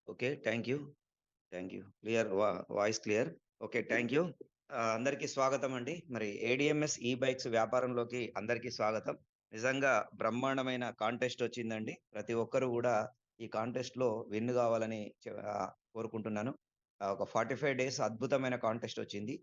Okay. Thank you. Thank you. Clear voice clear. Okay. Thank you. అందరికీ స్వాగతం అండి. మరి ఏడీఎంఎస్ ఈ బైక్స్ వ్యాపారంలోకి అందరికీ స్వాగతం. నిజంగా బ్రహ్మాండమైన కాంటెస్ట్ వచ్చిందండి. ప్రతి ఒక్కరు గూడా ఈ కాంటెస్ట్‌లో విన్ గావాలని కోరుకుంటున్నాను. ఒక 45 డేస్ అద్భుతమైన కాంటెస్ట్ వచ్చింది.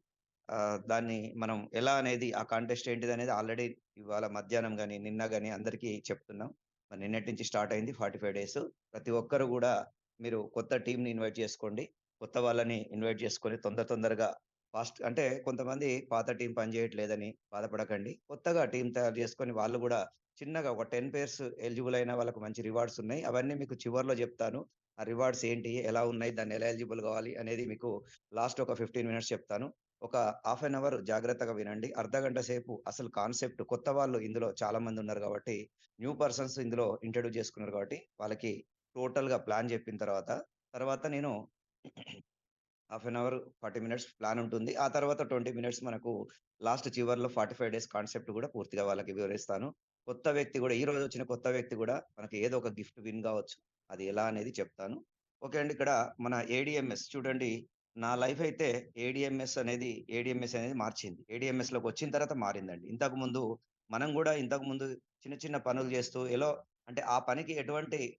దాన్ని మనం ఎలా అనేది ఆ కాంటెస్ట్ ఏంటిదనేది ఆల్రెడీ ఇవాళ మధ్యాహ్నం గాని, నిన్న గాని అందరికీ చెప్తున్నాం. మరి నిన్నటి నుంచి స్టార్ట్ అయింది 45 డేస్. ప్రతి ఒక్కరు గూడా మీరు కొత్త టీమ్‌ని ఇన్వైట్ చేసుకోండి. కొత్త వాళ్ళని ఇన్వైట్ చేసుకొని తొందరగా ఫాస్ట్ అంటే కొంతమంది పాత టీమ్ పనిచేయట్లేదని బాధపడకండి. కొత్తగా టీమ్ తయారు చేసుకొని వాళ్ళు గూడా చిన్నగా ఒక 10 పేర్స్ ఎలిజిబుల్ అయిన వాళ్ళకి మంచి రివార్డ్స్ ఉన్నాయి. అవన్నీ మీకు చివర్లో జెప్తాను. ఆ రివార్డ్స్ ఏంటి? ఎలా ఉన్నాయి? దాన్ని ఎలా ఎలిజిబుల్ గావాలి? అనేది మీకు లాస్ట్ ఒక 15 మినిట్స్ చెప్తాను. ఒక హాఫ్ అన్ అవర్ జాగ్రత్తగా వినండి. అర్ధగంట సేపు అసలు కాన్సెప్ట్ కొత్త వాళ్ళు ఇందులో చాలా మందున్నారు గాబట్టి, న్యూ పర్సన్స్ ఇందులో ఇంట్రొడ్యూస్ చేసుకున్నారు గాబట్టి, వాళ్ళకి టోటల్‌గా ప్లాన్ జెప్పిన తర్వాత నేను half an hour, 40 minutes plan ఉంటుంది. ఆ తర్వాత 20 మినిట్స్ మనకు లాస్ట్ చివర్లో 45 డేస్ కాన్సెప్ట్ గూడా పూర్తిగా వాళ్ళకి వివరిస్తాను. కొత్త వ్యక్తి గూడా ఈరోజు వచ్చిన కొత్త వ్యక్తి గూడా మనకి ఏదో ఒక గిఫ్ట్ విన్ గావచ్చు. అది ఎలా అనేది చెప్తాను. ఓకే అండి. ఇక్కడ మన ఏడీఎంఎస్ చూడండి. నా లైఫ్ అయితే ఏడీఎంఎస్ అనేది మార్చింది. ఏడీఎంఎస్‌లోకి వచ్చిన తర్వాత మారిందండి. మనం గూడా ఇంతకుముందు చిన్న చిన్న పనులు జేస్తూ అంటే ఆ పనికి ఎటువంటి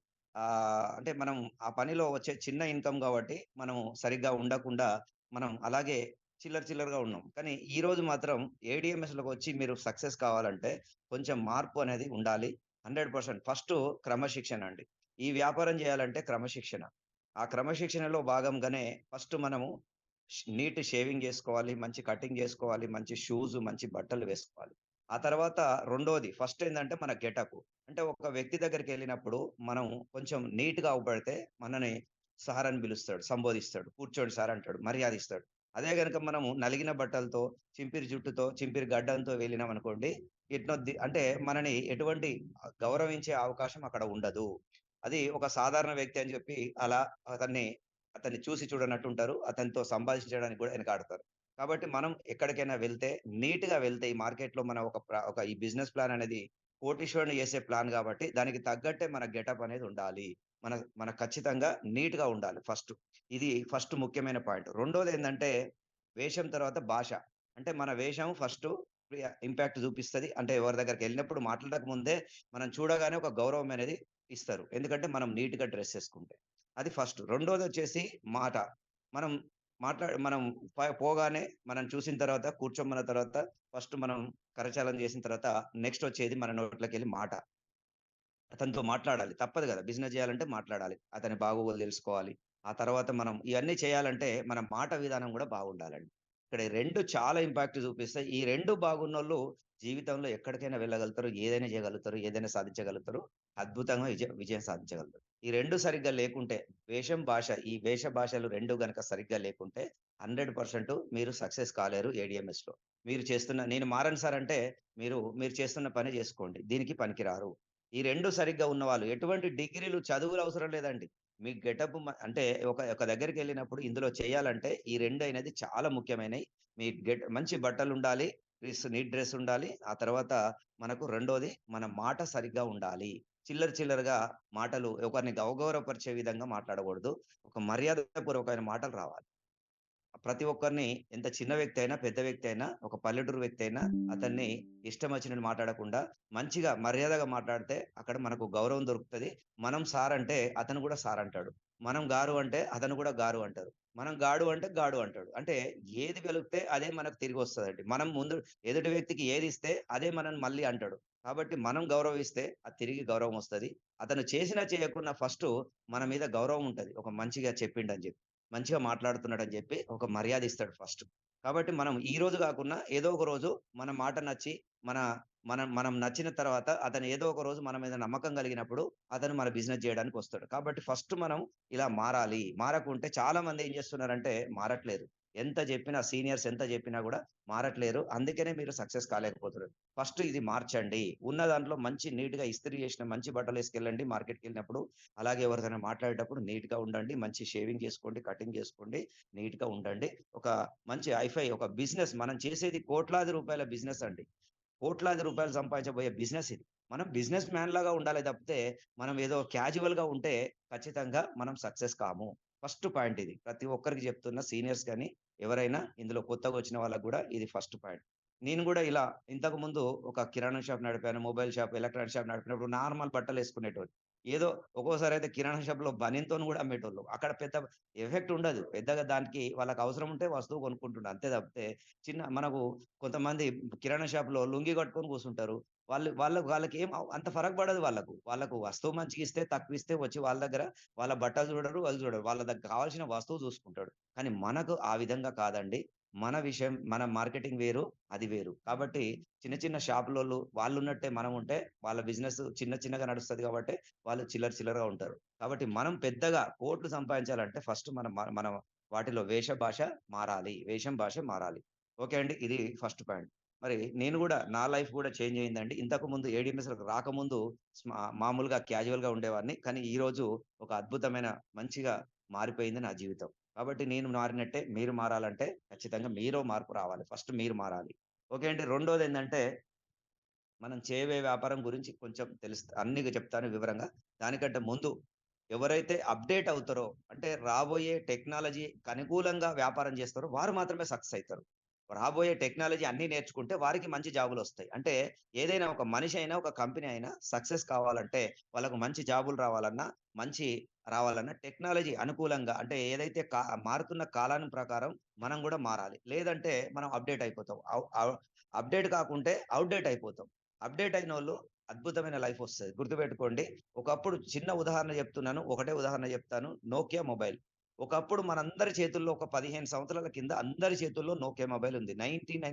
అంటే మనం ఆ పనిలో వచ్చే చిన్న ఇన్‌కమ్ గాబట్టి, మనం సరిగ్గా ఉండకుండా, మనం అలాగే చిల్లరగా ఉన్నాం. కానీ ఈరోజు మాత్రం ఏడీఎంఎస్‌లోకొచ్చి మీరు సక్సెస్ కావాలంటే, కొంచెం మార్పు అనేది ఉండాలి. 100% ఫస్టు క్రమశిక్షణ అండి. ఈ వ్యాపారం జేయాలంటే క్రమశిక్షణ. ఆ క్రమశిక్షణలో భాగంగానే ఫస్ట్ మనము నీట్ షేవింగ్ జేసుకోవాలి. మంచి కటింగ్ జేసుకోవాలి. మంచి షూస్, మంచి బట్టలు వేసుకోవాలి. ఆ తర్వాత రెండోది ఫస్ట్ ఏందంటే మన గెటప్. అంటే ఒక వ్యక్తి దగ్గరికెళ్ళినప్పుడు మనం కొంచెం నీట్‌గా అవుపడితే మనని సార్ అని పిలుస్తాడు. సంబోధిస్తాడు. కూర్చోండి సార్ అంటాడు. మర్యాదిస్తాడు. అదే గనుక మనము నలిగిన బట్టలతో, చింపిరి జుట్టుతో, చింపిరి గడ్డంతో వెళ్ళినామనుకోండి, అంటే మనని ఎటువంటి గౌరవించే అవకాశం అక్కడ ఉండదు. అది ఒక సాధారణ వ్యక్తి అని చెప్పి అలా అతన్ని అతన్ని చూసి చూడనట్టుంటారు. అతనితో సంభాషించడానికి కూడా వెనకాడతారు. కాబట్టి మనం ఎక్కడికైనా వెళ్తే నీట్‌గా వెళ్తే ఈ మార్కెట్‌లో మన ఒక ఈ బిజినెస్ ప్లాన్ అనేది కోటీశ్వరుని చేసే ప్లాన్ గాబట్టి, దానికి తగ్గట్టే మన గెటప్ అనేది ఉండాలి. మన ఖచ్చితంగా నీట్‌గా ఉండాలి ఫస్ట్. ఇది ఫస్ట్ ముఖ్యమైన పాయింట్. రెండోదేందంటే, వేషం తర్వాత భాష. అంటే మన వేషం ఫస్టు ఇంపాక్ట్ చూపిస్తది. అంటే ఎవరి దగ్గరికెళ్ళినప్పుడు మాట్లాడక ముందే మనం చూడగానే ఒక గౌరవం అనేది ఇస్తారు. ఎందుకంటే మనం నీట్‌గా డ్రెస్ ఏసుకుంటే. అది ఫస్ట్. రెండోదొచ్చేసి మాట. మనం మనం పోగానే మనం చూసిన తర్వాత కూర్చోమన్న తర్వాత ఫస్ట్ మనం కరచాలనం చేసిన తర్వాత నెక్స్ట్ వచ్చేది మన నోట్లోకెళ్ళి మాట. అతనితో మాట్లాడాలి. తప్పదు గదా! బిజినెస్ జేయాలంటే మాట్లాడాలి. అతని బాగోగులు దెలుసుకోవాలి. ఆ తర్వాత మనం ఇయన్నీ చేయాలంటే మన మాట విధానం గూడా బాగుండాలండి. ఇక్కడ ఈ 2 చాలా ఇంపాక్ట్ జూపిస్తాయి. ఈ 2 బాగున్నోళ్ళు జీవితంలో ఎక్కడికైనా వెళ్ళగలుగుతారు. ఏదైనా జేయగలుగుతారు. ఏదైనా సాధించగలుగుతారు. అద్భుతంగా విజయం సాధించగలుగుతారు. ఈ 2 సరిగ్గా లేకుంటే ఈ వేష భాషలు 2 గనక సరిగ్గా లేకుంటే 100% మీరు సక్సెస్ కాలేరు ఏడీఎంఎస్‌లో. నేను మారను సార్ అంటే మీరు చేస్తున్న పని జేసుకోండి. దీనికి పనికిరారు. ఈ 2 సరిగ్గా ఉన్నవాళ్ళు ఎటువంటి డిగ్రీలు, చదువులు అవసరం లేదండి. మీ గెటప్ అంటే ఒక దగ్గరికెళ్ళినప్పుడు ఇందులో చేయాలంటే ఈ 2 అనేది చాలా ముఖ్యమైనయి. మీ మంచి బట్టలుండాలి. నీట్ డ్రెస్ ఉండాలి. ఆ తర్వాత మనకు రెండోది మన మాట సరిగ్గా ఉండాలి. చిల్లరగా మాటలు ఒకరిని అగౌరవపరిచే విధంగా మాట్లాడకూడదు. ఒక మర్యాదపూర్వకమైన మాటలు రావాలి. ప్రతి ఒక్కరిని ఎంత చిన్న వ్యక్తి అయినా, పెద్ద వ్యక్తి అయినా, ఒక పల్లెటూరు వ్యక్తి అయినా అతన్ని ఇష్టం వచ్చినట్టు మాట్లాడకుండా, మంచిగా మర్యాదగా మాట్లాడితే అక్కడ మనకు గౌరవం దొరుకుతది. మనం సార్ అంటే అతను కూడా సార్ అంటాడు. మనం గారు అంటే అతను కూడా గారు అంటారు. మనం గాడు అంటే గాడు అంటాడు. అంటే ఏది పలికితే అదే మనకు తిరిగొస్తదండి. మనం ముందు ఎదుటి వ్యక్తికి ఏదిస్తే అదే మనల్ని మళ్ళీ అంటాడు. కాబట్టి మనం గౌరవిస్తే అది తిరిగి గౌరవం వస్తది. అతను చేసినా చేయకున్నా ఫస్టు మన మీద గౌరవం ఉంటది. ఒక మంచిగా చెప్పిండని జెప్పి. మంచిగా మాట్లాడుతున్నాడని జెప్పి ఒక మర్యాద ఇస్తాడు ఫస్ట్. కాబట్టి మనం ఈ రోజు గాకున్నా ఏదో ఒక రోజు మన మాట నచ్చి, మన మనం నచ్చిన తర్వాత అతను ఏదో ఒక రోజు మన మీద నమ్మకం కలిగినప్పుడు అతను మన బిజినెస్ జేయడానికొస్తాడు. కాబట్టి ఫస్ట్ మనం ఇలా మారాలి. మారకుంటే చాలా మంది ఏం జేస్తున్నారంటే మారట్లేదు. సీనియర్స్ ఎంత జెప్పినా గూడా మారట్లేరు. అందుకనే మీరు సక్సెస్ కాలేకపోతున్నారు. ఫస్ట్ ఇది మార్చండి. ఉన్న దాంట్లో మంచి నీట్‌గా ఇస్త్రీ చేసిన మంచి బట్టలేసుకెళ్ళండి మార్కెట్‌కెళ్ళినప్పుడు. అలాగే ఎవరితోనైనా మాట్లాడేటప్పుడు నీట్‌గా ఉండండి. మంచి షేవింగ్ చేసుకోండి, కటింగ్ చేసుకోండి, నీట్‌గా ఉండండి. ఒక మంచి ఒక బిజినెస్ మనం చేసేది కోట్లాది రూపాయల బిజినెస్ అండి. కోట్లాది రూపాయలు సంపాదించబోయే బిజినెస్ ఇది. మనం బిజినెస్ మ్యాన్ లాగా ఉండాలే తప్పితే, మనం ఏదో క్యాజువల్‌గా ఉంటే ఖచ్చితంగా మనం సక్సెస్ కాము. ఫస్ట్ పాయింట్ ఇది. ప్రతి ఒక్కరికి చెప్తున్నా సీనియర్స్ గాని, ఎవరైనా ఇందులో కొత్తగొచ్చిన వాళ్ళకి గూడా ఇది ఫస్ట్ పాయింట్. నేను గూడా ఇలా ఇంతకుముందు ఒక కిరాణా షాప్ నడిపాను, మొబైల్ షాప్, ఎలక్ట్రానిక్ షాప్ నడిపినప్పుడు నార్మల్ బట్టలేసుకునేటోడిని. ఏదో ఒక్కోసారయితే కిరాణా షాప్‌లో బనీన్‌తోని గూడా అమ్మేటోళ్ళు. అక్కడ పెద్ద ఎఫెక్ట్ ఉండదు. పెద్దగా దానికి వాళ్ళకి అవసరం ఉంటే వస్తువు కొనుక్కుంటుండు. అంతే తప్పితే మనకు కొంతమంది కిరాణా షాప్‌లో లుంగీ కట్టుకొని కూసుంటారు. వాళ్ళకేం అంత ఫరక్ పడదు వాళ్ళకు. వాళ్ళకు వస్తువు మంచిగిస్తే, తక్కువిస్తే వచ్చి వాళ్ళ దగ్గర వాళ్ళ బట్టలు చూడరు, వాళ్ళు చూడరు. వాళ్ళ దగ్గర కావాల్సిన వస్తువు చూసుకుంటాడు. కానీ మనకు ఆ విధంగా కాదండి. మన విషయం మన మార్కెటింగ్ వేరు, అది వేరు. కాబట్టి చిన్న చిన్న షాపులోళ్ళు వాళ్ళున్నట్టే మనముంటే వాళ్ళ బిజినెస్ చిన్న చిన్నగా నడుస్తది కాబట్టి వాళ్ళు చిల్లర చిల్లరగా ఉంటారు. కాబట్టి మనం పెద్దగా కోట్లు సంపాదించాలంటే ఫస్ట్ మన వాటిలో వేష భాష మారాలి. వేషం భాష మారాలి. ఓకే అండి. ఇది ఫస్ట్ పాయింట్. మరి నేను గూడా నా లైఫ్ గూడా చేంజ్ అయిందండి. ఇంతకుముందు ఏడీఎంఎస్‌లోకి రాకముందు మామూలుగా క్యాజువల్‌గా ఉండేవాడిని. కానీ ఈరోజు ఒక అద్భుతమైన మంచిగా మారిపోయింది నా జీవితం. కాబట్టి నేను మారినట్టే మీరు మారాలంటే ఖచ్చితంగా మీలో మార్పు రావాలి. ఫస్ట్ మీరు మారాలి. ఓకే అండి. రెండోదేందంటే మనం చేయబోయే వ్యాపారం గురించి కొంచెం అన్నీ చెప్తాను వివరంగా. దానికంటే ముందు ఎవరైతే అప్‌డేట్ అవుతారో, అంటే రాబోయే టెక్నాలజీకి అనుకూలంగా వ్యాపారం చేస్తారో వారు మాత్రమే సక్సెస్ అయితారు. రాబోయే టెక్నాలజీ అన్నీ నేర్చుకుంటే వారికి మంచి జాబులొస్తాయి. అంటే ఏదైనా ఒక మనిషి అయినా, ఒక కంపెనీ అయినా సక్సెస్ కావాలంటే వాళ్ళకు మంచి జాబులు రావాలన్నా, మంచి రావాలన్నా టెక్నాలజీ అనుకూలంగా అంటే ఏదైతే మారుతున్న కాలాన్ని ప్రకారం మనం గూడా మారాలి. లేదంటే మనం అప్‌డేట్ అయిపోతాం. అప్‌డేట్ కాకుంటే ఔట్‌డేట్ అయిపోతాం. అప్‌డేట్ అయినోళ్ళు అద్భుతమైన లైఫొస్తది. గుర్తుపెట్టుకోండి. ఒకప్పుడు చిన్న ఉదాహరణ చెప్తున్నాను. ఒకటే ఉదాహరణ చెప్తాను. Nokia mobile. ఒకప్పుడు మనందరి చేతుల్లో ఒక 15 సంవత్సరాల కింద అందరి చేతుల్లో నోకియా మొబైల్ ఉంది. 99%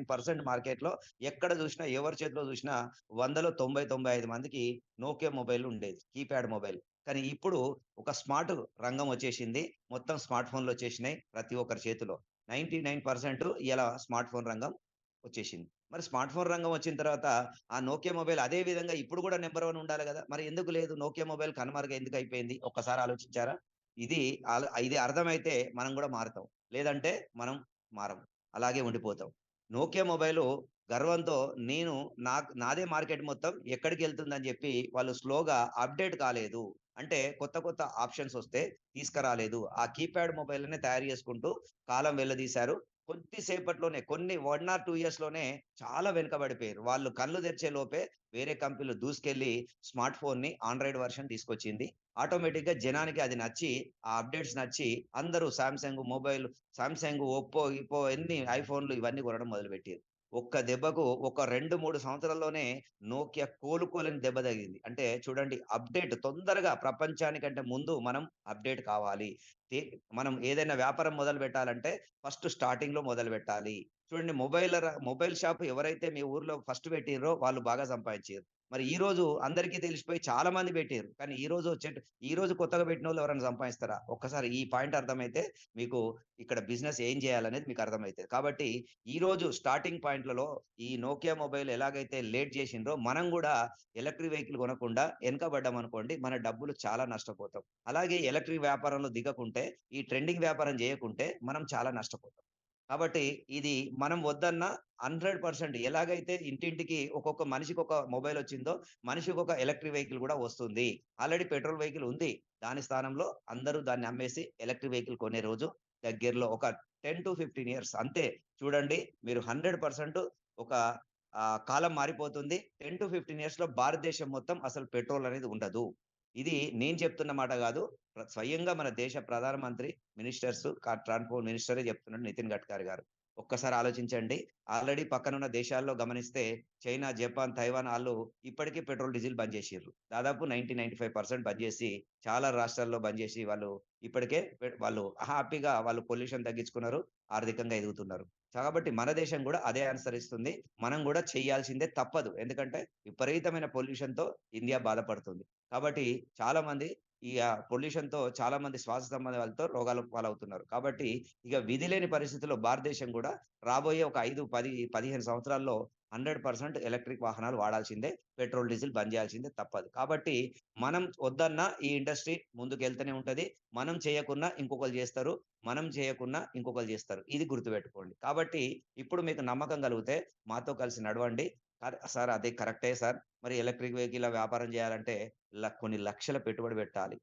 మార్కెట్‌లో ఎక్కడ చూసినా, ఎవరి చేతిలో చూసినా 100లో 90, 95 మందికి నోకియా మొబైల్ ఉండేది. Keypad mobile. కానీ ఇప్పుడు ఒక స్మార్ట్ రంగం వచ్చేసింది. మొత్తం స్మార్ట్ ఫోన్‌లొచ్చేసినాయి ప్రతి ఒక్కరి చేతిలో. 99% ఇయాల స్మార్ట్ ఫోన్ రంగం వచ్చేసింది. మరి స్మార్ట్ ఫోన్ రంగం వచ్చిన తర్వాత ఆ నోకియా మొబైల్ అదే విధంగా ఇప్పుడు గూడా నంబర్ 1 ఉండాలి గదా! మరి ఎందుకు లేదు? నోకియా మొబైల్ కనుమరుగు ఎందుకయిపోయింది? ఒక్కసారి ఆలోచించారా? ఇది ఇది అర్థమైతే మనం గూడా మారతాం. లేదంటే మనం మారం. అలాగే ఉండిపోతాం. నోకియా మొబైలు గర్వంతో నేను నాదే మార్కెట్ మొత్తం ఎక్కడికెళ్తుందని జెప్పి వాళ్ళు స్లోగా అప్‌డేట్ కాలేదు. అంటే కొత్త కొత్త ఆప్షన్స్ వస్తే తీసుకురాలేదు. ఆ కీప్యాడ్ మొబైల్‌లనే తయారు చేసుకుంటూ కాలం వెళ్లదీశారు. కొద్ది సేపట్లోనే కొన్ని 1 ఆర్ 2 ఇయర్స్‌లోనే చాలా వెనుకబడిపోయారు. వాళ్ళు కళ్ళు తెరిచే లోపే వేరే కంపెనీలు దూసుకెళ్ళి స్మార్ట్ ఫోన్‌ని ఆండ్రాయిడ్ వెర్షన్ తీసుకొచ్చింది. ఆటోమేటిక్‌గా జనానికి అది నచ్చి, ఆ అప్‌డేట్స్ నచ్చి అందరూ సామ్‌సంగ్, ఒప్పో, గిప్పో ఎన్ని ఐఫోన్‌లు ఇవన్నీ కొనడం మొదలుపెట్టిర్రు. ఒక్క దెబ్బకు ఒక 2, 3 సంవత్సరాల్లోనే నోకియా కోలుకోలేని దెబ్బ తగిలింది. అంటే చూడండి అప్‌డేట్ తొందరగా ప్రపంచానికంటే ముందు మనం అప్‌డేట్ కావాలి. తే మనం ఏదైనా వ్యాపారం మొదలుపెట్టాలంటే ఫస్ట్ స్టార్టింగ్‌లో మొదలుపెట్టాలి. చూడండి మొబైల్ షాప్ ఎవరైతే మీ ఊర్లో ఫస్ట్ పెట్టిర్రో వాళ్ళు బాగా సంపాదించిర్రు. మరి ఈరోజు అందరికీ తెలిసిపోయి చాలా మంది పెట్టిర్రు. కానీ ఈరోజు కొత్తగా పెట్టినోళ్ళు ఎవరైనా సంపాదిస్తారా? ఒక్కసారి ఈ పాయింట్ అర్థమైతే మీకు ఇక్కడ బిజినెస్ ఏం చేయాలనేది మీకు అర్థమైతది. కాబట్టి ఈరోజు స్టార్టింగ్ పాయింట్‌లలో ఈ నోకియా మొబైల్ ఎలాగైతే లేట్ చేసిండ్రో మనం గూడా ఎలక్ట్రిక్ వెహికల్ కొనకుండా ఎనకబడ్డామనుకోండి మన డబ్బులు చాలా నష్టపోతాం. అలాగే ఎలక్ట్రిక్ వ్యాపారంలో దిగకుంటే, ఈ ట్రెండింగ్ వ్యాపారం చేయకుంటే మనం చాలా నష్టపోతాం. కాబట్టి ఇది మనం వద్దన్నా 100% ఎలాగైతే ఇంటింటికి ఒక్కొక్క మనిషికొక మొబైలొచ్చిందో, మనిషికొక ఎలక్ట్రిక్ వెహికల్ గూడా వస్తుంది. ఆల్రెడీ పెట్రోల్ వెహికల్ ఉంది. దాని స్థానంలో అందరూ దాన్ని అమ్మేసి ఎలక్ట్రిక్ వెహికల్ కొనే రోజు దగ్గరలో ఒక 10-15 ఇయర్స్ అంతే. చూడండి మీరు 100% ఒక కాలం మారిపోతుంది. 10-15 ఇయర్స్‌లో భారతదేశం మొత్తం అసలు పెట్రోల్ అనేది ఉండదు. ఇది నేను చెప్తున్న మాట గాదు. స్వయంగా మన దేశ ప్రధానమంత్రి, మినిస్టర్స్, ట్రాన్స్‌పోర్ట్ మినిస్టరే చెప్తున్నాడు నితిన్ గడ్కరీ గారు. ఒక్కసారి ఆలోచించండి. ఆల్రెడీ పక్కనున్న దేశాల్లో గమనిస్తే చైనా, జపాన్, తైవాన్ ఆళ్ళు ఇప్పటికీ పెట్రోల్, డీజిల్ బంద్ జేసిర్రు. దాదాపు 95% బంద్ జేసి చాలా రాష్ట్రాల్లో బంద్ జేసి వాళ్ళు ఇప్పటికే వాళ్ళు హ్యాపీగా వాళ్ళు పొల్యూషన్ తగ్గించుకున్నారు. ఆర్థికంగా ఎదుగుతున్నారు. కాబట్టి మన దేశం గూడా అదే అనుసరిస్తుంది. మనం గూడా చేయాల్సిందే తప్పదు. ఎందుకంటే విపరీతమైన పొల్యూషన్‌తో ఇండియా బాధపడుతుంది. కాబట్టి చాలామంది పొల్యూషన్‌తో చాలామంది శ్వాస సంబంధాలతో రోగాల పాలవుతున్నారు. కాబట్టి ఇక విధి లేని పరిస్థితిలో భారతదేశం గూడా రాబోయే ఒక 5, 10, 15 సంవత్సరాల్లో 100% ఎలక్ట్రిక్ వాహనాలు వాడాల్సిందే. పెట్రోల్, డీజిల్ బంద్ చేయాల్సిందే తప్పదు. కాబట్టి మనం వద్దన్నా ఈ ఇండస్ట్రీ ముందుకెళ్తూనే ఉంటది. మనం చేయకున్నా ఇంకొకళ్ళు జేస్తారు. మనం చేయకున్నా ఇంకొకళ్ళు జేస్తారు. ఇది గుర్తుపెట్టుకోండి. కాబట్టి ఇప్పుడు మీకు నమ్మకం కలిగితే మాతో కలిసి నడవండి. సార్ అది కరెక్టే సార్. మరి ఎలక్ట్రిక్ వెహికల్ల వ్యాపారం జేయాలంటే కొన్ని లక్షల పెట్టుబడి పెట్టాలి.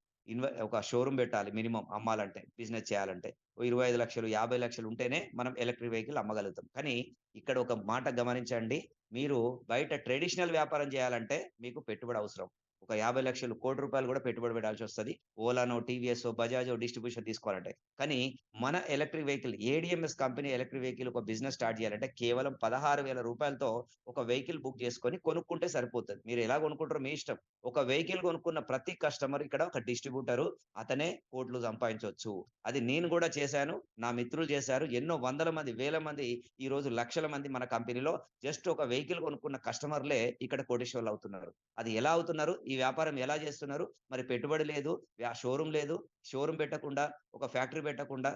ఒక షోరూమ్ పెట్టాలి మినిమమ్ అమ్మాలంటే, బిజినెస్ చేయాలంటే. ఓ 25,00,000, 50,00,000 ఉంటేనే మనం ఎలక్ట్రిక్ వెహికల్ అమ్మగలుగుతాం. కానీ ఇక్కడ ఒక మాట గమనించండి. మీరు బయట ట్రెడిషనల్ వ్యాపారం జేయాలంటే మీకు పెట్టుబడి అవసరం. ఒక 50,00,000, రూ. 1,00,00,000 కూడా పెట్టుబడి పెట్టాల్సొస్తది. ఓలానో, టీవీఎసో, బజాజో డిస్ట్రిబ్యూషన్ తీసుకోవాలంటే. కానీ మన electric vehicle ADMS company electric vehicle ఒక బిజినెస్ స్టార్ట్ చేయాలంటే కేవలం రూ. 16,000 ఒక వెహికల్ బుక్ చేసుకొని కొనుక్కుంటే సరిపోతది. మీరు ఎలా కొనుక్కుంటారో మీ ఇష్టం. ఒక వెహికల్ కొనుక్కున్న ప్రతి కస్టమర్ ఇక్కడ ఒక డిస్ట్రిబ్యూటరు. అతనే కోట్లు సంపాదించొచ్చు. అది నేను గూడా చేశాను. నా మిత్రులు చేశారు. ఎన్నో వందల మంది, వేల మంది ఈరోజు లక్షల మంది మన కంపెనీలో జస్ట్ ఒక వెహికల్ కొనుక్కున్న కస్టమర్‌లే ఇక్కడ కోటీశ్వరులవుతున్నారు. అది ఎలా అవుతున్నారు? ఈ వ్యాపారం ఎలా చేస్తున్నారు? మరి పెట్టుబడి లేదు. షోరూమ్ లేదు. షోరూమ్ పెట్టకుండా, ఒక ఫ్యాక్టరీ పెట్టకుండా,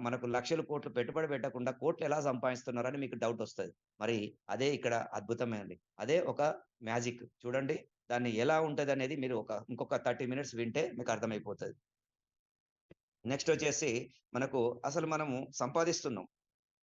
మనకు లక్షలు, కోట్లు పెట్టుబడి పెట్టకుండా కోట్లెలా సంపాదిస్తున్నారని మీకు డౌటొస్తది. మరి అదే ఇక్కడ అద్భుతమే అండి. అదే ఒక మ్యాజిక్. చూడండి దాన్ని ఎలా ఉంటదనేది మీరు ఇంకొక 30 మినిట్స్ వింటే మీకర్థమైపోతది. నెక్స్టొచ్చేసి మనకు అసలు మనము సంపాదిస్తున్నాం.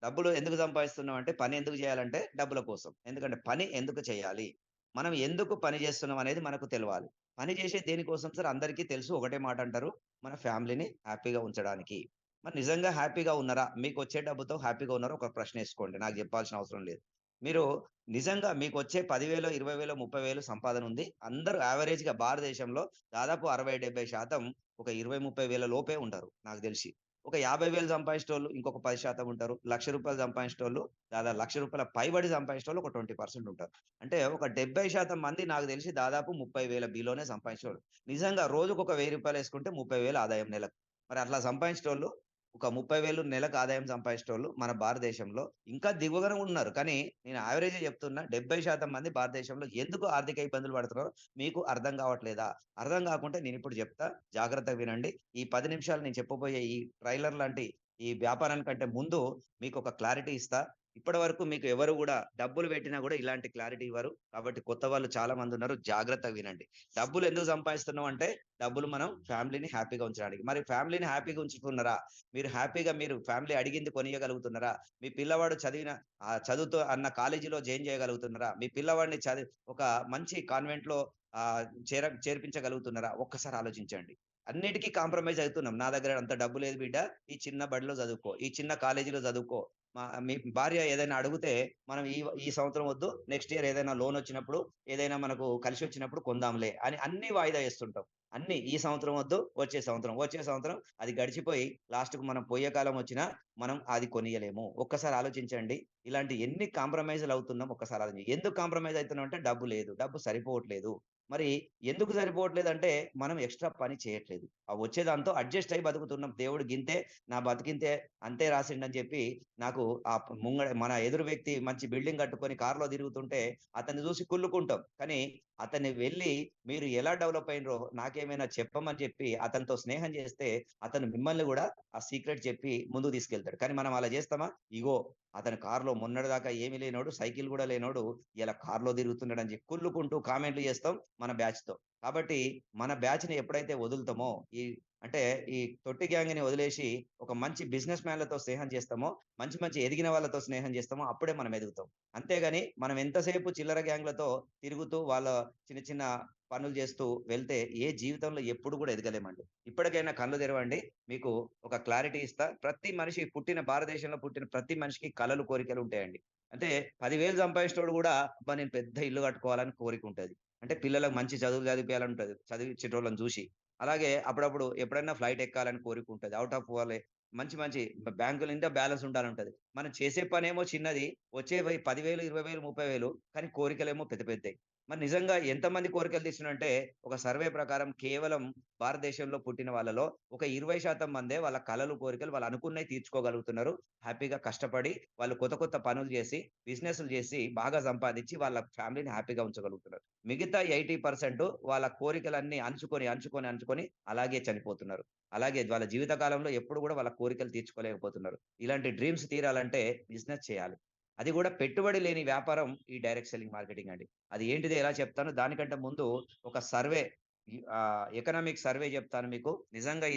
డబ్బులు ఎందుకు సంపాదిస్తున్నాం అంటే, పని ఎందుకు జేయాలంటే డబ్బుల కోసం. ఎందుకంటే పని ఎందుకు చేయాలి? మనం ఎందుకు పని జేస్తున్నాం అనేది మనకు తెలవాలి. పని జేసేది దేనికోసం సార్ అందరికీ తెలుసు. ఒకటే మాట అంటారు. మన ఫ్యామిలీని హ్యాపీగా ఉంచడానికి. మరి నిజంగా హ్యాపీగా ఉన్నారా? మీకొచ్చే డబ్బుతో హ్యాపీగా ఉన్నారా? ఒక ప్రశ్నేసుకోండి. నాకు జెప్పాల్సిన అవసరం లేదు. మీరు నిజంగా మీకొచ్చే 10,000, 20,000, 30,000 సంపాదన ఉంది. అందరూ యావరేజ్‌గా భారతదేశంలో దాదాపు 60, 70% ఒక 20, 30,000 లోపే ఉంటారు నాకు దెలిసి. ఒక 50,000 సంపాదించేటోళ్ళు ఇంకొక 10% ఉంటారు. రూ. 1,00,000 సంపాదించేటోళ్ళు రూ. 1,00,000 పైబడి సంపాదించేటోళ్ళు ఒక 20% ఉంటారు. అంటే ఒక 70% మంది నాకు తెలిసి దాదాపు 30,000 బిలోనే సంపాదించేటోళ్ళు. నిజంగా రోజుకొక రూ. 1000 యేసుకుంటే 30,000 ఆదాయం నెలకు. మరి అట్లా సంపాదించేటోళ్ళు ఒక 30,000 నెలకు ఆదాయం సంపాదించేటోళ్ళు మన భారతదేశంలో ఇంకా దిగువగానే ఉన్నారు. కానీ నేను యావరేజే చెప్తున్నా 70% మంది భారతదేశంలో ఎందుకు ఆర్థిక ఇబ్బందులు పడుతున్నారో మీకు అర్థం కావట్లేదా? అర్థం కాకుంటే నేనిప్పుడు చెప్తా. జాగ్రత్తగా వినండి. ఈ 10 నిమిషాలు నేను చెప్పబోయే ఈ ట్రైలర్ లాంటి ఈ వ్యాపారానికంటే ముందు మీకొక క్లారిటీ ఇస్తా. ఇప్పటివరకు మీకు ఎవరు గూడా డబ్బులు పెట్టినా గూడా ఇలాంటి క్లారిటీ ఇవ్వరు. కాబట్టి కొత్త వాళ్ళు చాలా మందున్నారు. జాగ్రత్తగా వినండి. డబ్బులెందుకు సంపాదిస్తున్నాం అంటే, డబ్బులు మనం ఫ్యామిలీని హ్యాపీగా ఉంచడానికి. మరి ఫ్యామిలీని హ్యాపీగా ఉంచుతున్నారా? మీరు ఫ్యామిలీ అడిగింది కొనియగలుగుతున్నారా? మీ పిల్లవాడు చదువుతో అన్న కాలేజీలో జాయిన్ చేయగలుగుతున్నారా? మీ పిల్లవాడిని ఒక మంచి కాన్వెంట్‌లో చేర్పించగలుగుతున్నారా? ఒక్కసారి ఆలోచించండి. అన్నిటికి కాంప్రమైజ్ అవుతున్నాం. నా దగ్గర అంత డబ్బు లేదు బిడ్డ. ఈ చిన్న బడిలో చదువుకో. ఈ చిన్న కాలేజీలో చదువుకో. మీ భార్య ఏదైనా అడిగితే మనం ఈ సంవత్సరం వద్దు. నెక్స్ట్ ఇయర్ ఏదైనా లోనొచ్చినప్పుడు, ఏదైనా మనకు కలిసొచ్చినప్పుడు కొందాంలే అని అన్నీ వాయిదా ఏస్తుంటాం. అన్నీ ఈ సంవత్సరం వద్దు, వచ్చే సంవత్సరం అది గడిచిపోయి లాస్ట్‌కు మనం పోయే కాలం వచ్చినా మనం అది కొనియలేము. ఒక్కసారి ఆలోచించండి. ఇలాంటి ఎన్ని కాంప్రమైజ్‌లు అవుతున్నాం ఒక్కసారి ఎందుకు కాంప్రమైజ్ అయితున్నాం అంటే డబ్బు లేదు. డబ్బు సరిపోవట్లేదు. మరి ఎందుకు సరిపోవట్లేదంటే మనం ఎక్స్‌ట్రా పని చేయట్లేదు. ఆ వచ్చే దాంతో అడ్జస్ట్ అయ్యి బతుకుతున్నాం. దేవుడు గింతే, నా బతికింతే, అంతే రాసిండని చెప్పి నాకు మన ఎదురు వ్యక్తి మంచి బిల్డింగ్ కట్టుకొని కార్‌లో తిరుగుతుంటే అతన్ని చూసి కుళ్ళుకుంటాం. కానీ అతన్ని వెళ్లి మీరు ఎలా డెవలప్ అయినరో నాకేమైనా చెప్పమని చెప్పి అతనితో స్నేహం చేస్తే అతను మిమ్మల్ని గూడా ఆ సీక్రెట్ చెప్పి ముందుకు తీసుకెళ్తాడు. కానీ మనం అలా చేస్తామా? ఇగో అతను కార్‌లో మొన్నటిదాకా ఏమి లేనోడు, సైకిల్ గూడా లేనోడు ఇలా కార్‌లో తిరుగుతున్నాడని చెప్పి కుళ్ళుకుంటూ కామెంట్‌లు చేస్తాం మన బ్యాచ్‌తో. కాబట్టి మన బ్యాచ్‌ని ఎప్పుడైతే వదులుతామో అంటే ఈ తొట్టి గ్యాంగ్‌ని వదిలేసి ఒక మంచి బిజినెస్ మ్యాన్‌లతో స్నేహం చేస్తామో, మంచి మంచి ఎదిగిన వాళ్ళతో స్నేహం చేస్తామో అప్పుడే మనం ఎదుగుతాం. అంతేగాని మనం ఎంతసేపు చిల్లర గ్యాంగ్‌లతో తిరుగుతూ వాళ్ళ చిన్న చిన్న పనులు చేస్తూ వెళ్తే జీవితంలో ఎప్పుడు కూడా ఎదగలేమండి. ఇప్పటికైనా కళ్ళు తెరవండి. మీకు ఒక క్లారిటీ ఇస్తా. భారతదేశంలో పుట్టిన ప్రతి మనిషికి కలలు, కోరికలు ఉంటాయండి. అంటే 10,000 సంపాదించినోడు గూడా అబ్బా! నేను పెద్ద ఇల్లు కట్టుకోవాలని కోరికుంటది. అంటే పిల్లలకు మంచి చదువులు చదివిపియాలంటది. చదివిచ్చేటోళ్ళని జూసి. అలాగే అప్పుడప్పుడు ఎప్పుడైనా ఫ్లైట్ ఎక్కాలని కోరికుంటది. ఔట్ ఆఫ్ వాళ్ళే మంచి మంచి బ్యాంకుల నిండా బ్యాలెన్స్ ఉండాలంటది. మనం చేసే పనేమో చిన్నది. వచ్చేవి 10,000, 20,000, 30,000 కానీ కోరికలేమో పెద్ద పెద్దయి. మరి నిజంగా ఎంతమంది కోరికలు తీర్చునంటే ఒక సర్వే ప్రకారం కేవలం భారతదేశంలో పుట్టిన వాళ్ళలో ఒక 20% మందే వాళ్ళ కలలు, కోరికలు వాళ్ళు అనుకున్నయి తీర్చుకోగలుగుతున్నారు. హ్యాపీగా కష్టపడి వాళ్ళు కొత్త కొత్త పనులు జేసి, బిజినెస్‌లు జేసి బాగా సంపాదించి వాళ్ళ ఫ్యామిలీని హ్యాపీగా ఉంచగలుగుతున్నారు. మిగతా 80% వాళ్ళ కోరికలన్నీ అణచుకొని అలాగే చనిపోతున్నారు. అలాగే వాళ్ళ జీవిత కాలంలో ఎప్పుడు గూడా వాళ్ళ కోరికలు తీర్చుకోలేకపోతున్నారు. ఇలాంటి డ్రీమ్స్ తీరాలంటే బిజినెస్ చేయాలి. అది గూడా పెట్టుబడి లేని వ్యాపారం ఈ డైరెక్ట్ సెల్లింగ్ మార్కెటింగ్ అండి. అది ఏంటిదో ఎలా చెప్తానో దానికంటే ముందు ఒక సర్వే ఎకనామిక్ సర్వే జెప్తాను మీకు. నిజంగా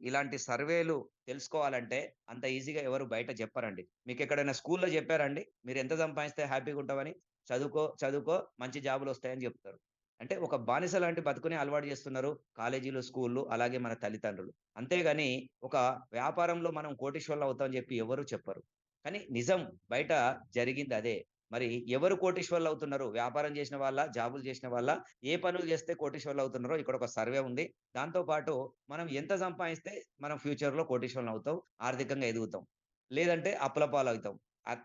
ఇలాంటి సర్వేలు తెలుసుకోవాలంటే అంత ఈజీగా ఎవరు బయట జెప్పరండి. మీకెక్కడైనా స్కూల్‌లో జెప్పారా అండి? మీరెంత సంపాదిస్తే హ్యాపీగుంటామని? చదువుకో, చదువుకో మంచి జాబులొస్తాయని జెప్తారు. అంటే ఒక బానిస లాంటి బతుకుని అలవాటు జేస్తున్నారు కాలేజీలు, స్కూల్లు అలాగే మన తల్లిదండ్రులు. అంతేగాని ఒక వ్యాపారంలో మనం కోటీశ్వరులవుతామని జెప్పి ఎవరు చెప్పరు. కానీ నిజం బయట జరిగిందదే. మరి ఎవరు కోటీశ్వరులవుతున్నారు? వ్యాపారం జేసిన వాళ్ళా? జాబులు జేసిన వాళ్ళా? ఏ పనులు జేస్తే కోటీశ్వరులవుతున్నారో ఇక్కడొక సర్వే ఉంది. దాంతో పాటు మనం ఎంత సంపాదిస్తే మనం ఫ్యూచర్‌లో కోటీశ్వరులవుతాం, ఆర్థికంగా ఎదుగుతాం. లేదంటే అప్పుల పాలవుతాం.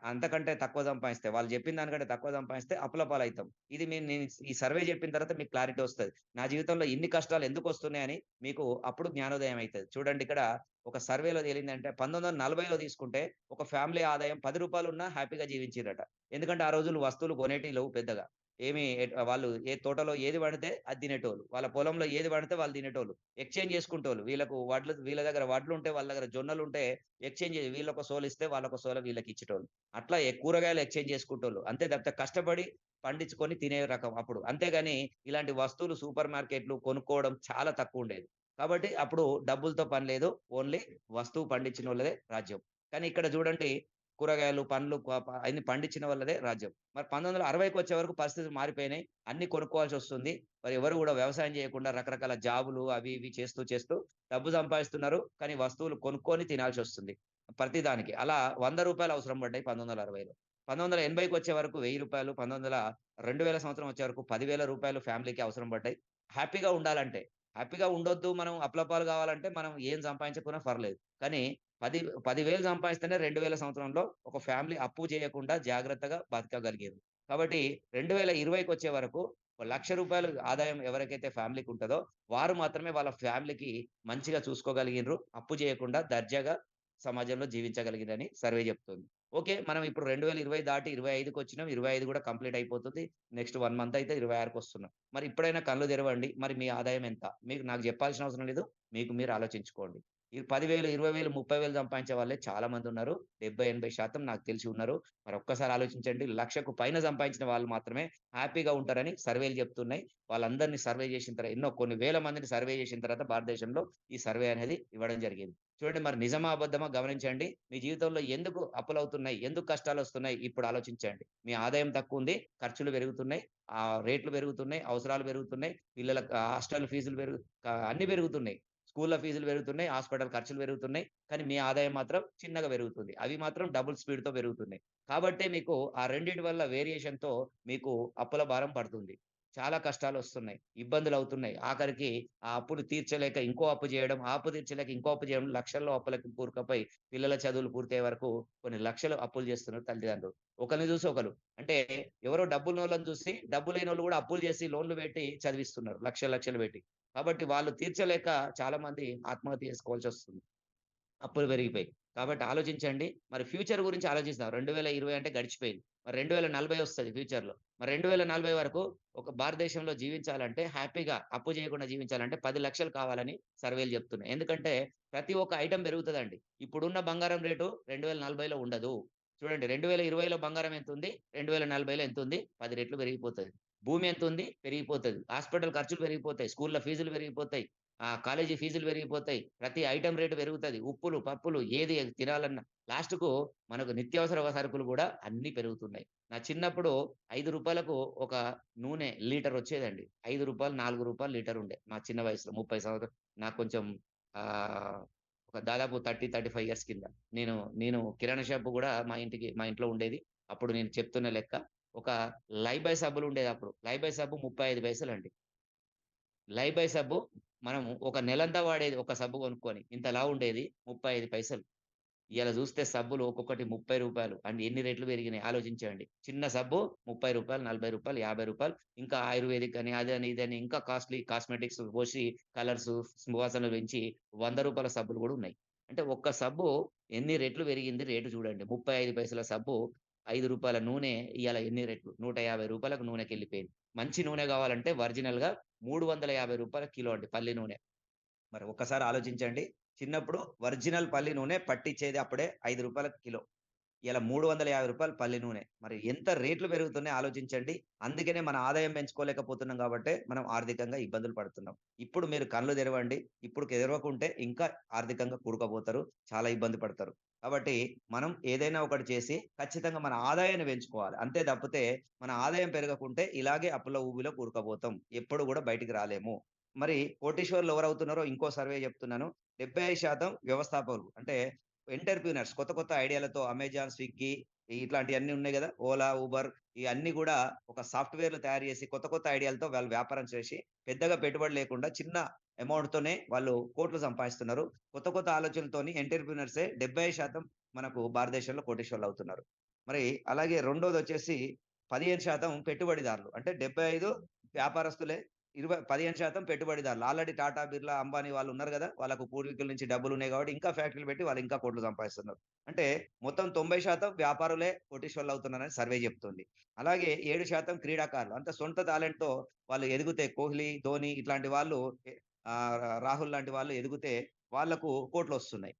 అంతకంటే తక్కువ సంపాదిస్తే వాళ్ళు జెప్పిన దానికంటే తక్కువ సంపాదిస్తే అప్పుల పాలయితాం. ఇది నేను ఈ సర్వే జెప్పిన తర్వాత మీకు క్లారిటీ ఒస్తది. నా జీవితంలో ఇన్ని కష్టాలు ఎందుకొస్తున్నాయని మీకు అప్పుడు జ్ఞానోదయం అయితది. చూడండి ఇక్కడ ఒక సర్వేలో తేలిందంటే 1940లో తీసుకుంటే ఒక ఫ్యామిలీ ఆదాయం రూ. 10 ఉన్నా హ్యాపీగా జీవించిర్రట. ఎందుకంటే ఆ రోజుల్లో వస్తువులు కొనేటివి లేవు పెద్దగా. ఏమి వాళ్ళు ఏ తోటలో ఏది పండితే అది తినేటోళ్ళు. వాళ్ళ పొలంలో ఏది పండితే వాళ్ళు తినేటోళ్ళు. ఎక్స్‌చేంజ్ చేసుకుంటోళ్ళు. వీళ్ళ దగ్గర వడ్లుంటే వాళ్ళ దగ్గర జొన్నలుంటే ఎక్స్‌చేంజ్ వీళ్ళొక సోలిస్తే వాళ్ళొక సోల వీళ్ళకిచ్చేటోళ్ళు. అట్లా కూరగాయలు ఎక్స్‌చేంజ్ చేసుకుంటోళ్ళు. అంతే తప్పితే కష్టపడి పండించుకొని తినే రకం అప్పుడు. అంతేగాని ఇలాంటి వస్తువులు సూపర్ మార్కెట్‌లు కొనుక్కోవడం చాలా తక్కువుండేది. కాబట్టి అప్పుడు డబ్బులతో పని లేదు. ఓన్లీ వస్తువు పండించినోళ్ళదే రాజ్యం. కానీ ఇక్కడ చూడండి కూరగాయలు, పండ్లు అన్ని పండించిన వాళ్ళదే రాజ్యం. మరి 1960కి వచ్చే వరకు పరిస్థితులు మారిపోయినాయి. అన్నీ కొనుక్కోవాల్సొస్తుంది. మరి ఎవరు గూడా వ్యవసాయం చేయకుండా రకరకాల జాబులు అవి ఇవి చేస్తూ చేస్తూ డబ్బు సంపాదిస్తున్నారు. కానీ వస్తువులు కొనుక్కొని తినాల్సొస్తుంది. ప్రతి దానికి. అలా రూ. 100 అవసరం పడ్డాయి 1960లో. 1980కి వచ్చే వరకు రూ. 1000 2000 సంవత్సరం వచ్చే వరకు రూ. 10,000 ఫ్యామిలీకి అవసరం పడ్డాయి. హ్యాపీగా ఉండాలంటే. హ్యాపీగా ఉండొద్దు మనం అప్పులపాలు కావాలంటే మనం ఏం సంపాదించకున్నా పర్లేదు. కానీ 10,000 సంపాదిస్తేనే 2000 సంవత్సరంలో ఒక ఫ్యామిలీ అప్పు చేయకుండా జాగ్రత్తగా బతకగలిగారు. కాబట్టి 2020కొచ్చే వరకు ఒక రూ. 1,00,000 ఆదాయం ఎవరికైతే ఫ్యామిలీకుంటదో వారు మాత్రమే వాళ్ళ ఫ్యామిలీకి మంచిగా చూసుకోగలిగిన్రు. అప్పు చేయకుండా దర్జాగా సమాజంలో జీవించగలిగిరని సర్వే చెప్తుంది. ఓకే. మనం ఇప్పుడు 2020 దాటి 25కొచ్చినాం. 25 కూడా కంప్లీట్ అయిపోతుంది. నెక్స్ట్ 1 మంత్ అయితే 26కొస్తున్నాం. మరి ఇప్పుడైనా కళ్ళు తెరవండి. మరి మీ ఆదాయం ఎంత? మీకు నాకు జెప్పాల్సిన అవసరం లేదు. మీకు మీరు ఆలోచించుకోండి. ఈ 10,000, 20,000, 30,000 సంపాదించే వాళ్ళే చాలా మందున్నారు. 70, 80% నాకు తెలిసి ఉన్నారు. మరి ఒక్కసారి ఆలోచించండి. 1,00,000కు పైన సంపాదించిన వాళ్ళు మాత్రమే హ్యాపీగా ఉంటారని సర్వేలు చెప్తున్నాయి. వాళ్ళందరిని సర్వే చేసిన ఎన్నో కొన్ని వేల మందిని సర్వే చేసిన తర్వాత భారతదేశంలో ఈ సర్వే అనేది ఇవ్వడం జరిగింది. చూడండి మరి నిజమా? అబద్ధమా? గమనించండి. మీ జీవితంలో ఎందుకు అప్పులవుతున్నాయి? ఎందుకు కష్టాలొస్తున్నాయి? ఇప్పుడు ఆలోచించండి. మీ ఆదాయం తక్కువుంది. ఖర్చులు పెరుగుతున్నాయి. రేట్లు పెరుగుతున్నాయి. అవసరాలు పెరుగుతున్నాయి. పిల్లల హాస్టల్ ఫీజులు అన్నీ పెరుగుతున్నాయి. స్కూల్‌ల ఫీజులు పెరుగుతున్నాయి. హాస్పిటల్ ఖర్చులు పెరుగుతున్నాయి. కానీ మీ ఆదాయం మాత్రం చిన్నగా పెరుగుతుంది. అవి మాత్రం డబుల్ స్పీడ్‌తో పెరుగుతున్నాయి. కాబట్టే మీకు ఆ రెండిటి వల్ల వేరియేషన్‌తో మీకు అప్పుల భారం పడుతుంది. చాలా కష్టాలొస్తున్నాయి. ఇబ్బందులవుతున్నాయి. ఆఖరికి ఆ అప్పులు తీర్చలేక ఇంకో అప్పు జేయడం, ఆ అప్పు తీర్చలేక ఇంకో అప్పు జేయడం, లక్షల్లో అప్పులకి కూరుకుపోయి పిల్లల చదువులు పూర్తయ్యే వరకు కొన్ని లక్షలు అప్పులు జేస్తున్నారు తల్లిదండ్రులు. ఒకరిని జూసి ఒకళ్ళు. అంటే ఎవరో డబ్బున్నోళ్ళని చూసి డబ్బు లేనోళ్ళు గూడా అప్పులు జేసి లోన్‌లు పెట్టి చదివిస్తున్నారు. లక్షలు లక్షలు పెట్టి. కాబట్టి వాళ్ళు తీర్చలేక చాలా మంది ఆత్మహత్య చేసుకోవాల్సొస్తుంది. అప్పులు పెరిగిపోయి. కాబట్టి ఆలోచించండి. మరి ఫ్యూచర్ గురించి ఆలోచిస్తాం. 2020 అంటే గడిచిపోయింది. మరి 2040 ఒస్తది ఫ్యూచర్‌లో. మరి 2040 వరకు ఒక భారతదేశంలో జీవించాలంటే హ్యాపీగా అప్పు చేయకుండా జీవించాలంటే 10,00,000 కావాలని సర్వేలు జెప్తున్నాయి. ఎందుకంటే ప్రతి ఒక్క ఐటెమ్ పెరుగుతదండి. ఇప్పుడున్న బంగారం రేటు 2040లో ఉండదు. చూడండి 2020లో బంగారం ఎంతుంది? 2040లో ఎంతుంది? 10 రెట్లు పెరిగిపోతది. భూమి ఎంతుంది? పెరిగిపోతది. హాస్పిటల్ ఖర్చులు పెరిగిపోతాయి. స్కూల్‌ల ఫీజులు పెరిగిపోతాయి. కాలేజీ ఫీజులు పెరిగిపోతాయి. ప్రతి ఐటెమ్ రేట్ పెరుగుతది. ఉప్పులు, పప్పులు ఏది తినాలన్నా లాస్ట్‌కు మనకు నిత్యావసర సరుకులు గూడా అన్నీ పెరుగుతున్నాయి. నా చిన్నప్పుడు రూ. 5కు ఒక నూనె లీటర్ వచ్చేదండి. రూ. 5, రూ. 4 లీటర్ ఉండే. నా చిన్న వయసులో 30 సంవత్సరాలు నాకు కొంచెం ఆహ్, ఒక దాదాపు 30, 35 ఇయర్స్ కింద. నేను నేను కిరాణా షాపు గూడా మా ఇంట్లో ఉండేది. అప్పుడు నేను చెప్తున్న లెక్క. ఒక లైబాయ్ సబ్బులుండేదప్పుడు. లైబాయ్ సబ్బు 35 పైసలండి. లైబాయ్ సబ్బు మనము ఒక నెలంతా వాడేది ఒక సబ్బు కొనుక్కొని. ఇంత లావుండేది 35 పైసలు. ఇయాల జూస్తే సబ్బులు ఒక్కొక్కటి రూ. 30 అండ్ ఎన్ని రెట్లు పెరిగినాయి ఆలోచించండి. చిన్న సబ్బు రూ. 30, రూ. 40, రూ. 50 ఇంకా ఆయుర్వేదిక్ అని, అదని, ఇదని ఇంకా కాస్ట్‌లీ కాస్మెటిక్స్ పోసి కలర్సు, సువాసనలు పెంచి రూ. 100 సబ్బులు గూడా ఉన్నాయి. అంటే ఒక్క సబ్బు ఎన్ని రెట్లు పెరిగింది రేటు చూడండి. 35 పైసల సబ్బు రూ. 5 నూనె ఇయాల ఎన్ని రెట్లు రూ. 150కు నూనెకెళ్ళిపోయింది. మంచి నూనె గావాలంటే ఒరిజినల్‌గా రూ. 350 కిలో అండి పల్లి నూనె. మరి ఒక్కసారి ఆలోచించండి. చిన్నప్పుడు ఒరిజినల్ పల్లి నూనె పట్టిచ్చేది అప్పుడే రూ. 5 కిలో. ఇలా రూ. 350 పల్లి నూనె. మరి ఎంత రేట్లు పెరుగుతున్నాయో ఆలోచించండి. అందుకనే మన ఆదాయం పెంచుకోలేకపోతున్నాం గాబట్టే, మనం ఆర్థికంగా ఇబ్బందులు పడుతున్నాం. ఇప్పుడు మీరు కళ్ళు తెరవండి. ఇప్పుడు తెరవకుంటే ఇంకా ఆర్థికంగా కూరుకుపోతారు. చాలా ఇబ్బంది పడతారు. కాబట్టి మనం ఏదైనా ఒకటి చేసి ఖచ్చితంగా మన ఆదాయాన్ని పెంచుకోవాలి. అంతే తప్పితే మన ఆదాయం పెరగకుంటే ఇలాగే అప్పుల ఊబిలో కూరుకుపోతాం. ఎప్పుడు గూడా బయటికి రాలేము. మరి కోటీశ్వరులు ఎవరవుతున్నారో ఇంకో సర్వే చెప్తున్నాను. 75% వ్యవస్థాపకులు. అంటే ఎంటర్‌ప్రెన్యూర్స్ కొత్త కొత్త ఐడియాలతో అమెజాన్, స్విగ్గీ ఇట్లాంటియన్నీ ఉన్నాయి గదా! ఓలా, ఊబర్ ఇయన్నీ గూడా ఒక సాఫ్ట్‌వేర్‌లు తయారు చేసి కొత్త కొత్త ఐడియాలతో వాళ్ళు వ్యాపారం చేసి పెద్దగా పెట్టుబడి లేకుండా చిన్న అమౌంట్‌తోనే వాళ్ళు కోట్లు సంపాదిస్తున్నారు. కొత్త కొత్త ఆలోచనలతోని ఎంటర్‌ప్రెన్యూర్సే 70% మనకు భారతదేశంలో కోటీశ్వరులవుతున్నారు. మరి అలాగే రెండోదొచ్చేసి 15% పెట్టుబడిదారులు. అంటే 75 వ్యాపారస్తులే 15% పెట్టుబడిదారులు. ఆల్రెడీ టాటా, బిర్లా, అంబానీ వాళ్ళున్నారు గదా! వాళ్ళకు పూర్వీకుల నుంచి డబ్బులున్నాయి గాబట్టి ఇంకా ఫ్యాక్టరీలు పెట్టి వాళ్ళు ఇంకా కోట్లు సంపాదిస్తున్నారు. అంటే మొత్తం 90% వ్యాపారులే కోటీశ్వరులవుతున్నారని సర్వే జెప్తుంది. అలాగే 7% క్రీడాకారులు. అంటే సొంత టాలెంట్‌తో వాళ్ళు ఎదిగితే కోహ్లీ, ధోని ఇట్లాంటి వాళ్ళు రాహుల్ లాంటి వాళ్ళు ఎదిగితే వాళ్ళకు కోట్లొస్తున్నాయి.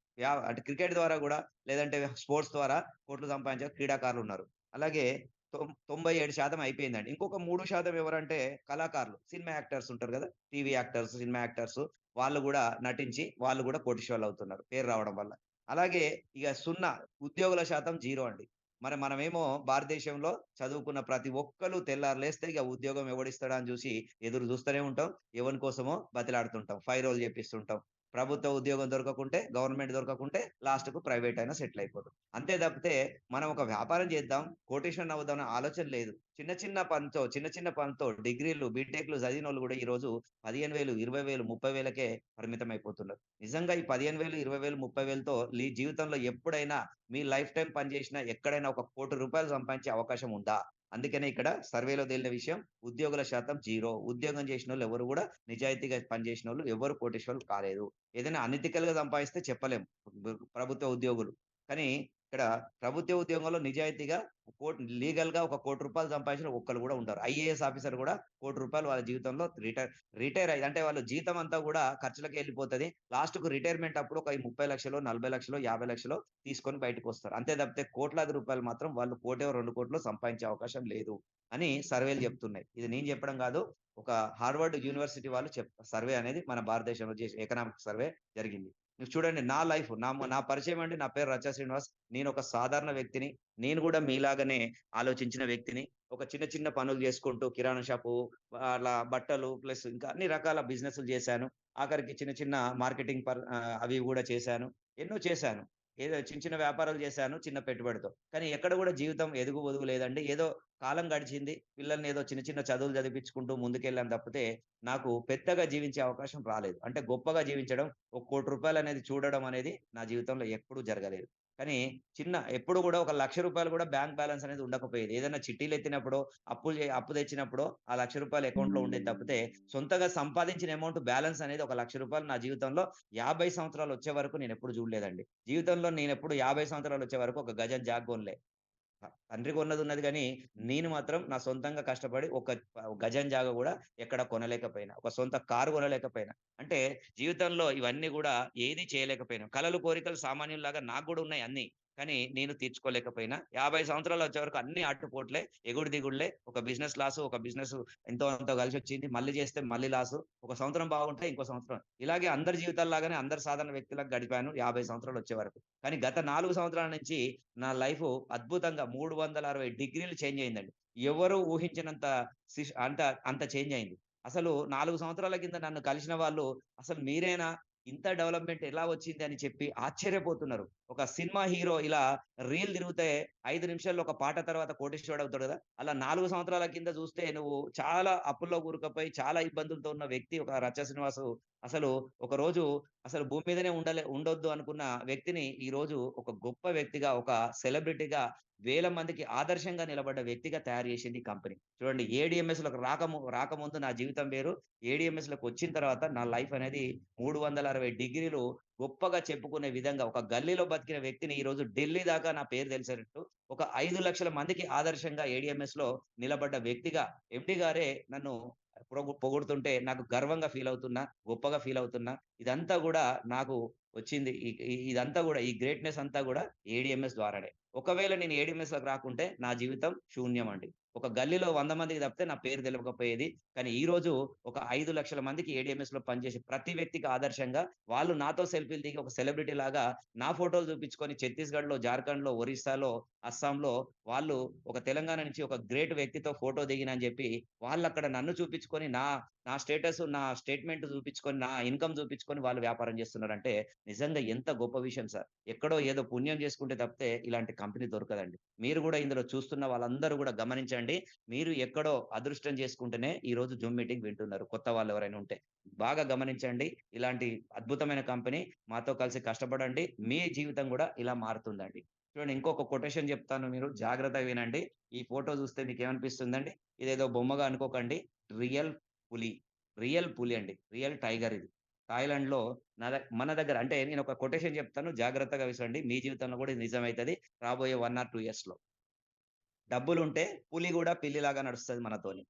అంటే క్రికెట్ ద్వారా గూడా లేదంటే స్పోర్ట్స్ ద్వారా కోట్లు సంపాదించే క్రీడాకారులున్నారు. అలాగే 97% అయిపోయిందండి. ఇంకొక 3% ఎవరంటే కళాకారులు. సినిమా యాక్టర్స్ ఉంటారు గదా! టీవీ యాక్టర్స్, సినిమా యాక్టర్స్ వాళ్ళు గూడా నటించి వాళ్ళు గూడా కోటీశ్వరులవుతున్నారు పేరు రావడం వల్ల. అలాగే ఇగ 0 ఉద్యోగుల శాతం 0 అండి. మరి మనమేమో భారతదేశంలో చదువుకున్న ప్రతి ఒక్కళ్ళు తెల్లారి లేస్తే ఇగ ఉద్యోగం ఎవడిస్తాడా అని జూసి ఎదురు జూస్తూనే ఉంటాం. ఎవని కోసమో బతిలాడుతుంటాం. ఫైరోలు జేపిస్తుంటాం. ప్రభుత్వ ఉద్యోగం దొరకకుంటే, గవర్నమెంట్ దొరకకుంటే లాస్ట్‌కు ప్రైవేట్ అయినా సెటిల్ అయిపోతాం. అంతే తప్పితే మనం ఒక వ్యాపారం చేద్దాం, కోటేషన్ అవుదాం అనే ఆలోచన లేదు. చిన్న చిన్న పనితో, చిన్న చిన్న పనితో డిగ్రీలు, బీటెక్‌లు చదివినోళ్ళు గూడా ఈరోజు 15,000, 20,000, 30,000కే పరిమితమైపోతున్నారు. నిజంగా ఈ 15,000, 20,000, 30,000తో జీవితంలో ఎప్పుడైనా మీ లైఫ్ టైమ్ పని చేసినా ఎక్కడైనా ఒక రూ. 1,00,00,000 సంపాదించే అవకాశం ఉందా? అందుకనే ఇక్కడ సర్వేలో తేలిన విషయం ఉద్యోగుల శాతం 0. ఉద్యోగం చేసినోళ్ళు ఎవరు గూడా నిజాయితీగా పనిచేసినోళ్ళు ఎవరు కోటీశ్వరులు కాలేదు. ఏదైనా అనెతికల్‌గా సంపాదిస్తే చెప్పలేం. ప్రభుత్వ ఉద్యోగులు. కానీ ఇక్కడ ప్రభుత్వ ఉద్యోగంలో నిజాయితీగా లీగల్‌గా ఒక రూ. 1,00,00,000 సంపాదించిన ఒక్కళ్ళు గూడా ఉండరు. ఐఏఎస్ ఆఫీసర్ గూడా రూ. 1,00,00,000 వాళ్ళ జీవితంలో రిటైర్ అయ్యి అంటే వాళ్ళ జీతం అంతా గూడా ఖర్చులకే ఎళ్ళిపోతది. లాస్ట్‌కు రిటైర్మెంట్ అప్పుడు ఒక 30,00,000 40,00,000 50,00,000 తీసుకొని బయటకొస్తారు. అంతే తప్పితే కోట్లాది రూపాయలు మాత్రం వాళ్ళు 1,00,00,000 2,00,00,000 సంపాదించే అవకాశం లేదు అని సర్వేలు జెప్తున్నాయి. ఇది నేను జెప్పడం గాదు. ఒక హార్వర్డ్ యూనివర్సిటీ వాళ్ళు సర్వే అనేది మన భారతదేశంలో చేసిన ఎకనామిక్ సర్వే జరిగింది. మీరు చూడండి నా లైఫ్ నా పరిచయం అండి. నా పేరు రచ్చా శ్రీనివాస్. నేనొక సాధారణ వ్యక్తిని. నేను గూడా మీలాగానే ఆలోచించిన వ్యక్తిని. ఒక చిన్న చిన్న పనులు జేసుకుంటూ కిరాణా షాపు అలా బట్టలు ప్లస్ ఇంకా అన్ని రకాల బిజినెస్‌లు జేశాను. ఆఖరికి చిన్న చిన్న మార్కెటింగ్ అవి గూడా చేశాను. ఎన్నో చేశాను. ఏదో చిన్న చిన్న వ్యాపారాలు జేశాను చిన్న పెట్టుబడితో. కానీ ఎక్కడ గూడా జీవితం ఎదుగు పొదుగు లేదండి. ఏదో కాలం గడిచింది. పిల్లల్ని ఏదో చిన్న చిన్న చదువులు చదివిపించుకుంటూ ముందుకెళ్ళాను తప్పితే, నాకు పెద్దగా జీవించే అవకాశం రాలేదు. అంటే గొప్పగా జీవించడం, ఒక రూ. 1,00,00,000 అనేది చూడడం అనేది నా జీవితంలో ఎప్పుడూ జరగలేదు. కానీ ఎప్పుడు గూడా ఒక రూ. 1,00,000 గూడా బ్యాంక్ బ్యాలెన్స్ అనేది ఉండకపోయేది. ఏదైనా చిట్టీలెత్తినప్పుడో, అప్పు తెచ్చినప్పుడో ఆ రూ. 1,00,000 అకౌంట్‌లో ఉండేది తప్పితే, సొంతంగా సంపాదించిన అమౌంట్ బ్యాలెన్స్ అనేది ఒక రూ. 1,00,000 నా జీవితంలో 50 సంవత్సరాలొచ్చే వరకు నేనెప్పుడు జూడలేదండి. జీవితంలో నేనెప్పుడు 50 సంవత్సరాలొచ్చే వరకు ఒక గజం జాగ గొనలే. తండ్రి కొన్నదున్నది గానీ, నేను మాత్రం నా సొంతంగా కష్టపడి ఒక గజం జాగా గూడా ఎక్కడ కొనలేకపోయినా. ఒక సొంత కారు కొనలేకపోయినా. అంటే జీవితంలో ఇవన్నీ గూడా ఏది చేయలేకపోయినా. కలలు, కోరికలు సామాన్యుల్లాగా నాకు గూడా ఉన్నాయి అన్నీ. కానీ నేను తీర్చుకోలేకపోయినా. 50 సంవత్సరాలొచ్చే వరకు అన్నీ ఆటుపోట్లే, ఎగుడు దిగుడులే. ఒక బిజినెస్ లాసు, ఒక బిజినెస్ ఎంతో అంతో కలిసొచ్చింది. మళ్ళీ జేస్తే మళ్ళీ లాసు. ఒక సంవత్సరం బాగుంటే ఇంకో సంవత్సరం ఇలాగే అందరి జీవితాల్లాగానే అందరు సాధారణ వ్యక్తులాగా గడిపాను 50 సంవత్సరాలొచ్చే వరకు. కానీ గత 4 సంవత్సరాల నుంచి నా లైఫు అద్భుతంగా 360 డిగ్రీలు చేంజ్ అయిందండి. ఎవరు ఊహించినంత అంత అంత చేంజ్ అయింది. అసలు 4 సంవత్సరాల కింద నన్ను కలిసిన వాళ్ళు అసలు మీరేనా? ఇంత డెవలప్‌మెంట్ ఎలా వచ్చింది అని చెప్పి ఆశ్చర్యపోతున్నారు. ఒక సినిమా హీరో ఇలా రీల్ తిరిగితే 5 నిమిషాల్లో ఒక పాట తర్వాత కోటీశ్వరుడవుతాడు గదా! అలా 4 సంవత్సరాల కింద చూస్తే నువ్వు చాలా అప్పుల్లో కూరుకుపోయి చాలా ఇబ్బందులతో ఉన్న వ్యక్తి ఒక 'రచ్చ శ్రీనివాసు' అసలు ఒకరోజు అసలు భూమి మీదనే ఉండొద్దు అనుకున్న వ్యక్తిని ఈరోజు ఒక గొప్ప వ్యక్తిగా, ఒక సెలబ్రిటీగా వేల మందికి ఆదర్శంగా నిలబడ్డ వ్యక్తిగా తయారు చేసింది ఈ కంపెనీ. చూడండి ఏడీఎంఎస్‌లోకి రాకముందు నా జీవితం వేరు. ఏడీఎంఎస్‌లోకొచ్చిన తర్వాత నా లైఫ్ అనేది 360 డిగ్రీలు గొప్పగా చెప్పుకునే విధంగా ఒక గల్లీలో బతికిన వ్యక్తిని ఈరోజు ఢిల్లీ దాకా నా పేరు తెలిసేటట్టు ఒక 5,00,000 మందికి ఆదర్శంగా ఏడీఎంఎస్‌లో నిలబడ్డ వ్యక్తిగా ఎండీ గారే నన్ను పొగుడుతుంటే నాకు గర్వంగా ఫీల్ అవుతున్నా, గొప్పగా ఫీల్ అవుతున్నా. ఇదంతా గూడా నాకు వచ్చింది. ఇదంతా గూడా ఈ గ్రేట్‌నెస్ అంతా గూడా ఏడీఎంఎస్ ద్వారానే. ఒకవేళ నేను ఏడీఎంఎస్‌లోకి రాకుంటే నా జీవితం శూన్యమండి. ఒక గల్లీలో 100 మందికి తప్పితే నా పేరు తెలవకపోయేది. కానీ ఈరోజు ఒక 5,00,000 మందికి ఏడీఎంఎస్‌లో పనిచేసే ప్రతి వ్యక్తికి ఆదర్శంగా వాళ్ళు నాతో సెల్ఫీలు దిగి ఒక సెలబ్రిటీలాగా నా ఫోటోలు చూపించుకొని ఛత్తీస్‌గఢ్‌లో, జార్ఖండ్‌లో, ఒరిస్సాలో, అస్సాంలో వాళ్ళు ఒక తెలంగాణ నుంచి ఒక గ్రేట్ వ్యక్తితో ఫోటో దిగినా అని జెప్పి వాళ్ళక్కడ నన్ను చూపించుకొని నా స్టేటస్, నా స్టేట్‌మెంట్ చూపించుకొని, నా ఇన్‌కమ్ చూపించుకొని వాళ్ళు వ్యాపారం చేస్తున్నారంటే నిజంగా ఎంత గొప్ప విషయం సార్. ఎక్కడో ఏదో పుణ్యం చేసుకుంటే తప్పితే ఇలాంటి కంపెనీ దొరకదండి. మీరు గూడా ఇందులో చూస్తున్న వాళ్ళందరూ గూడా గమనించండి. మీరు ఎక్కడో అదృష్టం చేసుకుంటేనే ఈరోజు జూమ్ మీటింగ్ వింటున్నారు. కొత్త వాళ్ళెవరైనా ఉంటే. బాగా గమనించండి. ఇలాంటి అద్భుతమైన కంపెనీ మాతో కలిసి కష్టపడండి. మీ జీవితం గూడా ఇలా మారుతుందండి. చూడండి ఇంకొక కొటేషన్ చెప్తాను మీరు జాగ్రత్తగా వినండి. ఈ ఫోటో చూస్తే మీకేమనిపిస్తుందండి? ఇదేదో బొమ్మగా అనుకోకండి. రియల్ పులి. రియల్ పులి అండి. రియల్ టైగర్ ఇది. థాయిలాండ్‌లో మన దగ్గర అంటే నేనొక కొటేషన్ చెప్తాను. జాగ్రత్తగా విసండి. మీ జీవితంలో కూడా ఇది నిజమైతది. రాబోయే 1 ఆర్ 2 ఇయర్స్‌లో. డబ్బులుంటే పులి గూడా పిల్లిలాగా నడుస్తది మనతోని.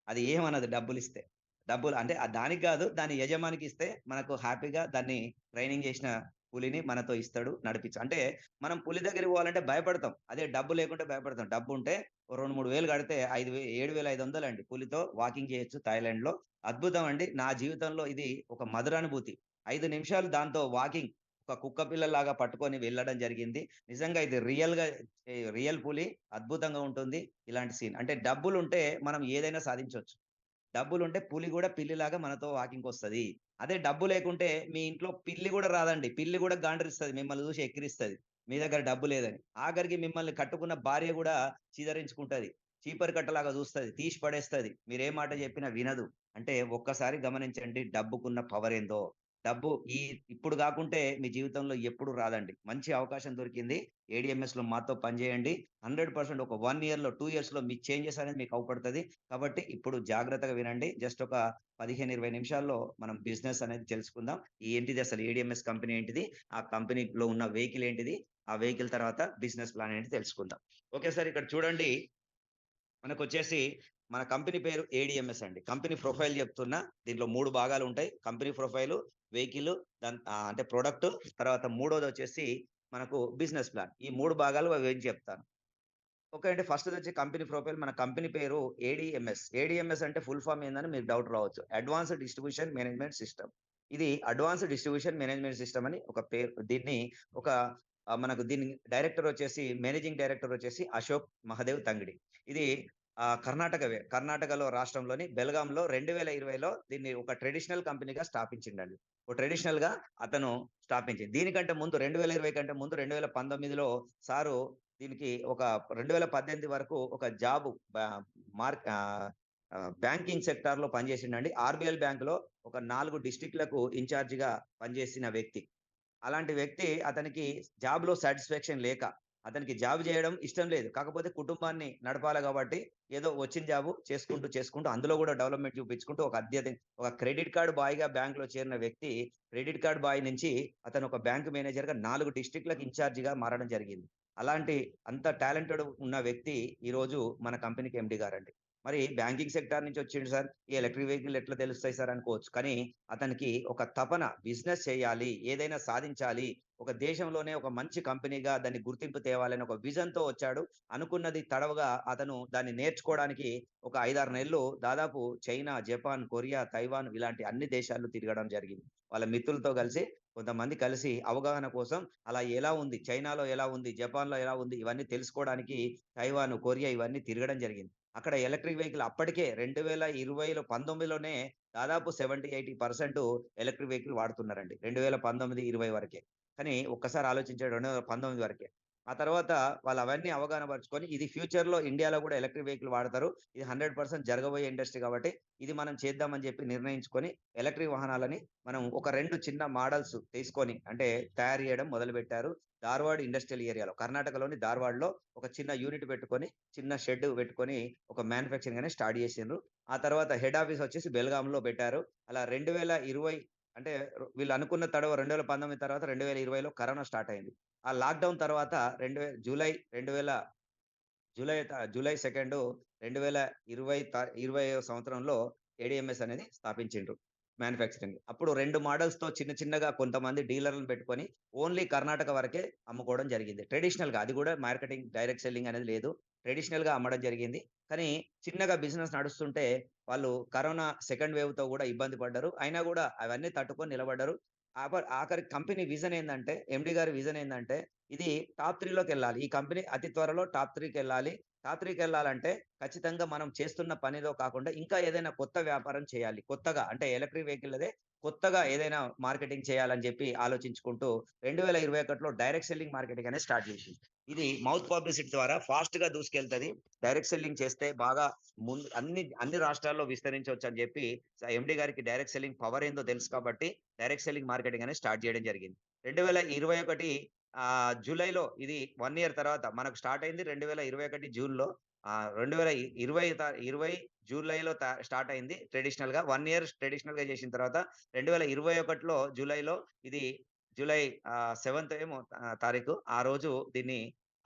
అది ఏమనదు డబ్బులిస్తే. డబ్బులు అంటే దానికి గాదు. దాని యజమానికిస్తే మనకు హ్యాపీగా దాన్ని ట్రైనింగ్ జేసిన పులిని మనతో ఇస్తాడు. అంటే మనం పులి దగ్గరికి పోవాలంటే భయపడతాం. అదే డబ్బు లేకుంటే భయపడతాం. డబ్బుంటే ఓ 2, 3 వేలు కడితే 7,500 అండి. పులితో వాకింగ్ చేయొచ్చు థాయిలాండ్‌లో. అద్భుతం అండి. నా జీవితంలో ఇది ఒక మధురానుభూతి. 5 నిమిషాలు దాంతో వాకింగ్ ఒక కుక్క పిల్లలాగా పట్టుకొని వెళ్ళడం జరిగింది. నిజంగా ఇది రియల్ పులి అద్భుతంగా ఉంటుంది. ఇలాంటి సీన్. అంటే డబ్బులుంటే మనం ఏదైనా సాధించొచ్చు. డబ్బులుంటే పులి గూడా పిల్లిలాగా మనతో వాకింగ్‌కొస్తది. అదే డబ్బు లేకుంటే మీ ఇంట్లో పిల్లి గూడా రాదండి. పిల్లి గూడా గాండ్రిస్తది. మిమ్మల్ని జూసి ఎక్కిరిస్తది. మీ దగ్గర డబ్బు లేదని. ఆఖరికి మిమ్మల్ని కట్టుకున్న భార్య గూడా చీదరించుకుంటది. చీపరి కట్టలాగా జూస్తది. తీసి పడేస్తది. మీరే మాట జెప్పినా వినదు. అంటే ఒక్కసారి గమనించండి డబ్బుకున్న పవరేందో. డబ్బు ఈ ఇప్పుడు గాకుంటే మీ జీవితంలో ఎప్పుడు రాదండి. మంచి అవకాశం దొరికింది. ఏడీఎంఎస్‌లో మాతో పనిజేయండి. 100% ఒక 1 ఇయర్‌లో, 2 ఇయర్స్‌లో మీ చేంజెస్ అనేది మీకు అవుపడతది. కాబట్టి ఇప్పుడు జాగ్రత్తగా వినండి. జస్ట్ ఒక 15, 20 నిమిషాల్లో మనం బిజినెస్ అనేది తెలుసుకుందాం. ఏంటిది అసలు ఏడీఎంఎస్ కంపెనీ ఏంటిది? ఆ కంపెనీలో ఉన్న వెహికల్ ఏంటిది? ఆ వెహికల్ తర్వాత బిజినెస్ ప్లాన్ ఏంటి తెలుసుకుందాం. ఓకే సార్ ఇక్కడ చూడండి మనకొచ్చేసి మన కంపెనీ పేరు ఏడీఎంఎస్ అండి. కంపెనీ ప్రొఫైల్ చెప్తున్నా. దీంట్లో 3 భాగాలుంటాయి. కంపెనీ ప్రొఫైలు, వెహికలు అంటే ప్రొడక్ట్ తర్వాత మూడోదొచ్చేసి మనకు బిజినెస్ ప్లాన్. ఈ 3 భాగాలు వివరించి చెప్తాను. ఓకే అండి. ఫస్ట్‌దొచ్చి కంపెనీ ప్రొఫైల్. మన కంపెనీ పేరు ఏడీఎంఎస్. ఏడీఎంఎస్ అంటే ఫుల్ ఫార్మ్ ఏందని మీకు డౌట్ రావచ్చు. Advanced distribution management system. ఇది అడ్వాన్స్డ్ డిస్ట్రిబ్యూషన్ మేనేజ్మెంట్ సిస్టమ్ అని ఒక పేరు. దీన్ని ఒక మనకు దీని డైరెక్టర్ వచ్చేసి మేనేజింగ్ డైరెక్టర్ వచ్చేసి అశోక్ మహదేవ్ తంగిడి. ఇది కర్ణాటకలో రాష్ట్రంలోని బెల్గాంలో 2020లో దీన్ని ఒక ట్రెడిషనల్ కంపెనీగా స్థాపించిండండి. ఒక ట్రెడిషనల్‌గా అతను స్థాపించింది. దీనికంటే ముందు 2020 కంటే ముందు 2019లో సారు దీనికి ఒక 2018 వరకు ఒక జాబు బ మార్క్ ఆహ్, ఆహ్, బ్యాంకింగ్ సెక్టార్‌లో పనిచేసిండండి. ఆర్‌బీఎల్ బ్యాంక్‌లో ఒక 4 డిస్ట్రిక్ట్‌లకు ఇన్‌చార్జిగా పనిచేసిన వ్యక్తి. అలాంటి వ్యక్తి అతనికి జాబ్‌లో సాటిస్ఫాక్షన్ లేక, అతనికి జాబ్ జేయడం ఇష్టం లేదు. కాకపోతే కుటుంబాన్ని నడపాలి గాబట్టి, ఏదో వచ్చిన జాబు చేసుకుంటూ అందులో గూడా డెవలప్‌మెంట్ చూపించుకుంటూ ఒక క్రెడిట్ కార్డ్ బాయ్‌గా బ్యాంక్‌లో చేరిన వ్యక్తి, క్రెడిట్ కార్డ్ బాయ్ నుంచి అతను ఒక బ్యాంక్ మేనేజర్‌గా 4 డిస్ట్రిక్ట్‌లకు ఇన్‌చార్జిగా మారడం జరిగింది. అలాంటి అంత టాలెంటెడ్ ఉన్న వ్యక్తి ఈరోజు మన కంపెనీకి ఎండీ గారండి. మరి బ్యాంకింగ్ సెక్టార్ నుంచి వచ్చిండు సార్. ఈ ఎలక్ట్రిక్ వెహికల్ ఎట్లా తెలుస్తాయి సార్ అనుకోవచ్చు. కానీ అతనికి ఒక తపన బిజినెస్ చేయాలి, ఏదైనా సాధించాలి, ఒక దేశంలోనే ఒక మంచి కంపెనీగా దాన్ని గుర్తింపు తేవాలని ఒక విజన్‌తో వచ్చాడు. అనుకున్నది తడవగా అతను దాన్ని నేర్చుకోవడానికి ఒక 5, 6 నెలలు దాదాపు చైనా, జపాన్, కొరియా, తైవాన్ ఇలాంటి అన్ని దేశాలు తిరగడం జరిగింది. వాళ్ళ మిత్రులతో కలిసి కొంతమంది కలిసి అవగాహన కోసం అలా ఎలా ఉంది? చైనాలో ఎలా ఉంది? జపాన్‌లో ఎలా ఉంది? ఇవన్నీ తెలుసుకోవడానికి తైవాన్, కొరియా ఇవన్నీ తిరగడం జరిగింది. అక్కడ ఎలక్ట్రిక్ వెహికల్ అప్పటికే 2020లో 19లోనే దాదాపు 70, 80% ఎలక్ట్రిక్ వెహికల్ వాడుతున్నారండి. 2019, 20 వరకే. కానీ ఒక్కసారి ఆలోచించండి 2019 వరకే. ఆ తర్వాత వాళ్ళు అవన్నీ అవగాహన పరుచుకొని ఇది ఫ్యూచర్‌లో ఇండియాలో గూడా ఎలక్ట్రిక్ వెహికల్ వాడతారు. ఇది 100% జరగబోయే ఇండస్ట్రీ కాబట్టి ఇది మనం చేద్దామని చెప్పి నిర్ణయించుకొని ఎలక్ట్రిక్ వాహనాలని మనం ఒక 2 చిన్న మోడల్స్ తీసుకొని అంటే తయారు చేయడం మొదలుపెట్టారు. ధార్వాడ్ ఇండస్ట్రియల్ ఏరియాలో కర్ణాటకలోని ధార్వాడ్‌లో ఒక చిన్న యూనిట్ పెట్టుకొని, చిన్న షెడ్ పెట్టుకొని ఒక మ్యానుఫ్యాక్చరింగ్ అనేది స్టార్ట్ చేసిండ్రు. ఆ తర్వాత హెడ్ ఆఫీస్ వచ్చేసి బెల్గాంలో పెట్టారు. అలా 2020 అంటే వీళ్ళు అనుకున్న తడవ 2019 తర్వాత 2020లో కరోనా స్టార్ట్ అయింది. ఆ లాక్‌డౌన్ తర్వాత 2000 జూలై 2 2020 20 సంవత్సరంలో ఏడీఎంఎస్ అనేది స్థాపించిండ్రు మ్యానుఫ్యాక్చరింగ్. అప్పుడు 2 మోడల్స్‌తో చిన్న చిన్నగా కొంతమంది డీలర్‌లను పెట్టుకొని ఓన్లీ కర్ణాటక వరకే అమ్ముకోవడం జరిగింది. ట్రెడిషనల్‌గా అది కూడా మార్కెటింగ్, డైరెక్ట్ సెల్లింగ్ అనేది లేదు. ట్రెడిషనల్‌గా అమ్మడం జరిగింది. కానీ చిన్నగా బిజినెస్ నడుస్తుంటే వాళ్ళు కరోనా సెకండ్ వేవ్‌తో గూడా ఇబ్బంది పడ్డారు. అయినా గూడా అవన్నీ తట్టుకొని నిలబడ్డారు. ఆఖరికి కంపెనీ విజన్ ఏందంటే, ఎండీ గారి విజన్ ఏందంటే, ఇది టాప్ 3 లోకెళ్ళాలి. ఈ కంపెనీ అతి త్వరలో టాప్ 3కెళ్ళాలి. టాప్ 3కెళ్ళాలంటే ఖచ్చితంగా మనం చేస్తున్న పనిలో కాకుండా ఇంకా ఏదైనా కొత్త వ్యాపారం చేయాలి. కొత్తగా అంటే ఎలక్ట్రిక్ వెహికల్‌దే కొత్తగా ఏదైనా మార్కెటింగ్ చేయాలని జెప్పి ఆలోచించుకుంటూ 2021లో డైరెక్ట్ సెల్లింగ్ మార్కెటింగ్ అనేది స్టార్ట్ జేసింది. ఇది మౌత్ పబ్లిసిటీ ద్వారా ఫాస్ట్‌గా దూసుకెళ్తది. డైరెక్ట్ సెల్లింగ్ చేస్తే బాగా ముందు అన్ని రాష్ట్రాల్లో విస్తరించొచ్చని జెప్పి ఎండీ గారికి డైరెక్ట్ సెల్లింగ్ పవర్ ఏందో తెలుసు కాబట్టి డైరెక్ట్ సెల్లింగ్ మార్కెటింగ్ అనేది స్టార్ట్ జేయడం జరిగింది. 2021 జూలైలో ఇది 1 ఇయర్ తర్వాత మనకు స్టార్ట్ అయింది 2021 జూన్‌లో. 2020 20 జూలైలో స్టార్ట్ అయింది ట్రెడిషనల్‌గా. 1 ఇయర్ ట్రెడిషనల్‌గా చేసిన తర్వాత 2021లో జూలైలో ఇది జూలై 7థ్ ఏమో తారీఖు. ఆ రోజు దీన్ని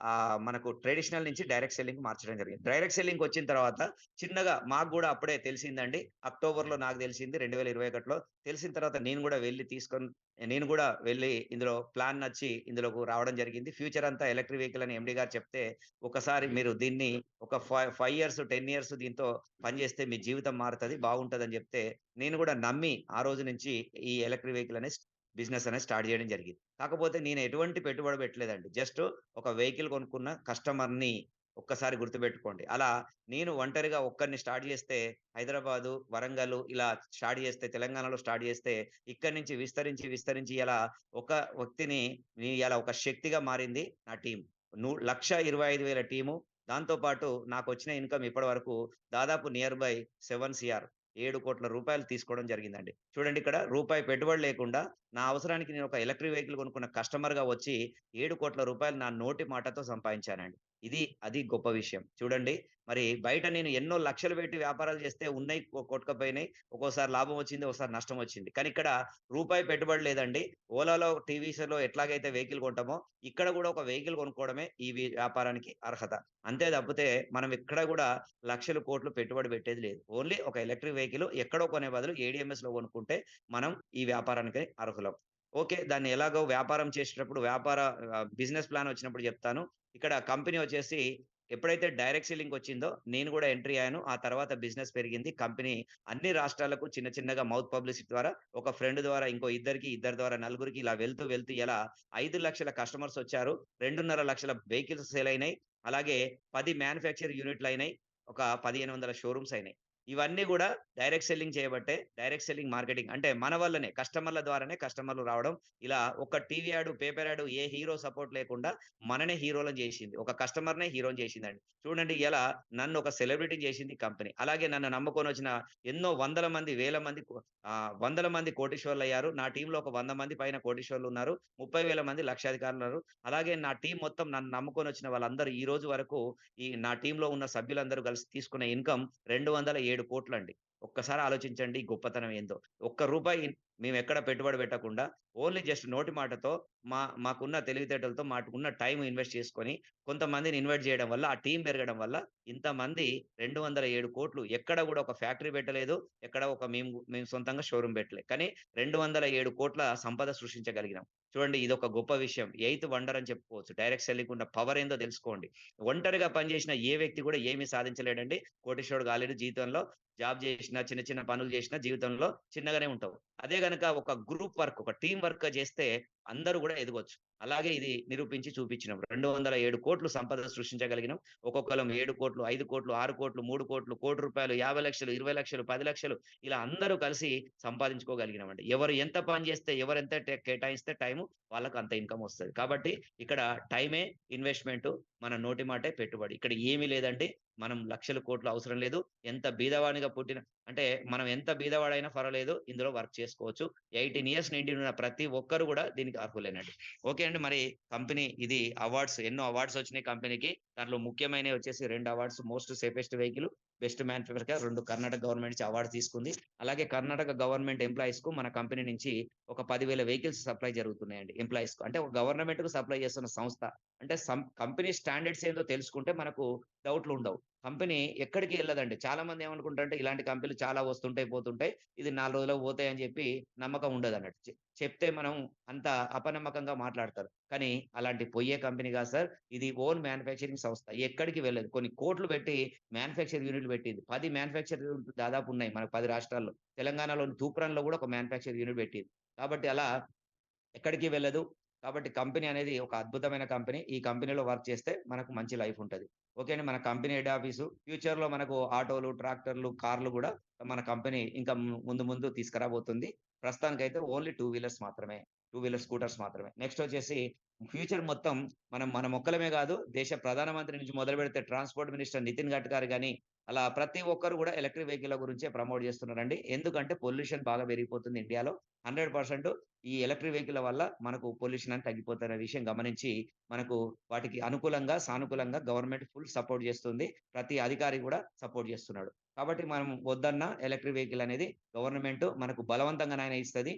మనకు ట్రెడిషనల్ నుంచి డైరెక్ట్ సెల్లింగ్‌కి మార్చడం జరిగింది. డైరెక్ట్ సెల్లింగ్‌కొచ్చిన తర్వాత చిన్నగా మాకు గూడా అప్పుడే తెలిసిందండి. అక్టోబర్‌లో నాకు తెలిసింది 2021లో. తెలిసిన తర్వాత నేను గూడా వెళ్లి ఇందులో ప్లాన్ నచ్చి ఇందులోకి రావడం జరిగింది. ఫ్యూచర్ అంతా ఎలక్ట్రిక్ వెహికల్ అని ఎండీ గారు చెప్తే, ఒకసారి మీరు దీన్ని ఒక 5 ఇయర్స్, 10 ఇయర్స్ దీంతో పని చేస్తే మీ జీవితం మారుతది, బాగుంటదని జెప్తే, నేను గూడా నమ్మి ఆ రోజు నుంచి ఈ ఎలక్ట్రిక్ వెహికల్ బిజినెస్ అనేది స్టార్ట్ జేయడం జరిగింది. కాకపోతే నేను ఎటువంటి పెట్టుబడి పెట్టలేదండి. జస్ట్ ఒక వెహికల్ కొనుక్కున్న కస్టమర్‌ని ఒక్కసారి గుర్తుపెట్టుకోండి. అలా నేను ఒంటరిగా ఒక్కడిని స్టార్ట్ జేస్తే హైదరాబాదు, వరంగల్ ఇలా స్టార్ట్ జేస్తే తెలంగాణలో స్టార్ట్ జేస్తే ఇక్కడి నుంచి విస్తరించి, విస్తరించి ఇలా ఒక వ్యక్తిని ఇయాల ఒక శక్తిగా మారింది నా టీమ్. 1,25,000 టీము. దాంతో పాటు నాకొచ్చిన ఇన్‌కమ్ ఇప్పటి వరకు దాదాపు నియర్ బై 7 సీఆర్, రూ. 7,00,00,000 తీసుకోవడం జరిగిందండి. చూడండి ఇక్కడ రూపాయి పెట్టుబడి లేకుండా నా అవసరానికి నేను ఒక ఎలక్ట్రిక్ వెహికల్ కొనుక్కున్న కస్టమర్‌గా వచ్చి రూ. 7,00,00,000 నా నోటి మాటతో సంపాదించానండి. అది గొప్ప విషయం. చూడండి మరి బయట నేను ఎన్నో లక్షలు పెట్టి వ్యాపారాలు చేస్తే ఉన్నయి కొట్టుకపోయినాయి. ఒక్కోసారి లాభం వచ్చింది, ఒకసారి నష్టం వచ్చింది. కానీ ఇక్కడ రూపాయి పెట్టుబడి లేదండి. ఓలాలో, టీవీస్‌లో ఎట్లాగైతే వెహికల్ కొంటామో ఇక్కడ గూడా ఒక వెహికల్ కొనుక్కోవడమే ఈ వ్యాపారానికి అర్హత. అంతే తప్పితే మనం ఎక్కడ గూడా లక్షలు, కోట్లు పెట్టుబడి పెట్టేది లేదు. ఓన్లీ ఒక ఎలక్ట్రిక్ వెహికల్ ఎక్కడో కొనే బదులు ఏడీఎంఎస్‌లో కొనుక్కుంటే మనం ఈ వ్యాపారానికి అర్హులం. ఓకే. దాన్ని ఎలాగో వ్యాపారం చేసేటప్పుడు బిజినెస్ ప్లాన్ వచ్చినప్పుడు చెప్తాను. ఇక్కడ కంపెనీ వచ్చేసి ఎప్పుడైతే డైరెక్ట్ సెల్లింగ్‌కొచ్చిందో నేను గూడా ఎంట్రీ అయ్యాను. ఆ తర్వాత బిజినెస్ పెరిగింది. కంపెనీ అన్ని రాష్ట్రాలకు చిన్న చిన్నగా మౌత్ పబ్లిసిటీ ద్వారా ఒక ఫ్రెండ్ ద్వారా ఇంకో ఇద్దరికి, ఇద్దరి ద్వారా నలుగురికి ఇలా వెళ్తూ వెళ్తూ ఇలా 5,00,000 కస్టమర్స్ వచ్చారు. 2.5 లక్షల వెహికల్స్ సేల్ అయినాయి. అలాగే 10 మ్యానుఫ్యాక్చర్ యూనిట్‌లయినాయి. ఒక 1,500 షోరూమ్స్ అయినాయి. ఇవన్నీ గూడా డైరెక్ట్ సెల్లింగ్ చేయబట్టే, డైరెక్ట్ సెల్లింగ్ మార్కెటింగ్ అంటే మన వల్లనే కస్టమర్ల ద్వారానే కస్టమర్లు రావడం. ఇలా ఒక టీవీ యాడ్, పేపర్ యాడ్ ఏ హీరో సపోర్ట్ లేకుండా మననే హీరోలని జేసింది. ఒక కస్టమర్‌నే హీరోని జేసిందండి. చూడండి ఎలా నన్ను ఒక సెలబ్రిటీని జేసింది కంపెనీ. అలాగే నన్ను నమ్ముకొనొచ్చిన ఎన్నో వందల మంది, వేల మంది వందల మంది కోటీశ్వరులయ్యారు. నా టీమ్‌లో ఒక 100 మంది పైన కోటీశ్వరులున్నారు. 30,000 మంది లక్షాధికారులున్నారు. అలాగే నా టీమ్ మొత్తం నన్ను నమ్ముకొనొచ్చిన వాళ్ళందరూ ఈ రోజు వరకు నా టీమ్‌లో ఉన్న సభ్యులందరూ కలిసి తీసుకున్న ఇన్‌కమ్ 207,00,00,000 ఒక్కసారి ఆలోచించండి ఈ గొప్పతనం ఏందో. ఒక్క రూపాయి మేమెక్కడ పెట్టుబడి పెట్టకుండా ఓన్లీ జస్ట్ నోటి మాటతో మాకున్న తెలివితేటలతో, మాకున్న టైమ్ ఇన్వెస్ట్ చేసుకొని కొంతమందిని ఇన్వైట్ చేయడం వల్ల, ఆ టీమ్ పెరగడం వల్ల ఇంతమంది 207,00,00,000 ఎక్కడ గూడా ఒక ఫ్యాక్టరీ పెట్టలేదు. ఎక్కడ ఒక మేము సొంతంగా షోరూమ్ పెట్టలే. కానీ 207,00,00,000 సంపద సృష్టించగలిగినాం. చూడండి ఇదొక గొప్ప విషయం. ఎయిత్ వండర్ అని చెప్పుకోవచ్చు. డైరెక్ట్ సెల్లింగ్ ఉన్న పవర్ ఏందో తెలుసుకోండి. ఒంటరిగా పనిచేసిన ఏ వ్యక్తి కూడా ఏమి సాధించలేడండి. కోటీశ్వరుడు కాలేడు జీవితంలో. జాబ్ జేసినా, చిన్న చిన్న పనులు జేసినా జీవితంలో చిన్నగానే ఉంటావు. అదే గనక ఒక గ్రూప్ వర్క్, ఒక టీమ్ వర్క్‌గా చేస్తే అందరూ గూడా ఎదగొచ్చు. అలాగే ఇది నిరూపించి చూపించినాం. 207,00,00,000 సంపద సృష్టించగలిగినాం. ఒక్కొక్కలం 7,00,00,000, 5,00,00,000, 6,00,00,000, 3,00,00,000, ₹1,00,00,000, 50,00,000, 20,00,000, 10,00,000 ఇలా అందరూ కలిసి సంపాదించుకోగలిగినామండి. ఎవరు ఎంత పని జేస్తే, ఎవరెంత కేటాయిస్తే టైము వాళ్ళకి అంత ఇన్‌కమ్ వస్తది. కాబట్టి ఇక్కడ టైమే ఇన్వెస్ట్‌మెంటు, మన నోటి మాటే పెట్టుబడి. ఇక్కడ ఏమీ లేదండి. మనం లక్షలు, కోట్లు అవసరం లేదు. ఎంత బీదవానిగా పుట్టిన అంటే మనం ఎంత బీదవాడైనా పర్వాలేదు. ఇందులో వర్క్ చేసుకోవచ్చు. 18 ఇయర్స్ నిండిన ప్రతి ఒక్కరు గూడా దీనికి అర్హులేనండి. ఓకే అండి. మరి కంపెనీ ఇది ఎన్నో అవార్డ్స్ వచ్చినాయి కంపెనీకి. దాంట్లో ముఖ్యమైనవి వచ్చేసి 2 awards most safest vehicle, best మ్యానుఫ్యాక్చరర్‌గా 2 కర్ణాటక గవర్నమెంట్ నుంచి అవార్డ్ తీసుకుంది. అలాగే కర్ణాటక గవర్నమెంట్ ఎంప్లాయీస్‌కు మన కంపెనీ నుంచి ఒక 10,000 వెహికల్స్ సప్లై జరుగుతున్నాయండి ఎంప్లాయీస్‌కు. అంటే ఒక గవర్నమెంట్‌కు సప్లై చేస్తున్న సంస్థ. అంటే కంపెనీ స్టాండర్డ్స్ ఏందో తెలుసుకుంటే మనకు డౌట్‌లుండవు. కంపెనీ ఎక్కడికి ఎళ్ళదండి. చాలా మంది ఏమనుకుంటారంటే ఇలాంటి కంపెనీలు చాలా వస్తుంటాయి, పోతుంటాయి. ఇది 4 రోజుల్లో పోతాయని జెప్పి నమ్మకం ఉండదన్నట్టు. చెప్తే మనం అంత అపనమ్మకంగా మాట్లాడతారు. కానీ అలాంటి పొయ్యే కంపెనీ గాదు సార్. ఇది ఓన్ మ్యానుఫ్యాక్చరింగ్ సంస్థ. ఎక్కడికి వెళ్ళదు. కొన్ని కోట్లు పెట్టి మ్యానుఫ్యాక్చర్ యూనిట్‌లు పెట్టింది. 10 మ్యానుఫ్యాక్చర్ యూనిట్‌లు దాదాపు ఉన్నాయి మనకు 10 రాష్ట్రాల్లో. తెలంగాణలోని తూప్రాన్‌లో గూడా ఒక మ్యానుఫ్యాక్చర్ యూనిట్ పెట్టింది. కాబట్టి అలా ఎక్కడికి వెళ్ళదు. కాబట్టి కంపెనీ అనేది ఒక అద్భుతమైన కంపెనీ. ఈ కంపెనీలో వర్క్ చేస్తే మనకు మంచి లైఫ్ ఉంటది. ఓకే అండి. మన కంపెనీ హెడ్ ఆఫీసు ఫ్యూచర్‌లో మనకు ఆటోలు, ట్రాక్టర్లు, కార్లు గూడా మన కంపెనీ ఇంకా ముందు ముందు తీసుకురాబోతుంది. ప్రస్తుతానికైతే ఓన్లీ 2 వీలర్స్ మాత్రమే. 2 వీలర్ స్కూటర్స్ మాత్రమే. నెక్స్ట్ వచ్చేసి ఫ్యూచర్ మొత్తం మన మొక్కలమే గాదు, దేశ ప్రధానమంత్రి నుంచి మొదలుపెడితే ట్రాన్స్‌పోర్ట్ మినిస్టర్ నితిన్ గడ్కరీ గాని, అలా ప్రతి ఒక్కరు గూడా ఎలక్ట్రిక్ వెహికల్ల గురించే ప్రమోట్ జేస్తున్నారండి. ఎందుకంటే పొల్యూషన్ బాగా పెరిగిపోతుంది ఇండియాలో. 100% ఈ ఎలక్ట్రిక్ వెహికల్ల వల్ల మనకు పొల్యూషన్ అనేది తగ్గిపోతదనే విషయం గమనించి, మనకు వాటికి అనుకూలంగా, సానుకూలంగా గవర్నమెంట్ ఫుల్ సపోర్ట్ జేస్తుంది. ప్రతి అధికారి గూడా సపోర్ట్ జేస్తున్నాడు. కాబట్టి మనం వద్దన్నా ఎలక్ట్రిక్ వెహికల్ అనేది గవర్నమెంట్ మనకు బలవంతంగానైనా ఇస్తది.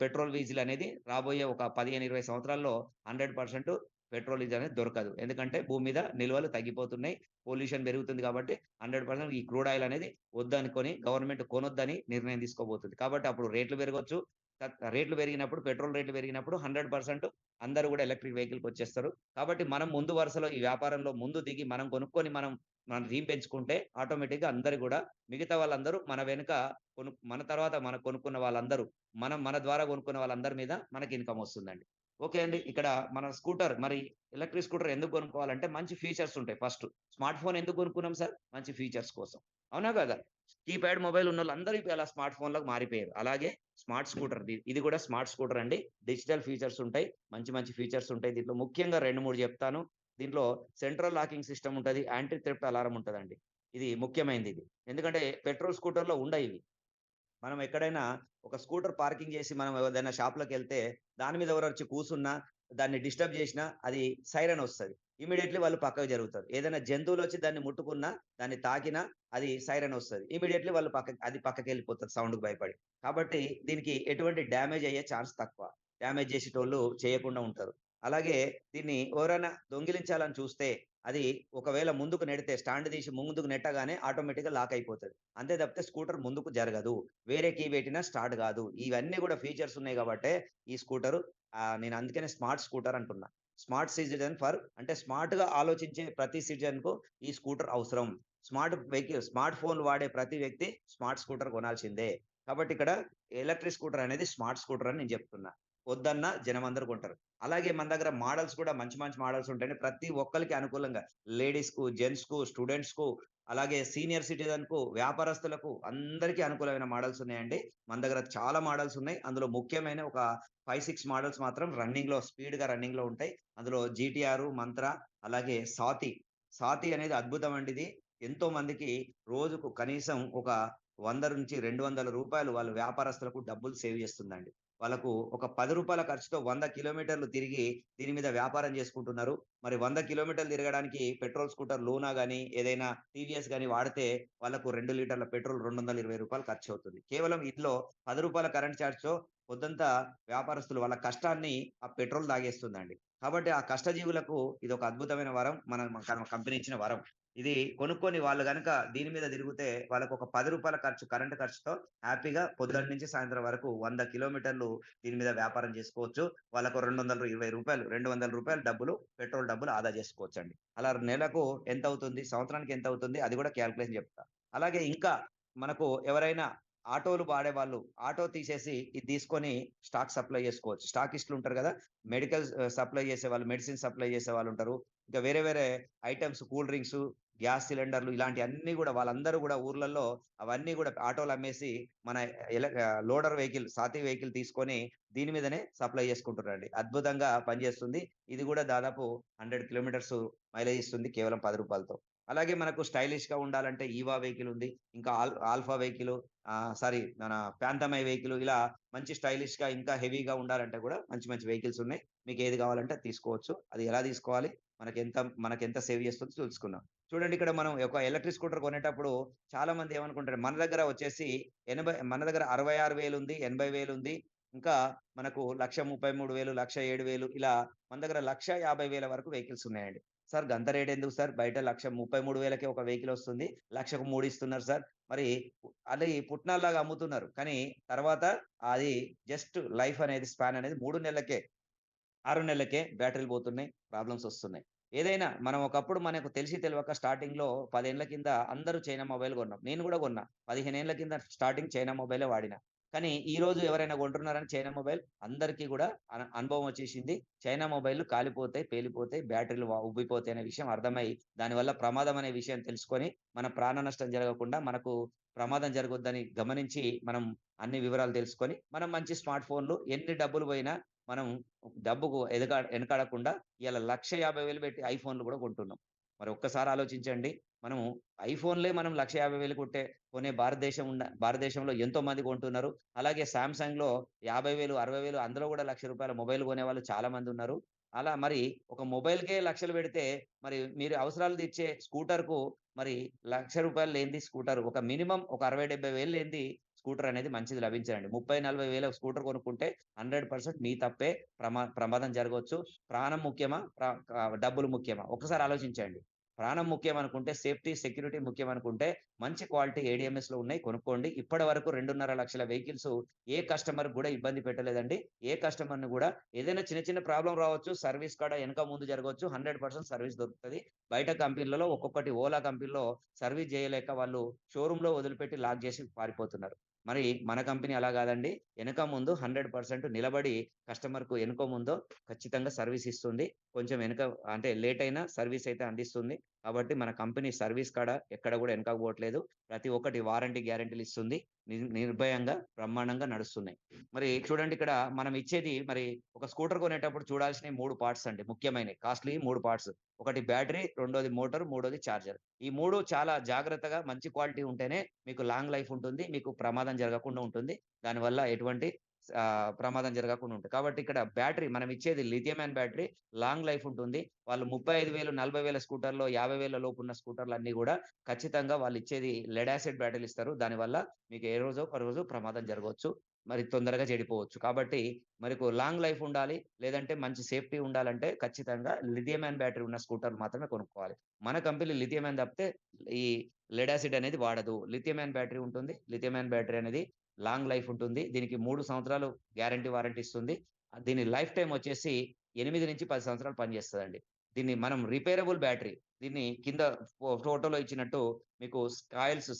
పెట్రోల్, డీజిల్ అనేది రాబోయే ఒక 15, 20 సంవత్సరాల్లో 100% పెట్రోల్, డీజిల్ అనేది దొరకదు. ఎందుకంటే భూమి మీద నిల్వలు తగ్గిపోతున్నాయి. పొల్యూషన్ పెరుగుతుంది కాబట్టి 100% ఈ క్రూడ్ ఆయిల్ అనేది వద్దనుకోని గవర్నమెంట్ కొనొద్దని నిర్ణయం తీసుకోబోతుంది. కాబట్టి అప్పుడు రేట్లు పెరగొచ్చు. రేట్లు పెరిగినప్పుడు, పెట్రోల్ రేట్లు పెరిగినప్పుడు 100% అందరూ గూడా ఎలక్ట్రిక్ వెహికల్‌కొచ్చేస్తారు. కాబట్టి మనం ముందు వరుసలో ఈ వ్యాపారంలో ముందు దిగి మనం కొనుక్కొని మన టీమ్ పెంచుకుంటే ఆటోమేటిక్‌గా అందరూ గూడా మిగతా వాళ్ళందరూ మన వెనుక మన తర్వాత మన కొనుక్కున్న వాళ్ళందరూ మన ద్వారా కొనుక్కున్న వాళ్ళందరి మీద మనకి ఇన్‌కమ్ వస్తుందండి. ఓకే అండి. ఇక్కడ మన స్కూటర్ మరి ఎలక్ట్రిక్ స్కూటర్ ఎందుకు కొనుక్కోవాలంటే మంచి ఫీచర్స్ ఉంటాయి ఫస్ట్. స్మార్ట్ ఫోన్ ఎందుకు కొనుక్కున్నాం సార్? మంచి ఫీచర్స్ కోసం. అవునా కాదా? కీప్యాడ్ మొబైల్ ఉన్నోళ్ళందరూ ఇప్పుడు అలా స్మార్ట్ ఫోన్‌లోకి మారిపోయారు. అలాగే స్మార్ట్ స్కూటర్ ఇది కూడా స్మార్ట్ స్కూటర్ అండి. డిజిటల్ ఫీచర్స్ ఉంటాయి. మంచి మంచి ఫీచర్స్ ఉంటాయి. దీంట్లో ముఖ్యంగా 2, 3 చెప్తాను. దీంట్లో సెంట్రల్ లాకింగ్ సిస్టమ్ ఉంటది. యాంటీ థెఫ్ట్ అలారం ఉంటదండి. ఇది ముఖ్యమైనదిది. ఎందుకంటే పెట్రోల్ స్కూటర్‌లో ఉండయివి. మనం ఎక్కడైనా ఒక స్కూటర్ పార్కింగ్ చేసి మనం ఏదైనా షాప్‌లోకెళ్తే దాని మీద ఎవరొచ్చి కూసున్నా, దాన్ని డిస్టర్బ్ చేసినా అది సైరన్ ఒస్తది. ఇమ్మీడియేట్‌లీ వాళ్ళు పక్కకు జరుగుతారు. ఏదైనా జంతువులొచ్చి దాన్ని ముట్టుకున్నా, దాన్ని తాకినా అది సైరన్ ఒస్తది. ఇమ్మీడియేట్‌లీ వాళ్ళు పక్కకెళ్ళిపోతది సౌండ్‌కి భయపడి. కాబట్టి దీనికి ఎటువంటి డ్యామేజ్ అయ్యే ఛాన్స్ తక్కువ. డ్యామేజ్ చేసేటోళ్ళు చేయకుండా ఉంటారు. అలాగే దీన్ని ఎవరైనా దొంగిలించాలని చూస్తే అది ఒకవేళ ముందుకు నెడితే స్టాండ్ తీసి ముందుకు నెట్టగానే ఆటోమేటిక్‌గా లాక్ అయిపోతది. అంతే తప్పితే స్కూటర్ ముందుకు జరగదు. వేరే కీ పెట్టినా స్టార్ట్ గాదు. ఇవన్నీ గూడా ఫీచర్స్ ఉన్నాయి గాబట్టే ఈ స్కూటరు నేను అందుకనే స్మార్ట్ స్కూటర్ అంటున్నా. స్మార్ట్ సిటిజన్ ఫర్ అంటే స్మార్ట్‌గా ఆలోచించే ప్రతి సిటిజన్‌కు ఈ స్కూటర్ అవసరం. స్మార్ట్ ఫోన్‌లు వాడే ప్రతి వ్యక్తి స్మార్ట్ స్కూటర్ కొనాల్సిందే. కాబట్టి ఇక్కడ ఎలక్ట్రిక్ స్కూటర్ అనేది స్మార్ట్ స్కూటర్ అని నేను జెప్తున్నా. వద్దన్నా జనమందరూ కొంటారు. అలాగే మన దగ్గర మోడల్స్ కూడా మంచి మంచి మోడల్స్ ఉంటాయండి. ప్రతి ఒక్కళ్ళకి అనుకూలంగా లేడీస్‌కు, జెంట్స్‌కు, స్టూడెంట్స్‌కు అలాగే సీనియర్ సిటిజన్‌కు, వ్యాపారస్తులకు అందరికీ అనుకూలమైన మోడల్స్ ఉన్నాయండి. మన దగ్గర చాలా మోడల్స్ ఉన్నాయి. అందులో ముఖ్యమైన ఒక 5, 6 మోడల్స్ మాత్రం స్పీడ్‌గా రన్నింగ్‌లో ఉంటాయి. అందులో జీటీఆర్, మంత్ర అలాగే సాతి. సాతి అనేది అద్భుతం అండి ఇది. ఎంతో మందికి రోజుకు కనీసం ఒక రూ. 100-200 వాళ్ళ వ్యాపారస్తులకు డబ్బులు సేవ్ చేస్తుందండి. వాళ్ళకు ఒక రూ. 10 ఖర్చుతో 100 కిలోమీటర్లు తిరిగి దీని మీద వ్యాపారం చేసుకుంటున్నారు. మరి 100 కిలోమీటర్లు తిరగడానికి పెట్రోల్ స్కూటర్ లూనా గాని, ఏదైనా టీవీఎస్ గాని వాడితే వాళ్ళకు 2 లీటర్ల పెట్రోల్ రూ. 220 ఖర్చవుతుంది. కేవలం ఇందులో రూ. 10 కరెంట్ చార్జ్‌తో పొద్దంతా వ్యాపారస్తులు వాళ్ళ కష్టాన్ని ఆ పెట్రోల్ తాగేస్తుందండి. కాబట్టి ఆ కష్టజీవులకు ఇదొక అద్భుతమైన వరం. మన కంపెనీ ఇచ్చిన వరం. ఇది కొనుక్కొని వాళ్ళు గనక దీని మీద తిరిగితే వాళ్ళకొక రూ. 10 కరెంట్ ఖర్చుతో హ్యాపీగా పొద్దున్న నుంచి సాయంత్రం వరకు 100 కిలోమీటర్లు దీని మీద వ్యాపారం చేసుకోవచ్చు. వాళ్ళకు రూ. 200 డబ్బులు పెట్రోల్ డబ్బులు ఆదా చేసుకోవచ్చండి. అలా నెలకు ఎంతవుతుంది? సంవత్సరానికి ఎంతవుతుంది? అది గూడా క్యాలిక్యులేషన్ జెప్తా. అలాగే ఇంకా మనకు ఎవరైనా ఆటోలు వాడేవాళ్ళు ఆటో తీసేసి ఇది తీసుకొని స్టాక్ సప్లై జేసుకోవచ్చు. స్టాకిస్టులుంటారు గదా! మెడికల్ సప్లై జేసేవాళ్ళు, మెడిసిన్ సప్లై జేసేవాళ్ళుంటారు. ఇంకా వేరే వేరే ఐటెమ్స్ కూల్ డ్రింక్సు, గ్యాస్ సిలిండర్‌లు ఇలాంటియన్నీ గూడా వాళ్ళందరూ గూడా ఊర్లల్లో అవన్నీ గూడా ఆటోలమ్మేసి మన లోడర్ వెహికల్, సాతి వెహికల్ తీసుకొని దీని మీదనే సప్లై చేసుకుంటున్నారండి. అద్భుతంగా పనిచేస్తుంది. ఇది గూడా దాదాపు 100 కిలోమీటర్స్ మైలేజ్ ఇస్తుంది కేవలం రూ. 10తో. అలాగే మనకు స్టైలిష్‌గా ఉండాలంటే ఈవా వెహికల్ ఉంది. ఇంకా ఆల్ఫా వెహికల్ సారీ మన ఫాంటమ్ ఐ వెహికల్ ఇలా మంచి స్టైలిష్‌గా ఇంకా హెవీగా ఉండాలంటే గూడా మంచి మంచి వెహికల్స్ ఉన్నాయి. మీకేది కావాలంటే అది తీసుకోవచ్చు. అది ఎలా తీసుకోవాలి? మనకెంత మనకెంత సేవ్ చేస్తుందో తెలుసుకుందాం. చూడండి ఇక్కడ మనం ఒక ఎలక్ట్రిక్ స్కూటర్ కొనేటప్పుడు చాలా మంది ఏమనుకుంటారు మన దగ్గర వచ్చేసి మన దగ్గర 66,000 ఉంది, 80,000 ఉంది. ఇంకా మనకు 1,33,000, 1,07,000 ఇలా మన దగ్గర 1,50,000 వరకు వెహికల్స్ ఉన్నాయండి. సార్ గంత రేట్ ఎందుకు సార్? బయట 1,33,000కే ఒక వెహికల్ వస్తుంది. 1,00,000కు 3 ఇస్తున్నారు సార్. మరి అది పుట్నాల్లాగా అమ్ముతున్నారు. కానీ తర్వాత అది జస్ట్ లైఫ్ అనేది స్పాన్ అనేది 3 నెలలకే 6 నెలలకే బ్యాటరీలు పోతున్నాయి. ప్రాబ్లమ్స్ వస్తున్నాయి. ఏదైనా మనం ఒకప్పుడు మనకు తెలిసి తెలవక స్టార్టింగ్‌లో 10 ఏండ్ల కింద అందరూ చైనా మొబైల్ కొన్నాం. నేను కూడా కొన్నా. 15 ఏండ్ల కింద స్టార్టింగ్ చైనా మొబైలే వాడినా. కానీ ఈరోజు ఎవరైనా కొంటున్నారని చైనా మొబైల్ అందరికీ కూడా అనుభవం వచ్చేసింది. చైనా మొబైల్‌లు కాలిపోతాయి, పేలిపోతాయి, బ్యాటరీలు ఉబ్బిపోతాయి అనే విషయం అర్థమై, దానివల్ల ప్రమాదం అనే విషయం తెలుసుకొని, మన ప్రాణ నష్టం జరగకుండా మనకు ప్రమాదం జరగొద్దని గమనించి, మనం అన్ని వివరాలు తెలుసుకొని, మనం మంచి స్మార్ట్ ఫోన్‌లు ఎన్ని డబ్బులు పోయినా మనం డబ్బుకు ఎనకాడకుండా ఇయాల 1,50,000 పెట్టి ఐఫోన్‌లు గూడా కొంటున్నాం. మరి ఒక్కసారి ఆలోచించండి. మనము ఐఫోన్‌లే మనం 1,50,000 కొనే భారతదేశంలో ఎంతో మంది కొంటున్నారు. అలాగే సామ్‌సంగ్‌లో 50,000, 60,000 అందులో గూడా రూ. 1,00,000 మొబైల్ కొనేవాళ్ళు చాలా మందున్నారు. అలా మరి ఒక మొబైల్‌కే లక్షలు పెడితే మరి మీరు అవసరాలు తీర్చే స్కూటర్‌కు మరి రూ. 1,00,000 లేనిది స్కూటర్ ఒక మినిమమ్ ఒక 60, 70,000 లేనిది స్కూటర్ అనేది మంచిది లభించదండి. 30, 40,000 స్కూటర్ కొనుక్కుంటే 100% మీ తప్పే. ప్రమాదం జరగొచ్చు. ప్రాణం ముఖ్యమా? డబ్బులు ముఖ్యమా? ఒక్కసారి ఆలోచించండి. ప్రాణం ముఖ్యం అనుకుంటే సేఫ్టీ, సెక్యూరిటీ ముఖ్యం అనుకుంటే మంచి క్వాలిటీ ఏడీఎంఎస్‌లో ఉన్నాయి కొనుక్కోండి. ఇప్పటి వరకు 2.5 లక్షల వెహికల్స్ ఏ కస్టమర్‌కి గూడా ఇబ్బంది పెట్టలేదండి. ఏ కస్టమర్‌ని గూడా ఏదైనా చిన్న చిన్న ప్రాబ్లమ్ రావచ్చు. సర్వీస్ కాడ ఎనక ముందు జరగొచ్చు. 100% సర్వీస్ దొరుకుతది. బయట కంపెనీలలో ఒక్కొక్కటి ఓలా కంపెనీలో సర్వీస్ జేయలేక వాళ్ళు షోరూమ్‌లో వదిలిపెట్టి లాక్ జేసి పారిపోతున్నారు. మరి మన కంపెనీ అలా గాదండి. ఎనక ముందు 100% నిలబడి కస్టమర్‌కు ఎనకో ముందో ఖచ్చితంగా సర్వీస్ ఇస్తుంది. కొంచెం వెనక అంటే లేట్ అయినా సర్వీస్ అయితే అందిస్తుంది. కాబట్టి మన కంపెనీ సర్వీస్ కాడ ఎక్కడ గూడా ఎనకకు పోవట్లేదు. ప్రతి ఒక్కటి వారంటీ, గ్యారంటీలు ఇస్తుంది. నిర్భయంగా, బ్రహ్మాండంగా నడుస్తున్నాయి. మరి చూడండి ఇక్కడ మనం ఇచ్చేది మరి ఒక స్కూటర్ కొనేటప్పుడు చూడాల్సినయి 3 పార్ట్స్ అండి ముఖ్యమైనయి. Costly 3 parts. ఒకటి బ్యాటరీ, రెండోది మోటార్, మూడోది చార్జర్. ఈ 3 చాలా జాగ్రత్తగా మంచి క్వాలిటీ ఉంటేనే మీకు లాంగ్ లైఫ్ ఉంటుంది. మీకు ప్రమాదం జరగకుండా ఉంటుంది. దానివల్ల ఎటువంటి ప్రమాదం జరగకుండా ఉంటది. కాబట్టి ఇక్కడ బ్యాటరీ మనం ఇచ్చేది lithium ion battery long life ఉంటుంది. వాళ్ళు 35,000, 40,000 స్కూటర్‌లో 50,000 లోపున్న స్కూటర్‌లన్నీ గూడా ఖచ్చితంగా వాళ్ళిచ్చేది లెడ్ యాసిడ్ బ్యాటరీలు ఇస్తారు. దానివల్ల మీకు ఏ రోజో ఒక రోజు ప్రమాదం జరగొచ్చు. మరి తొందరగా చెడిపోవచ్చు. కాబట్టి మనకు లాంగ్ లైఫ్ ఉండాలి. లేదంటే మంచి సేఫ్టీ ఉండాలంటే ఖచ్చితంగా లిథియం అయాన్ బ్యాటరీ ఉన్న స్కూటర్లు మాత్రమే కొనుక్కోవాలి. మన కంపెనీ లిథియం అయాన్ తప్పితే ఈ లెడ్ యాసిడ్ అనేది వాడదు. లిథియం అయాన్ బ్యాటరీ ఉంటుంది. లిథియం అయాన్ బ్యాటరీ అనేది లాంగ్ లైఫ్ ఉంటుంది. దీనికి 3 సంవత్సరాలు గ్యారంటీ, వారంటీ ఇస్తుంది. దీని లైఫ్ టైమ్ వచ్చేసి 8-10 సంవత్సరాలు పనిచేస్తదండి. దీన్ని మనం రిపేరబుల్ బ్యాటరీ. దీన్ని కింద ఫోటోలో ఇచ్చినట్టు మీకు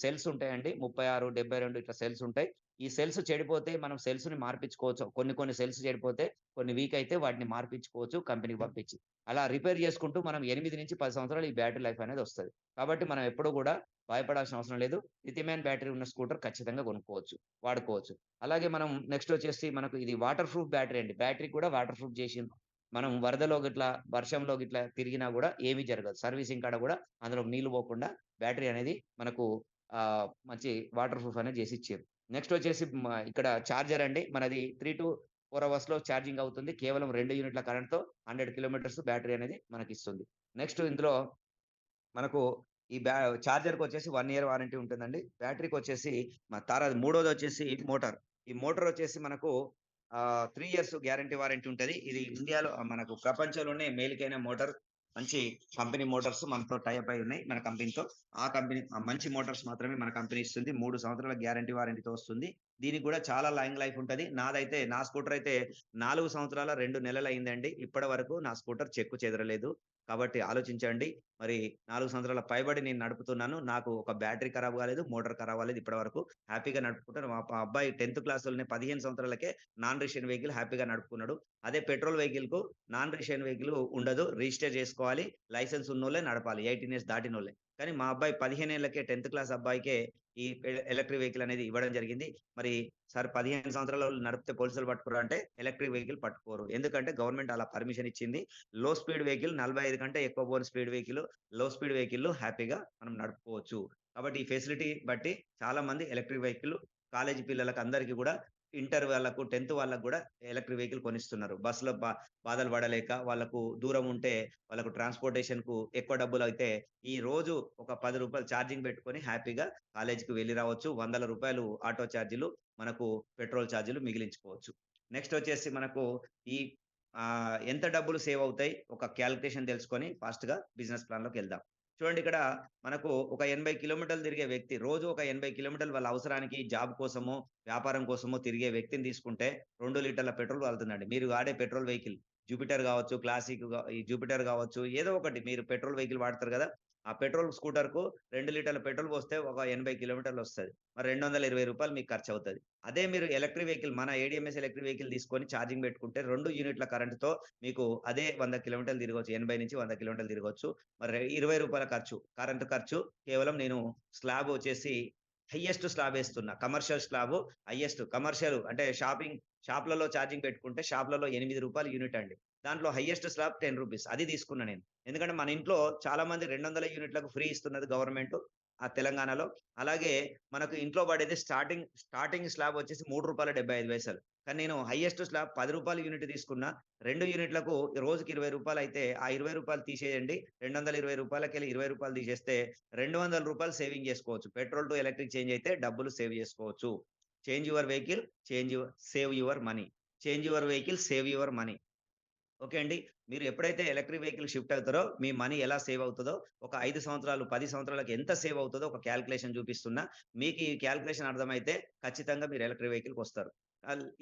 సెల్స్ ఉంటాయండి. 36, 72 ఇట్లా సెల్స్ ఉంటాయి. ఈ సెల్స్ చెడిపోతే మనం సెల్స్‌ని మార్పించుకోవచ్చు. కొన్ని సెల్స్ చెడిపోతే కొన్ని వీక్ అయితే వాటిని మార్పించుకోవచ్చు కంపెనీకి పంపించి. అలా రిపేర్ చేసుకుంటూ మనం 8-10 సంవత్సరాలు ఈ బ్యాటరీ లైఫ్ అనేది వస్తది. కాబట్టి మనం ఎప్పుడు గూడా భయపడాల్సిన అవసరం లేదు. లిథియం అయాన్ బ్యాటరీ ఉన్న స్కూటర్ ఖచ్చితంగా కొనుక్కోవచ్చు. వాడుకోవచ్చు. అలాగే మనం నెక్స్ట్ వచ్చేసి మనకు ఇది వాటర్ ప్రూఫ్ బ్యాటరీ అండి. బ్యాటరీ కూడా వాటర్ ప్రూఫ్ చేసిండ్రు. మనం వరదలో గిట్లా, వర్షంలో గిట్లా తిరిగినా గూడా ఏమీ జరగదు. సర్వీసింగ్ కాడ గూడా అందులోకి నీళ్లు పోకుండా బ్యాటరీ అనేది మనకు మంచి వాటర్ ప్రూఫ్ అనేది చేసి ఇచ్చిర్రు. నెక్స్ట్ వచ్చేసి ఇక్కడ చార్జర్ అండి. మనది 3-4 అవర్స్‌లో ఛార్జింగ్ అవుతుంది. కేవలం 2 యూనిట్ల కరెంట్‌తో 100 కిలోమీటర్స్ బ్యాటరీ అనేది మనకిస్తుంది. నెక్స్ట్ ఇందులో మనకు ఈ చార్జర్‌కొచ్చేసి 1 ఇయర్ వారంటీ ఉంటుందండి. బ్యాటరీకొచ్చేసి మూడోదొచ్చేసి మోటార్. ఈ మోటారొచ్చేసి మనకు 3 ఇయర్స్ గ్యారంటీ, వారంటీ ఉంటది. ఇది ఇండియాలో మనకు ప్రపంచంలోనే మేలుకైన మోటార్. మంచి కంపెనీ మోటార్స్ మనతో టై అప్ అయి ఉన్నాయి మన కంపెనీతో. ఆ కంపెనీ మంచి మోటార్స్ మాత్రమే మన కంపెనీ ఇస్తుంది. 3 సంవత్సరాల గ్యారంటీ, వారంటీతో వస్తుంది. దీనికి గూడా చాలా లాంగ్ లైఫ్ ఉంటది. నా స్కూటర్ అయితే 4 సంవత్సరాల 2 నెలలయిందండి. ఇప్పటి వరకు నా స్కూటర్ చెక్కు చెదరలేదు. కాబట్టి ఆలోచించండి. మరి 4 సంవత్సరాల పైబడి నేను నడుపుతున్నాను. నాకు ఒక బ్యాటరీ ఖరాబ్ కాలేదు. మోటార్ ఖరాబ్ అవ్వలేదు ఇప్పటి వరకు. హ్యాపీగా నడుపుకుంటాను. మా అబ్బాయి 10థ్ క్లాస్‌లోనే 15 సంవత్సరాలకే నాన్ రిజిస్టర్డ్ వెహికల్ హ్యాపీగా నడుపుకున్నాడు. అదే పెట్రోల్ వెహికల్‌కు నాన్ రిజిస్టర్డ్ వెహికల్ ఉండదు. రిజిస్టర్ చేసుకోవాలి. లైసెన్స్ ఉన్నోళ్ళే నడపాలి. 18 ఇయర్స్ దాటినోళ్ళే. కానీ మా అబ్బాయి 15 ఏళ్లకే 10థ్ క్లాస్ అబ్బాయికే ఈ ఎలక్ట్రిక్ వెహికల్ అనేది ఇవ్వడం జరిగింది. మరి సార్ 15 సంవత్సరాలోళ్ళు నడిపితే పోలీసులు పట్టుకుర్రా అంటే ఎలక్ట్రిక్ వెహికల్ పట్టుకోరు. ఎందుకంటే గవర్నమెంట్ అలా పర్మిషన్ ఇచ్చింది. లో స్పీడ్ వెహికల్ 45 కంటే ఎక్కువ పోని స్పీడ్ వెహికల్, లో స్పీడ్ వెహికల్‌లో హ్యాపీగా మనం నడుపుకోవచ్చు. కాబట్టి ఈ ఫెసిలిటీ బట్టి చాలా మంది ఎలక్ట్రిక్ వెహికల్ కాలేజీ పిల్లలకి అందరికి గూడా ఇంటర్ వాళ్ళకు, 10థ్ వాళ్ళకి గూడా ఎలక్ట్రిక్ వెహికల్ కొనిస్తున్నారు. బస్సులో బాధలు పడలేక వాళ్ళకు దూరం ఉంటే వాళ్ళకు ట్రాన్స్‌పోర్టేషన్‌కు ఎక్కువ డబ్బులైతే ఈ రోజు ఒక రూ. 10 ఛార్జింగ్ పెట్టుకొని హ్యాపీగా కాలేజీకి వెళ్లి రావచ్చు. వందల రూపాయలు ఆటో చార్జీలు, మనకు పెట్రోల్ చార్జీలు మిగిలించుకోవచ్చు. నెక్స్ట్ వచ్చేసి మనకు ఈ ఎంత డబ్బులు సేవ్ అవుతాయి? ఒక క్యాలిక్యులేషన్ తెలుసుకొని ఫాస్ట్‌గా బిజినెస్ ప్లాన్‌లోకెళ్దాం. చూడండి ఇక్కడ మనకు ఒక 80 కిలోమీటర్లు తిరిగే వ్యక్తి రోజు ఒక 80 కిలోమీటర్లు వాళ్ళ అవసరానికి జాబ్ కోసమో, వ్యాపారం కోసమో తిరిగే వ్యక్తిని తీసుకుంటే 2 లీటర్ల పెట్రోల్ వాడుతుందండి. మీరు వాడే పెట్రోల్ వెహికల్ జూపిటర్ గావచ్చు, ఈ జూపిటర్ గావచ్చు, ఏదో ఒకటి మీరు పెట్రోల్ వెహికల్ వాడతారు గదా! ఆ పెట్రోల్ స్కూటర్‌కు 2 లీటర్ల పెట్రోల్ పోస్తే ఒక 80 కిలోమీటర్లొస్తది. మరి రూ. 220 మీకు ఖర్చవుతది. అదే మీరు ఎలక్ట్రిక్ వెహికల్ మన ఏడీఎంఎస్ ఎలక్ట్రిక్ వెహికల్ తీసుకొని ఛార్జింగ్ పెట్టుకుంటే 2 యూనిట్ల కరెంట్‌తో మీకు అదే 100 కిలోమీటర్లు తిరగొచ్చు. 80-100 కిలోమీటర్లు తిరగొచ్చు. మరి రూ. 20 ఖర్చు. కరెంట్ ఖర్చు కేవలం నేను స్లాబ్ వచ్చేసి హైయెస్ట్ స్లాబ్ ఏస్తున్నా. కమర్షియల్ స్లాబు కమర్షియల్ అంటే షాప్‌లలో ఛార్జింగ్ పెట్టుకుంటే షాప్‌లలో రూ. 8 యూనిట్ అండి. దాంట్లో హైయెస్ట్ స్లాబ్ రూ. 10 అది తీసుకున్నా నేను. ఎందుకంటే మన ఇంట్లో చాలా మంది 200 యూనిట్లకు ఫ్రీ ఇస్తున్నది గవర్నమెంటు తెలంగాణలో. అలాగే మనకు ఇంట్లో పడేది స్టార్టింగ్ స్లాబ్ వచ్చేసి రూ. 3.75. కానీ నేను హైయెస్ట్ స్లాబ్ రూ. 10 యూనిట్ తీసుకున్నా. 2 యూనిట్లకు రోజుకి రూ. 20 అయితే ఆ రూ. 20 తీసేయండి. రూ. 220కెళ్ళి రూ. 20 తీసేస్తే రూ. 200 సేవింగ్ చేసుకోవచ్చు. పెట్రోల్ టు ఎలక్ట్రిక్ చేంజ్ అయితే డబ్బులు సేవ్ చేసుకోవచ్చు. Change your vehicle, save your money. Change your vehicle, save your money. Okay అండి. మీరు ఎప్పుడైతే ఎలక్ట్రిక్ వెహికల్ షిఫ్ట్ అవుతారో, మీ మనీ ఎలా సేవ్ అవుతదో, ఒక 5 సంవత్సరాలు, 10 సంవత్సరాలకి ఎంత సేవ్ అవుతదో ఒక కాలిక్యులేషన్ చూపిస్తున్నా. మీకు ఈ కాలిక్యులేషన్ అర్థమైతే ఖచ్చితంగా మీరు ఎలక్ట్రిక్ వెహికల్‌కొస్తారు.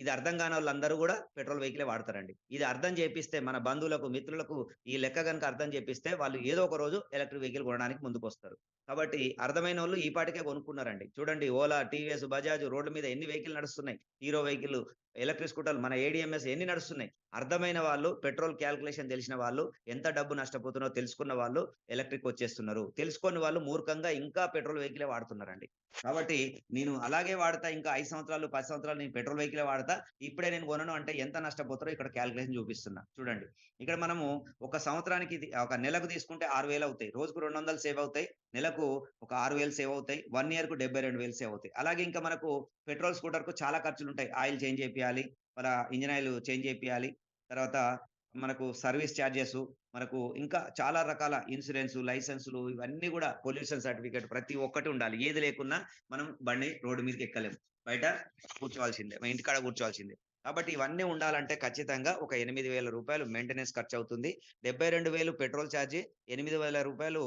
ఇది అర్థం కానోళ్ళందరూ గూడా పెట్రోల్ వెహికలే వాడతారండి. ఇది అర్థం చేపిస్తే మన బంధువులకు, మిత్రులకు ఈ లెక్క గనుక అర్థం చేపిస్తే వాళ్ళు ఏదో ఒక రోజు ఎలక్ట్రిక్ వెహికల్ కొనడానికి ముందుకొస్తారు. కాబట్టి అర్థమైనోళ్ళు ఈ పాటికే కొనుక్కున్నారండి. చూడండి ఓలా, టీవీఎస్, బజాజ్ రోడ్ల మీద ఎన్ని వెహికల్ నడుస్తున్నాయి. హీరో వెహికల్, ఎలక్ట్రిక్ స్కూటర్లు మన ఏడీఎంఎస్ ఎన్ని నడుస్తున్నాయి. అర్థమైన వాళ్ళు, పెట్రోల్ కాలిక్యులేషన్ తెలిసిన వాళ్ళు, ఎంత డబ్బు నష్టపోతున్నారో తెలుసుకున్న వాళ్ళు ఎలక్ట్రిక్ వచ్చేస్తున్నారు. తెలుసుకోని వాళ్ళు మూర్ఖంగా ఇంకా పెట్రోల్ వెహికలే వాడుతున్నారండి. కాబట్టి నేను అలాగే వాడతా ఇంకా 5 సంవత్సరాలు, 10 సంవత్సరాలు నేను పెట్రోల్ వెహికలే వాడతా. ఇప్పుడే నేను కొనను అంటే ఎంత నష్టపోతారో ఇక్కడ కాలిక్యులేషన్ చూపిస్తున్నా. చూడండి. ఇక్కడ మనము ఒక సంవత్సరానికి ఒక నెలకు తీసుకుంటే 6,000 అవుతాయి. రోజుకు 200 సేవ్ అవుతాయి. నెలకు ఒక 6,000 సేవ్ అవుతాయి. 1 ఇయర్‌కు 72,000 సేవ్ అవుతాయి. అలాగే ఇంకా మనకు పెట్రోల్ స్కూటర్‌కు చాలా ఖర్చులుంటాయి. Oil change చేపియాలి. మన ఇంజిన్ ఆయిల్ చేంజ్ చేపియాలి. తర్వాత మనకు సర్వీస్ చార్జెసు, మనకు ఇంకా చాలా రకాల ఇన్స్యూరెన్సు, లైసెన్సులు ఇవన్నీ గూడా పొల్యూషన్ సర్టిఫికేట్ ప్రతి ఒక్కటి ఉండాలి. ఏది లేకున్నా మనం బండి రోడ్డు మీదకి ఎక్కలేము. బయట కూర్చోవాల్సిందే. ఇంటికాడ కూర్చోవాల్సిందే. కాబట్టి ఇవన్నీ ఉండాలంటే ఖచ్చితంగా ఒక రూ. 8,000 మెయింటెనెన్స్ ఖర్చవుతుంది. 72,000 పెట్రోల్ ఛార్జీ, రూ. 8,000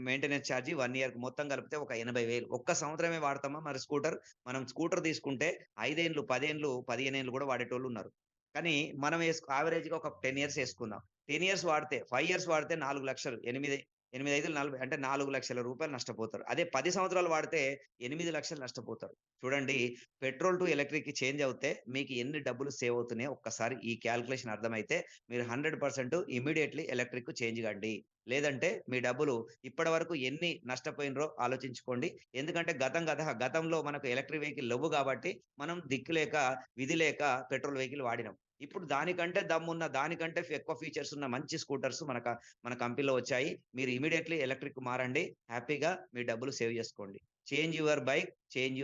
మెయింటెనెన్స్ ఛార్జీ 1 ఇయర్‌కి మొత్తం కలిపితే ఒక 80,000. ఒక్క సంవత్సరమే వాడతామా మరి స్కూటర్? మనం స్కూటర్ తీసుకుంటే 5 ఏండ్లు, 10 ఏండ్లు, 15 ఏండ్లు గూడా వాడేటోళ్ళున్నారు. కానీ మనం యావరేజ్‌గా ఒక 10 ఇయర్స్ యేసుకుందాం. 10 ఇయర్స్ వాడితే 5 ఇయర్స్ వాడితే 4,00,000 8, 5 40 అంటే రూ. 4,00,000 నష్టపోతారు. అదే 10 సంవత్సరాలు వాడితే 8,00,000 నష్టపోతారు. చూడండి పెట్రోల్ టు ఎలక్ట్రిక్‌కి చేంజ్ అవుతే మీకు ఎన్ని డబ్బులు సేవ్ అవుతున్నాయో ఒక్కసారి ఈ కాలిక్యులేషన్ అర్థమైతే మీరు 100% ఇమ్మీడియేట్‌లీ ఎలక్ట్రిక్‌కు చేంజ్ కండి. లేదంటే మీ డబ్బులు ఇప్పటివరకు ఎన్ని నష్టపోయినరో ఆలోచించుకోండి. ఎందుకంటే గతంలో మనకు ఎలక్ట్రిక్ వెహికల్ లెవ్వు గాబట్టి మనం దిక్కు లేక, విధి లేక పెట్రోల్ వెహికల్ వాడినాం. ఇప్పుడు దానికంటే దమ్మున్న, దానికంటే ఎక్కువ ఫీచర్స్ ఉన్న మంచి స్కూటర్స్ మన కంపెనీలో వచ్చాయి. మీరు ఇమ్మీడియేట్‌లీ ఎలక్ట్రిక్‌కి మారండి. హ్యాపీగా మీ డబ్బులు సేవ్ జేసుకోండి. Change your bike, change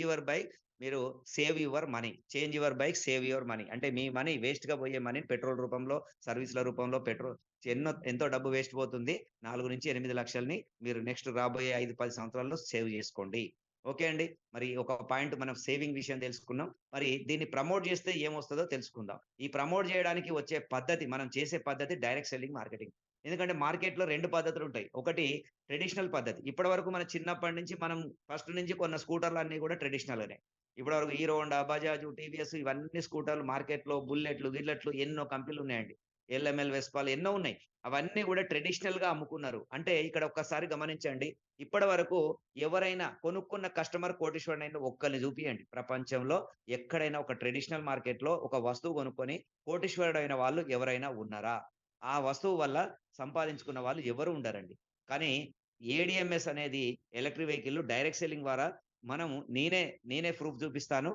your bike మీరు save your money. Change your bike, save your money. అంటే మీ మనీ వేస్ట్‌గా పోయే మనీని పెట్రోల్ రూపంలో, సర్వీస్‌ల రూపంలో ఎంతో డబ్బు వేస్ట్ పోతుంది. 4-8 లక్షల్ని మీరు నెక్స్ట్ రాబోయే 5, 10 సంవత్సరాల్లో సేవ్ జేసుకోండి. ఓకే అండి. మరి ఒక పాయింట్ మనం సేవింగ్ విషయం తెలుసుకున్నాం. మరి దీన్ని ప్రమోట్ జేస్తే ఏమొస్తదో తెలుసుకుందాం. ఈ ప్రమోట్ జేయడానికి వచ్చే పద్ధతి మనం చేసే పద్ధతి డైరెక్ట్ సెల్లింగ్ మార్కెటింగ్. ఎందుకంటే మార్కెట్‌లో 2 పద్ధతులుంటాయి. ఒకటి ట్రెడిషనల్ పద్ధతి. ఇప్పటివరకు మన చిన్నప్పటి నుంచి మనం ఫస్ట్ నుంచి కొన్న స్కూటర్‌లన్నీ గూడా ట్రెడిషనల్‌గానే. ఇప్పటివరకు హీరో హోండా, బజాజ్, టీవీఎస్ ఇవన్నీ స్కూటర్లు మార్కెట్‌లో బుల్లెట్లు ఎన్నో కంపెనీలున్నాయండి. ఎల్ఎంఎల్, వెస్పాల్ ఎన్నో ఉన్నాయి. అవన్నీ గూడా ట్రెడిషనల్‌గా అమ్ముకున్నారు. అంటే ఇక్కడ ఒక్కసారి గమనించండి. ఇప్పటివరకు ఎవరైనా కొనుక్కున్న కస్టమర్ కోటీశ్వరుడైన ఒక్కళ్ళని జూపియండి. ప్రపంచంలో ఎక్కడైనా ఒక ట్రెడిషనల్ మార్కెట్‌లో ఒక వస్తువు కొనుక్కొని కోటీశ్వరుడైన వాళ్ళు ఎవరైనా ఉన్నారా? ఆ వస్తువు వల్ల సంపాదించుకున్న వాళ్ళు ఎవరు ఉండరండి. కానీ ఏడీఎంఎస్ అనేది ఎలక్ట్రిక్ వెహికల్ డైరెక్ట్ సెల్లింగ్ ద్వారా మనము నేనే ప్రూఫ్ చూపిస్తాను.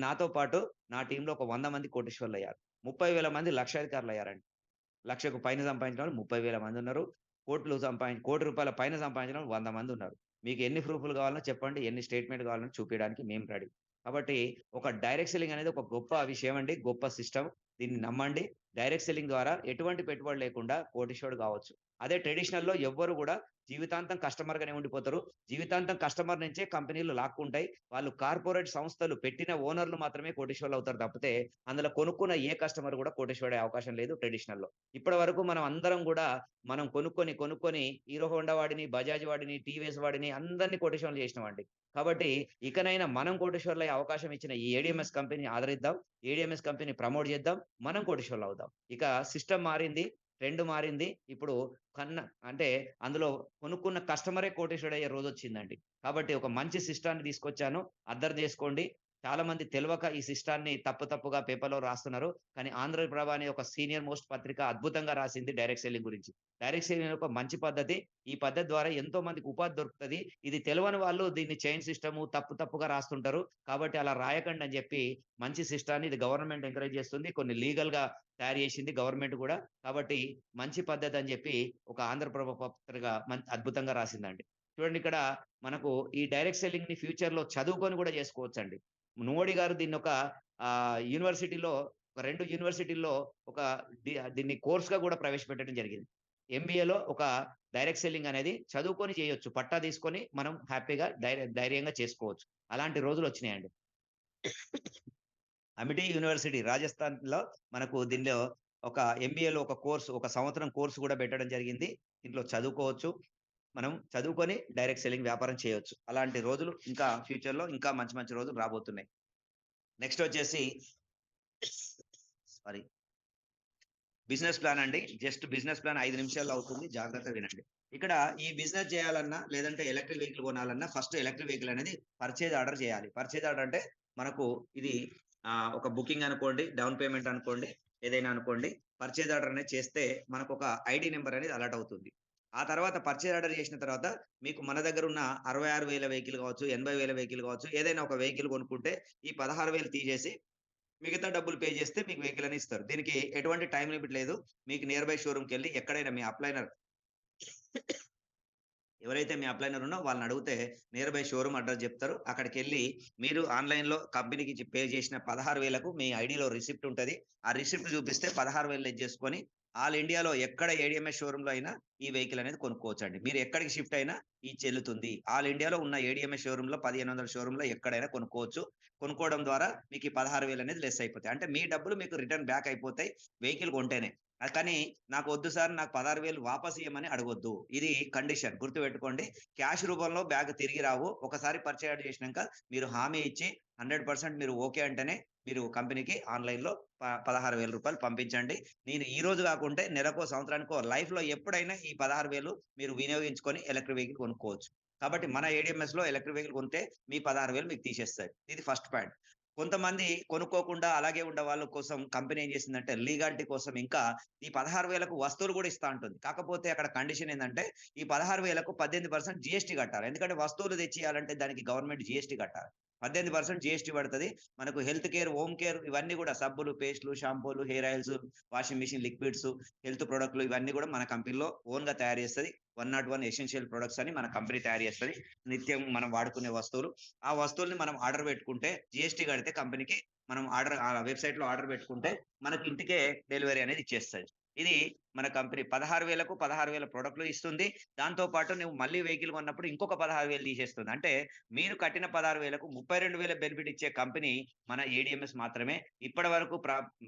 నాతో పాటు నా టీమ్‌లో ఒక 100 మంది కోటీశ్వరులయ్యారు. 30,000 మంది లక్షాధికారులయ్యారండి. లక్షకు పైన సంపాదించిన వాళ్ళు 30,000 మందున్నారు. రూపాయల పైన సంపాదించిన వాళ్ళు 100 మందున్నారు. మీకు ఎన్ని ప్రూఫ్‌లు కావాలనో చెప్పండి. ఎన్ని స్టేట్‌మెంట్ కావాలనో చూపియడానికి మేము రెడీ. కాబట్టి ఒక డైరెక్ట్ సెల్లింగ్ అనేది ఒక గొప్ప విషయం అండి. గొప్ప సిస్టమ్. దీన్ని నమ్మండి. డైరెక్ట్ సెల్లింగ్ ద్వారా ఎటువంటి పెట్టుబడి లేకుండా కోటీశ్వరుడు కావచ్చు. అదే ట్రెడిషనల్‌లో ఎవ్వరు గూడా జీవితాంతం కస్టమర్‌గానే ఉండిపోతారు. జీవితాంతం కస్టమర్ నుంచే కంపెనీలు లాక్కుంటాయి. వాళ్ళు కార్పొరేట్ సంస్థలు పెట్టిన ఓనర్‌లు మాత్రమే కోటీశ్వరులవుతారు తప్పితే, అందులో కొనుక్కున్న ఏ కస్టమర్ గూడా కోటీశ్వరుడయ్యే అవకాశం లేదు ట్రెడిషనల్‌లో. ఇప్పటి వరకు మనం అందరం గూడా మనం కొనుక్కొని హీరో హోండా వాడిని, బజాజ్ వాడిని, టీవీఎస్ వాడిని అందరిని కోటీశ్వరులు చేసినామండి. కాబట్టి ఇకనైనా మనం కోటీశ్వరులయ్యే అవకాశం ఇచ్చిన ఈ ఏడీఎంఎస్ కంపెనీని ఆదరిద్దాం. ఏడీఎంఎస్ కంపెనీ ప్రమోట్ చేద్దాం. మనం కోటీశ్వరులవుదాం. ఇక సిస్టమ్ మారింది. ట్రెండ్ మారింది. ఇప్పుడు కన్న అంటే అందులో కొనుక్కున్న కస్టమరే కోటీశ్వరుడయ్యే రోజొచ్చిందండి. కాబట్టి ఒక మంచి సిస్టాన్ని తీసుకొచ్చాను. అర్థం చేసుకోండి. చాలా మంది తెలవక ఈ సిస్టాన్ని తప్పుగా పేపర్‌లో రాస్తున్నారు. కానీ 'ఆంధ్రప్రభ' అనే ఒక సీనియర్ మోస్ట్ పత్రిక అద్భుతంగా రాసింది డైరెక్ట్ సెల్లింగ్ గురించి. డైరెక్ట్ సెల్లింగ్ ఒక మంచి పద్ధతి. ఈ పద్ధతి ద్వారా ఎంతో మందికి ఉపాధి దొరుకుతది. ఇది తెలవని వాళ్ళు దీన్ని చైన్ సిస్టము తప్పుగా రాస్తుంటారు. కాబట్టి అలా రాయకండి అని జెప్పి మంచి సిస్టాన్ని ఇది గవర్నమెంట్ ఎంకరేజ్ చేస్తుంది. కొన్ని లీగల్‌గా తయారు చేసింది గవర్నమెంట్ గూడా. కాబట్టి మంచి పద్ధతి అని జెప్పి ఒక ఆంధ్రప్రభ పత్రిక అద్భుతంగా రాసిందండి. చూడండి ఇక్కడ మనకు ఈ డైరెక్ట్ సెల్లింగ్‌ని ఫ్యూచర్‌లో చదువుకొని గూడా చేసుకోవచ్చండి. మోడీ గారు దీన్నొక యూనివర్సిటీలో ఒక 2 యూనివర్సిటీల్లో ఒక దీన్ని కోర్స్‌గా గూడా ప్రవేశపెట్టడం జరిగింది. ఎంబీఏలో ఒక డైరెక్ట్ సెల్లింగ్ అనేది చదువుకొని చేయొచ్చు. పట్టా తీసుకొని మనం హ్యాపీగా ధైర్యంగా చేసుకోవచ్చు. అలాంటి రోజులొచ్చినాయండి. అమిటీ యూనివర్సిటీ రాజస్థాన్‌లో మనకు దీనిలో ఒక ఎంబీఏలో ఒక కోర్స్ ఒక సంవత్సరం కోర్స్ గూడా పెట్టడం జరిగింది. దీంట్లో చదువుకోవచ్చు. మనం చదువుకొని డైరెక్ట్ సెల్లింగ్ వ్యాపారం చేయొచ్చు. అలాంటి రోజులు ఇంకా ఫ్యూచర్‌లో ఇంకా మంచి మంచి రోజులు రాబోతున్నాయి. నెక్స్ట్ వచ్చేసి సారీ బిజినెస్ ప్లాన్ అండి. జస్ట్ బిజినెస్ ప్లాన్ 5 నిమిషాల్లో అవుతుంది. జాగ్రత్తగా వినండి. ఇక్కడ ఈ బిజినెస్ చేయాలన్నా, లేదంటే ఎలక్ట్రిక్ వెహికల్ కొనాలన్నా ఫస్ట్ ఎలక్ట్రిక్ వెహికల్ అనేది పర్చేజ్ ఆర్డర్ చేయాలి. పర్చేజ్ ఆర్డర్ అంటే మనకు ఇది ఒక బుకింగ్ అనుకోండి, డౌన్ పేమెంట్ అనుకోండి, ఏదైనా అనుకోండి. పర్చేజ్ ఆర్డర్ అనేది చేస్తే మనకొక ఐడీ నంబర్ అనేది అలర్ట్ అవుతుంది. ఆ తర్వాత పర్చేజ్ ఆర్డర్ చేసిన తర్వాత మీకు మన దగ్గర ఉన్న 66,000 వెహికల్ కావచ్చు, 80,000 వెహికల్ కావచ్చు, ఏదైనా ఒక వెహికల్ కొనుక్కుంటే ఈ 16,000 తీసేసి మిగతా డబ్బులు పే చేస్తే మీకు వెహికల్ అని ఇస్తారు. దీనికి ఎటువంటి టైమ్ లిమిట్ లేదు. మీకు నియర్ బై షోరూమ్‌కెళ్ళి ఎక్కడైనా మీ అప్లైనర్ ఎవరైతే మీ అప్లైనర్ ఉన్నో వాళ్ళని అడిగితే నియర్ బై షోరూమ్ అడ్రెస్ చెప్తారు. అక్కడికెళ్ళి మీరు ఆన్‌లైన్‌లో కంపెనీకి పే చేసిన 16,000కు మీ ఐడీలో రిసిప్ట్ ఉంటది. ఆ రిసిప్ట్ చూపిస్తే 16,000 లెస్ చేసుకొని ఆల్ ఇండియాలో ఎక్కడ ఏడీఎంఎస్ షోరూమ్‌లో అయినా ఈ వెహికల్ అనేది కొనుక్కోవచ్చండి. మీరు ఎక్కడికి షిఫ్ట్ అయినా ఇది చెల్లుతుంది. ఆల్ ఇండియాలో ఉన్న ఏడీఎంఎస్ షోరూమ్‌లో 1500 షోరూమ్‌లో ఎక్కడైనా కొనుక్కోవచ్చు. కొనుక్కోవడం ద్వారా మీకు ఈ 16,000 అనేది లెస్ అయిపోతాయి. అంటే మీ డబ్బులు మీకు రిటర్న్ బ్యాక్ అయిపోతాయి వెహికల్ కొంటేనే. కానీ నాకొద్దు సార్ నాకు 16,000 వాపస్ ఇయ్యమని అడగొద్దు. ఇది కండిషన్ గుర్తుపెట్టుకోండి. క్యాష్ రూపంలో బ్యాక్ తిరిగి రావు. ఒకసారి పర్చేజ్ చేసినంక మీరు హామీ ఇచ్చి 100% మీరు ఓకే అంటేనే మీరు కంపెనీకి ఆన్‌లైన్‌లో రూ. 16,000 పంపించండి. నేను ఈ రోజు కాకుంటే నెలకో, సంవత్సరానికో లైఫ్‌లో ఎప్పుడైనా ఈ 16,000 మీరు వినియోగించుకొని ఎలక్ట్రిక్ వెహికల్ కొనుక్కోవచ్చు. కాబట్టి మన ఏడీఎంఎస్‌లో ఎలక్ట్రిక్ వెహికల్ కొంటే మీ 16,000 మీకు తీసేస్తది. ఇది ఫస్ట్ పాయింట్. కొంతమంది కొనుక్కోకుండా అలాగే ఉండే వాళ్ళ కోసం కంపెనీ ఏం చేసిందంటే లీగాలిటీ కోసం ఇంకా ఈ 16,000కు వస్తువులు కూడా ఇస్తా ఉంటుంది. కాకపోతే అక్కడ కండిషన్ ఏందంటే ఈ 16,000కు 18% జీఎస్టీ కట్టాలి. ఎందుకంటే వస్తువులు తెచ్చియాలంటే దానికి గవర్నమెంట్ జీఎస్టీ కట్టాలి. 18% జీఎస్టీ పడతది. మనకు హెల్త్ కేర్, హోమ్ కేర్ ఇవన్నీ కూడా సబ్బులు, పేస్టులు, షాంపూలు, hair oils, washing machine liquids, health ప్రొడక్ట్‌లు ఇవన్నీ కూడా మన కంపెనీలో ఓన్‌గా తయారు చేస్తది. 101 ఎసెన్షియల్ ప్రొడక్ట్స్ అని మన కంపెనీ తయారు చేస్తది. నిత్యం మనం వాడుకునే వస్తువులు. ఆ వస్తువుల్ని మనం ఆర్డర్ పెట్టుకుంటే జీఎస్టీ కడితే కంపెనీకి మనం వెబ్‌సైట్‌లో ఆర్డర్ పెట్టుకుంటే మనకి ఇంటికే డెలివరీ అనేది ఇచ్చేస్తది. ఇది మన కంపెనీ 16,000కు 16,000 ప్రొడక్ట్‌లు ఇస్తుంది. దాంతో పాటు నువ్వు మళ్ళీ వెహికల్ కొన్నప్పుడు ఇంకొక 16,000 తీసేస్తుంది. అంటే మీరు కట్టిన 16,000కు 32,000 బెనిఫిట్ ఇచ్చే కంపెనీ మన ఏడీఎంఎస్ మాత్రమే. ఇప్పటి వరకు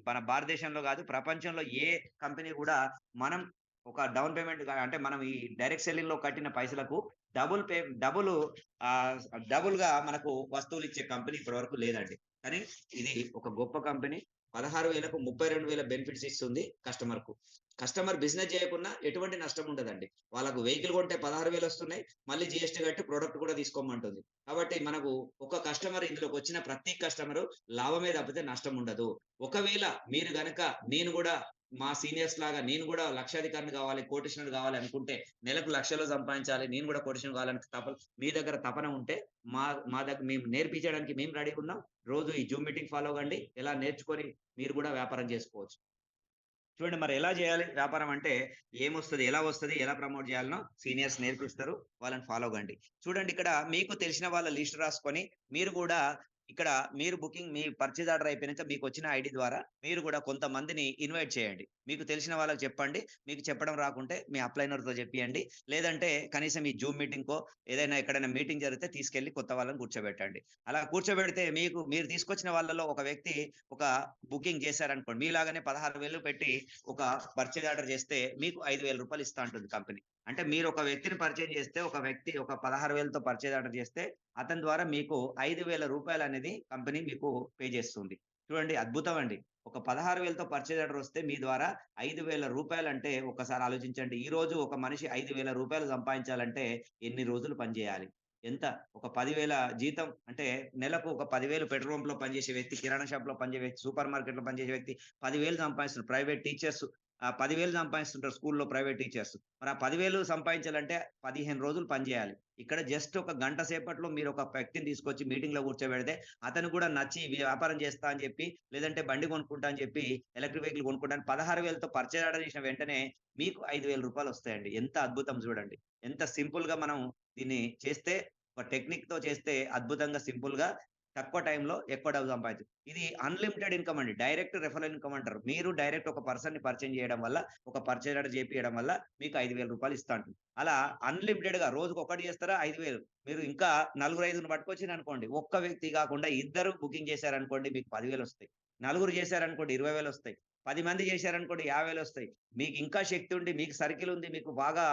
మన భారతదేశంలో గాదు, ప్రపంచంలో ఏ కంపెనీ గూడా మనం ఒక డౌన్ పేమెంట్ అంటే మనం ఈ డైరెక్ట్ సెల్లింగ్‌లో కట్టిన పైసలకు డబుల్ పే డబులు ఆహ్, డబుల్‌గా మనకు వస్తువులిచ్చే కంపెనీ ఇప్పటి వరకు లేదండి. కానీ ఇది ఒక గొప్ప కంపెనీ. 16,000కు 32,000 బెనిఫిట్స్ ఇస్తుంది కస్టమర్‌కు. కస్టమర్ బిజినెస్ చేయకున్నా ఎటువంటి నష్టం ఉండదండి. వాళ్ళకు వెహికల్ కొంటే 16,000 వస్తున్నాయి. మళ్ళీ జీఎస్టీ కట్టి ప్రొడక్ట్ కూడా తీసుకోమంటుంది. కాబట్టి మనకు ఒక కస్టమర్ ఇందులోకొచ్చిన ప్రతి కస్టమరు లాభమే తప్పితే నష్టం ఉండదు. ఒకవేళ మీరు గనక నేను గూడా మా సీనియర్స్ లాగా నేను గూడా లక్షాధికారిని గావాలి, కోటీశ్వరుడు గావాలి అనుకుంటే, నెలకు లక్షల్లో సంపాదించాలి, నేను గూడా కోటీశ్వరుని కావాలని మీ దగ్గర తపన ఉంటే, మా మా దగ్గర మేము నేర్పించడానికి మేము రెడీగున్నాం. రోజు ఈ జూమ్ మీటింగ్ ఫాలో అవ్వండి. ఇలా నేర్చుకొని మీరు గూడా వ్యాపారం చేసుకోవచ్చు. చూడండి మరి ఎలా జేయాలి వ్యాపారం అంటే, ఏమొస్తది, ఎలా వస్తది, ఎలా ప్రమోట్ జేయాలనో సీనియర్స్ నేర్పిస్తారు. వాళ్ళని ఫాలో అవ్వండి. చూడండి ఇక్కడ మీకు తెలిసిన వాళ్ళ లిస్ట్ రాసుకొని, మీరు గూడా ఇక్కడ మీరు మీ పర్చేజ్ ఆర్డర్ అయిపోయినాక మీకొచ్చిన ఐడీ ద్వారా మీరు గూడా కొంతమందిని ఇన్వైట్ చేయండి. మీకు తెలిసిన వాళ్ళకి చెప్పండి. మీకు చెప్పడం రాకుంటే మీ అప్లైనర్‌తో జెప్పియండి. లేదంటే కనీసం ఈ జూమ్ మీటింగ్‌కో ఏదైనా ఎక్కడైనా మీటింగ్ జరిగితే తీసుకెళ్ళి కొత్త వాళ్ళని కూర్చోబెట్టండి. అలా కూర్చోబెడితే మీరు తీసుకొచ్చిన వాళ్ళలో ఒక వ్యక్తి ఒక బుకింగ్ చేశారనుకోండి. మీలాగానే 16,000 పెట్టి ఒక పర్చేజ్ ఆర్డర్ చేస్తే మీకు రూ. 5,000 ఇస్తా అంటుంది కంపెనీ. అంటే మీరు ఒక వ్యక్తిని పరిచయం చేస్తే, ఒక వ్యక్తి ఒక 16,000తో పర్చేజ్ ఆర్డర్ చేస్తే, అతని ద్వారా మీకు రూ. 5,000 అనేది కంపెనీ మీకు పే చేస్తుంది. చూడండి అద్భుతం అండి. ఒక 16,000తో పర్చేజ్ ఆర్డర్ వస్తే మీ ద్వారా రూ. 5,000 అంటే ఒక్కసారి ఆలోచించండి. ఈరోజు ఒక మనిషి రూ. 5,000 సంపాదించాలంటే ఎన్ని రోజులు పని చేయాలి? ఎంత? ఒక 10,000 జీతం అంటే నెలకు ఒక 10,000 పెట్రోల్ బంక్‌లో పనిచేసే వ్యక్తి, కిరాణా షాప్‌లో పనిచేసే వ్యక్తి, సూపర్ మార్కెట్‌లో పనిచేసే వ్యక్తి 10,000 సంపాదిస్తున్నారు. ప్రైవేట్ టీచర్స్ 10,000 సంపాదిస్తుంటారు స్కూల్‌లో ప్రైవేట్ టీచర్స్. మరి ఆ 10,000 సంపాదించాలంటే 15 రోజులు పని చేయాలి. ఇక్కడ జస్ట్ ఒక గంట సేపట్లో మీరొక వ్యక్తిని తీసుకొచ్చి మీటింగ్‌లో కూర్చోబెడితే, అతను కూడా నచ్చి వ్యాపారం చేస్తా అని చెప్పి, లేదంటే బండి కొనుక్కుంటా అని చెప్పి, ఎలక్ట్రిక్ వెహికల్ కొనుక్కుంటాను 16,000తో పర్చేజ్ ఆర్డర్ చేసిన వెంటనే మీకు రూ. 5,000 వస్తాయండి. ఎంత అద్భుతం చూడండి. ఎంత సింపుల్‌గా మనం దీన్ని చేస్తే, ఒక టెక్నిక్‌తో చేస్తే అద్భుతంగా సింపుల్‌గా తక్కువ టైంలో ఎక్కువ డబ్బు సంపాదించొచ్చు. ఇది అన్‌లిమిటెడ్ ఇన్‌కమ్ అండి. డైరెక్ట్ రిఫరల్ ఇన్‌కమ్ అంటారు. మీరు డైరెక్ట్ ఒక పర్సన్‌ని పరిచయం చేయడం వల్ల, ఒక పర్చేజ్ ఆర్డర్ చేపియడం వల్ల మీకు రూ. 5,000 ఇస్తా అంటుంది. అలా అన్‌లిమిటెడ్‌గా రోజుకొకటి చేస్తారా 5,000 మీరు ఇంకా నలుగురు, ఐదుగురిని పట్టుకొచ్చిరనుకోండి. ఒక్క వ్యక్తి కాకుండా ఇద్దరు బుకింగ్ చేశారనుకోండి మీకు 10,000 వస్తాయి. నలుగురు చేశారనుకోండి 20,000 వస్తాయి. 10 మంది చేశారనుకోండి 50,000 వస్తాయి. మీకు ఇంకా శక్తి ఉండి, మీకు సర్కిల్ ఉంది, మీకు బాగా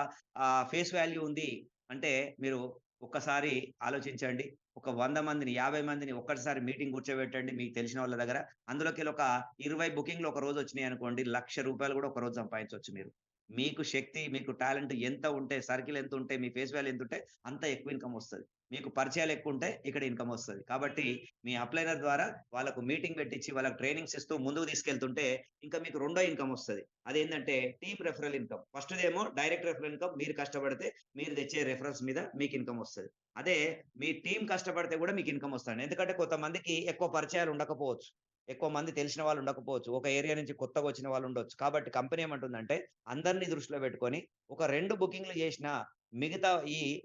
ఫేస్ వాల్యూ ఉంది అంటే మీరు ఒక్కసారి ఆలోచించండి. ఒక 100 మందిని, 50 మందిని ఒక్కటిసారి మీటింగ్ కూర్చోబెట్టండి మీకు తెలిసిన వాళ్ళ దగ్గర. అందులోకెళ్ళి ఒక 20 బుకింగ్‌లు ఒక రోజు వచ్చినాయనుకోండి, రూ. 1,00,000 కూడా ఒక రోజు సంపాదించొచ్చు మీరు. మీకు శక్తి, మీకు టాలెంట్ ఎంత ఉంటే, సర్కిల్ ఎంతుంటే, మీ ఫేస్ వాల్యూ ఎంతుంటే అంత ఎక్కువ ఇన్‌కమ్ వస్తది. మీకు పరిచయాలు ఎక్కువుంటే ఇక్కడ ఇన్‌కమ్ వస్తది. కాబట్టి మీ అప్లైనర్ ద్వారా వాళ్ళకు మీటింగ్ పెట్టించి, వాళ్ళకి ట్రైనింగ్స్ ఇస్తూ ముందుకు తీసుకెళ్తుంటే ఇంకా మీకు రెండో ఇన్‌కమ్ వస్తది. అదేంటంటే టీమ్ రెఫరల్ ఇన్‌కమ్. ఫస్ట్‌దేమో డైరెక్ట్ రెఫరల్ ఇన్‌కమ్ మీరు కష్టపడితే మీరు తెచ్చే రిఫరల్స్ మీద మీకు ఇన్‌కమ్ వస్తది. అదే మీ టీమ్ కష్టపడితే గూడా మీకు ఇన్‌కమ్ వస్తదండి. ఎందుకంటే కొంతమందికి ఎక్కువ పరిచయాలు ఉండకపోవచ్చు. ఎక్కువ మంది తెలిసిన వాళ్ళు ఉండకపోవచ్చు. ఒక ఏరియా నుంచి కొత్తగొచ్చిన వాళ్ళు ఉండొచ్చు. కాబట్టి కంపెనీ ఏమంటుందంటే అందరిని దృష్టిలో పెట్టుకొని ఒక 2 బుకింగ్‌లు చేసినా మిగతా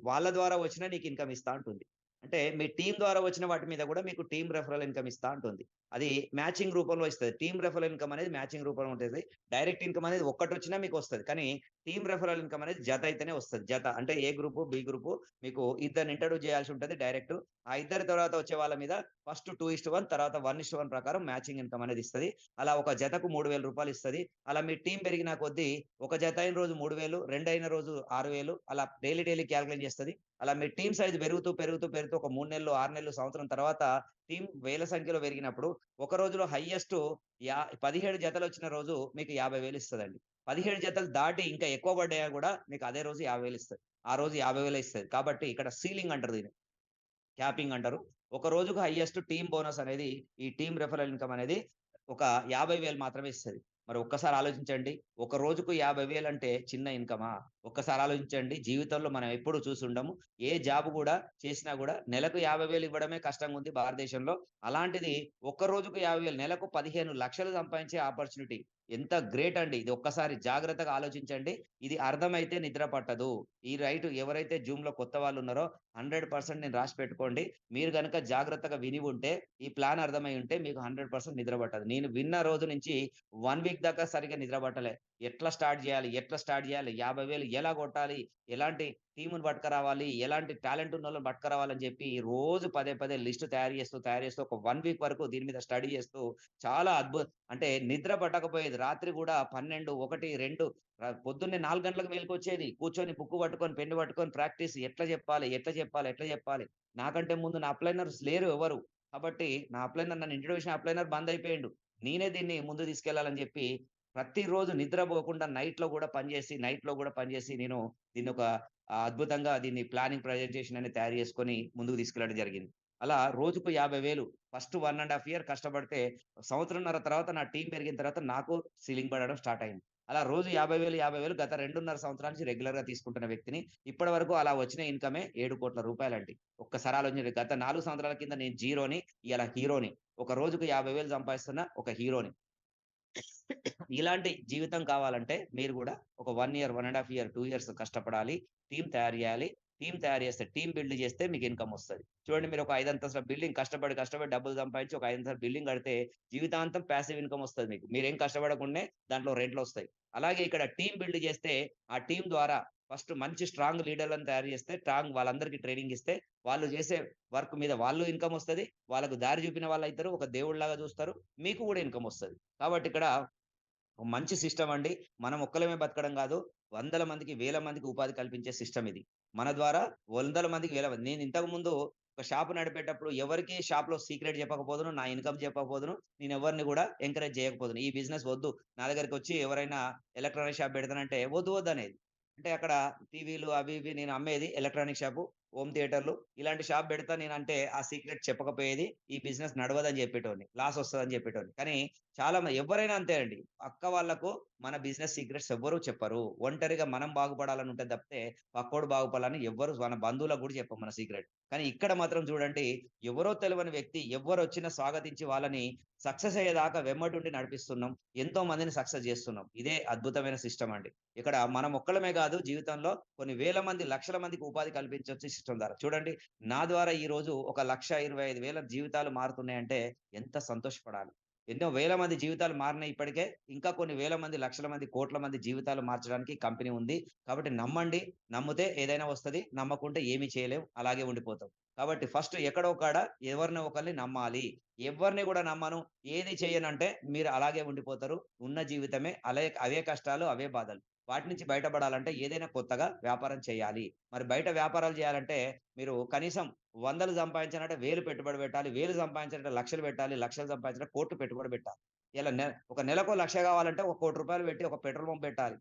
వాళ్ళ ద్వారా వచ్చినా నీకు ఇన్‌కమ్ ఇస్తా అంటుంది. అంటే మీ టీమ్ ద్వారా వచ్చిన వాటి మీద గూడా మీకు టీమ్ రెఫరల్ ఇన్‌కమ్ ఇస్తా అంటుంది. అది మ్యాచింగ్ రూపంలో ఇస్తది. టీమ్ రెఫరల్ ఇన్‌కమ్ అనేది మ్యాచింగ్ రూపంలో ఉంటది. డైరెక్ట్ ఇన్‌కమ్ అనేది ఒక్కటొచ్చినా మీకొస్తది. కానీ టీమ్ రెఫరల్ ఇన్‌కమ్ అనేది జత అయితేనే వస్తది. జత అంటే ఏ గ్రూపు, బి గ్రూపు మీకు ఇద్దరిని ఇంట్రొడ్యూస్ చేయాల్సి ఉంటది డైరెక్ట్. ఆ ఇద్దరి తర్వాత వచ్చే వాళ్ళ మీద ఫస్ట్ 2:1 తర్వాత 1:1 ప్రకారం మ్యాచింగ్ ఇన్‌కమ్ అనేది ఇస్తది. అలా ఒక జతకు రూ. 3,000 ఇస్తది. అలా మీ టీమ్ పెరిగిన కొద్దీ ఒక జత అయిన రోజు 3,000, రెండయిన రోజు 6,000 అలా డైలీ కాలిక్యులేట్ చేస్తది. అలా మీ టీమ్ సైజ్ పెరుగుతూ ఒక 3 నెలలు, 6 నెలలు, సంవత్సరం తర్వాత టీమ్ వేల సంఖ్యలో పెరిగినప్పుడు ఒక రోజులో హైయెస్ట్ 17 జతలొచ్చిన రోజు మీకు 50,000 ఇస్తదండి. 17 జతలు దాటి ఇంకా ఎక్కువ పడ్డాయా గూడా మీకు అదే రోజు 50,000 ఇస్తది. ఆ రోజు 50,000 ఇస్తది. కాబట్టి ఇక్కడ సీలింగ్ అంటారు దీన్ని. క్యాపింగ్ అంటారు. ఒక రోజుకు హైయెస్ట్ టీమ్ బోనస్ అనేది ఈ టీమ్ రిఫరల్ ఇన్‌కమ్ అనేది ఒక 50,000 మాత్రమే ఇస్తది. మరి ఒక్కసారి ఆలోచించండి. ఒక రోజుకు 50,000 అంటే చిన్న ఇన్‌కమా? ఒక్కసారి ఆలోచించండి. జీవితంలో మనం ఎప్పుడు చూసుండము. ఏ జాబ్ గూడా చేసినా గూడా నెలకు 50,000 ఇవ్వడమే కష్టంగుంది భారతదేశంలో. అలాంటిది ఒక్క రోజుకు 50,000 నెలకు 15,00,000 సంపాదించే ఆపర్చునిటీ. ఎంత గ్రేట్ అండి. ఇది ఒక్కసారి జాగ్రత్తగా ఆలోచించండి. ఇది అర్థమైతే నిద్ర పట్టదు. ఎవరైతే జూమ్‌లో కొత్త వాళ్ళున్నారో 100% నేను రాసి పెట్టుకోండి. మీరు గనక జాగ్రత్తగా విని ఉంటే, ఈ ప్లాన్ అర్థమై ఉంటే మీకు 100% నిద్ర పట్టదు. నేను విన్న రోజు నుంచి 1 వీక్ దాకా సరిగ్గా నిద్ర పట్టలే. ఎట్లా స్టార్ట్ జేయాలి? ఎట్లా స్టార్ట్ జేయాలి? 50,000 ఎలా కొట్టాలి? ఎలాంటి టీమ్‌ని పట్టుకురావాలి? ఎలాంటి టాలెంట్ ఉన్నోళ్ళని పట్టుకురావాలని జెప్పి రోజు పదే లిస్ట్ తయారు చేస్తూ ఒక 1 వీక్ వరకు దీని మీద స్టడీ చేస్తూ చాలా అంటే నిద్ర పట్టకపోయేది. రాత్రి గూడా 12, 1, 2 పొద్దున్నే 4 గంటలకు మేలుకొచ్చేది. కూర్చొని బుక్కు పట్టుకొని, పెన్ను పట్టుకొని ప్రాక్టీస్ ఎట్లా జెప్పాలి? ఎట్లా జెప్పాలి? ఎట్లా జెప్పాలి? నాకంటే ముందు నా అప్లైనర్స్ లేరు ఎవరు. కాబట్టి నా అప్లైనర్ నన్ను ఇంట్రొడ్యూస్ చేసిన అప్లైనర్ బంద్ అయిపోయిండు. నేనే దీన్ని ముందుకు తీసుకెళ్లాలని జెప్పి ప్రతిరోజు నిద్రపోకుండా నైట్‌లో గూడా పనిజేసి నేను దీన్నొక అద్భుతంగా దీన్ని ప్లానింగ్ ప్రజెంటేషన్ అనేది తయారు చేసుకొని ముందుకు తీసుకెళ్లడం జరిగింది. అలా రోజుకు 50,000 ఫస్ట్ 1 ½ ఇయర్ కష్టపడితే సంవత్సరంన్నర తర్వాత నా టీమ్ పెరిగిన తర్వాత నాకు సీలింగ్ పడడం స్టార్ట్ అయింది. అలా రోజు 50,000 గత 2.5 సంవత్సరాల నుంచి రెగ్యులర్‌గా తీసుకుంటున్న వ్యక్తిని. ఇప్పటి వరకు అలా వచ్చిన ఇన్‌కమే రూ. 7,00,00,000 ఒక్కసారి ఆలోచించండి. గత 4 సంవత్సరాల కింద నేను జీరోని, ఇయాల హీరోని. ఒక రోజుకు 50,000 సంపాదిస్తున్న ఒక హీరోని. ఇలాంటి జీవితం కావాలంటే మీరు గూడా ఒక 1 ఇయర్, 1 ½ ఇయర్, 2 ఇయర్స్ కష్టపడాలి. టీమ్ తయారు జేయాలి. టీమ్ తయారు చేస్తే, టీమ్ బిల్డ్ చేస్తే మీకు ఇన్‌కమ్ వస్తది. చూడండి మీరు ఒక 5 అంతస్తుల బిల్డింగ్ కష్టపడి, కష్టపడి డబ్బులు సంపాదించి ఒక 5 అంతస్తుల బిల్డింగ్ కడితే జీవితాంతం పాసివ్ ఇన్‌కమ్ వస్తది మీకు. మీరేం కష్టపడకుండానే దాంట్లో రెంట్‌లొస్తాయి. అలాగే ఇక్కడ టీమ్ బిల్డ్ చేస్తే, ఆ టీమ్ ద్వారా ఫస్ట్ మంచి స్ట్రాంగ్ లీడర్‌లను తయారు చేస్తే, వాళ్ళందరికీ ట్రైనింగ్ ఇస్తే, వాళ్ళు చేసే వర్క్ మీద వాళ్ళు ఇన్‌కమ్ వస్తది. వాళ్ళకు దారి చూపిన వాళ్ళైతారు. ఒక దేవుడిలాగా చూస్తారు. మీకు కూడా ఇన్‌కమ్ వస్తది. కాబట్టి ఇక్కడ ఒక మంచి సిస్టమ్ అండి. మనం ఒక్కలమే బతకడం గాదు. వందల మందికి, వేల మందికి ఉపాధి కల్పించే సిస్టమ్ ఇది. మన ద్వారా వందల మందికి, వేల మంది నేను ఇంతకుముందు ఒక షాప్ నడిపేటప్పుడు ఎవరికీ షాప్‌లో సీక్రెట్ చెప్పకపోదును. నా ఇన్‌కమ్ చెప్పకపోదును. నేనెవరిని గూడా ఎంకరేజ్ చేయకపోదును. ఈ బిజినెస్ వద్దు. నా దగ్గరికొచ్చి ఎవరైనా ఎలక్ట్రానిక్ షాప్ పెడతానంటే వద్దు వద్దనేది. అంటే అక్కడ టీవీలు అవి ఇవి నేను అమ్మేది ఎలక్ట్రానిక్ షాపు, హోమ్ థియేటర్లు ఇలాంటి షాప్ పెడతా నేనంటే ఆ సీక్రెట్ చెప్పకపోయేది. ఈ బిజినెస్ నడవదని చెప్పేటోడిని. లాస్ వస్తదని చెప్పేటోడిని. కానీ ఎవ్వరైనా అంతే అండి. పక్క వాళ్ళకు మన బిజినెస్ సీక్రెట్స్ ఎవ్వరు చెప్పరు. ఒంటరిగా మనం బాగుపడాలని ఉంటది తప్పితే, పక్కోడు బాగుపడాలని ఎవ్వరు మన బంధువులకు గూడా చెప్పం మన సీక్రెట్. కానీ ఇక్కడ మాత్రం చూడండి, ఎవరో తెలవని వ్యక్తి ఎవ్వరొచ్చినా స్వాగతించి వాళ్ళని సక్సెస్ అయ్యేదాకా వెమ్మటుండి నడిపిస్తున్నాం. ఎంతో మందిని సక్సెస్ జేస్తున్నాం. ఇదే అద్భుతమైన సిస్టమ్ అండి. ఇక్కడ మనం ఒక్కళ్ళమే గాదు జీవితంలో కొన్ని వేల మంది, లక్షల మందికి ఉపాధి కల్పించొచ్చు ఈ సిస్టమ్ ద్వారా. చూడండి నా ద్వారా ఈరోజు ఒక 1,25,000 జీవితాలు మారుతున్నాయంటే ఎంత సంతోషపడాలి. ఎన్నో వేల మంది జీవితాలు మారినాయి ఇప్పటికే. ఇంకా కొన్ని వేల మంది, లక్షల మంది, కోట్ల మంది జీవితాలు మార్చడానికి కంపెనీ ఉంది. కాబట్టి నమ్మండి. నమ్మితే ఏదైనా వస్తది. నమ్మకుంటే ఏమి చేయలేం. అలాగే ఉండిపోతాం. కాబట్టి ఫస్ట్ ఎక్కడో కాడ ఎవరినో ఒకళ్ళని నమ్మాలి. ఎవ్వరిని గూడా నమ్మను, ఏది చెయ్యనంటే మీరు అలాగే ఉండిపోతారు. ఉన్న జీవితమే అవే కష్టాలు, అవే బాధలు. వాటి నుంచి బయటపడాలంటే ఏదైనా కొత్తగా వ్యాపారం చేయాలి. మరి బయట వ్యాపారాలు చేయాలంటే మీరు కనీసం వందలు సంపాదించాలంటే 1000 పెట్టుబడి పెట్టాలి. 1000 సంపాదించాలంటే లక్షలు పెట్టాలి. లక్షలు సంపాదించాలంటే కోట్లు పెట్టుబడి పెట్టాలి. ఇలా ఒక నెలకో 1,00,000 కావాలంటే ఒక రూ. 1,00,00,000 పెట్టి ఒక పెట్రోల్ బంక్ పెట్టాలి.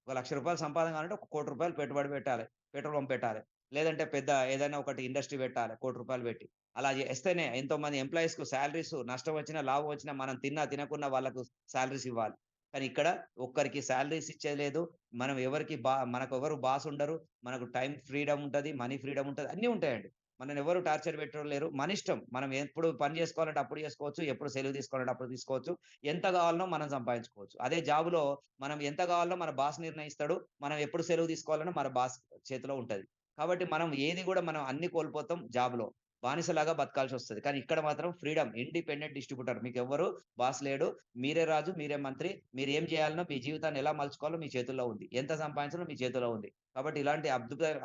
ఒక రూ. 1,00,000 సంపాదన కావాలంటే ఒక రూ. 1,00,00,000 పెట్టుబడి పెట్టాలి. పెట్రోల్ బంక్ పెట్టాలి. లేదంటే పెద్ద ఏదైనా ఒకటి ఇండస్ట్రీ పెట్టాలి. రూ. 1,00,00,000 పెట్టి. అలా చేస్తేనే ఎంతోమంది ఎంప్లాయీస్‌కు సాలరీస్ నష్టం వచ్చినా, లాభం వచ్చినా మనం తిన్నా, తినకున్నా వాళ్ళకు సాలరీస్ ఇవ్వాలి. కానీ ఇక్కడ ఒక్కరికి సాలరీస్ ఇచ్చేది లేదు. మనం ఎవరికీ మనకెవరు బాస్ ఉండరు. మనకు టైమ్ ఫ్రీడమ్ ఉంటది. మనీ ఫ్రీడమ్ ఉంటది. అన్నీ ఉంటాయండి. మననెవరు టార్చర్ పెట్టేటోళ్ళు లేరు. మనిష్టం. మనం ఎప్పుడు పని జేసుకోవాలంటే అప్పుడు జేసుకోవచ్చు. ఎప్పుడు సెలవు తీసుకోవాలంటే అప్పుడు తీసుకోవచ్చు. ఎంత గావాలనో మనం సంపాదించుకోవచ్చు. అదే జాబ్‌లో మనం ఎంత గావాలనో మన బాస్ నిర్ణయిస్తాడు. మనం ఎప్పుడు సెలవు తీసుకోవాలనో మన బాస్ చేతిలో ఉంటది. కాబట్టి మనం ఏది గూడా మనం అన్నీ కోల్పోతాం జాబ్‌లో. బానిసలాగా బతకాల్సొస్తది. కానీ ఇక్కడ మాత్రం ఫ్రీడమ్. Independent distributor. మీకెవ్వరు బాస్ లేడు. మీరే రాజు, మీరే మంత్రి. మీరేం జేయాలనో మీ జీవితాన్ని ఎలా మలుచుకోవాలో మీ చేతుల్లో ఉంది. ఎంత సంపాదించాలో మీ చేతిలో ఉంది. కాబట్టి ఇలాంటి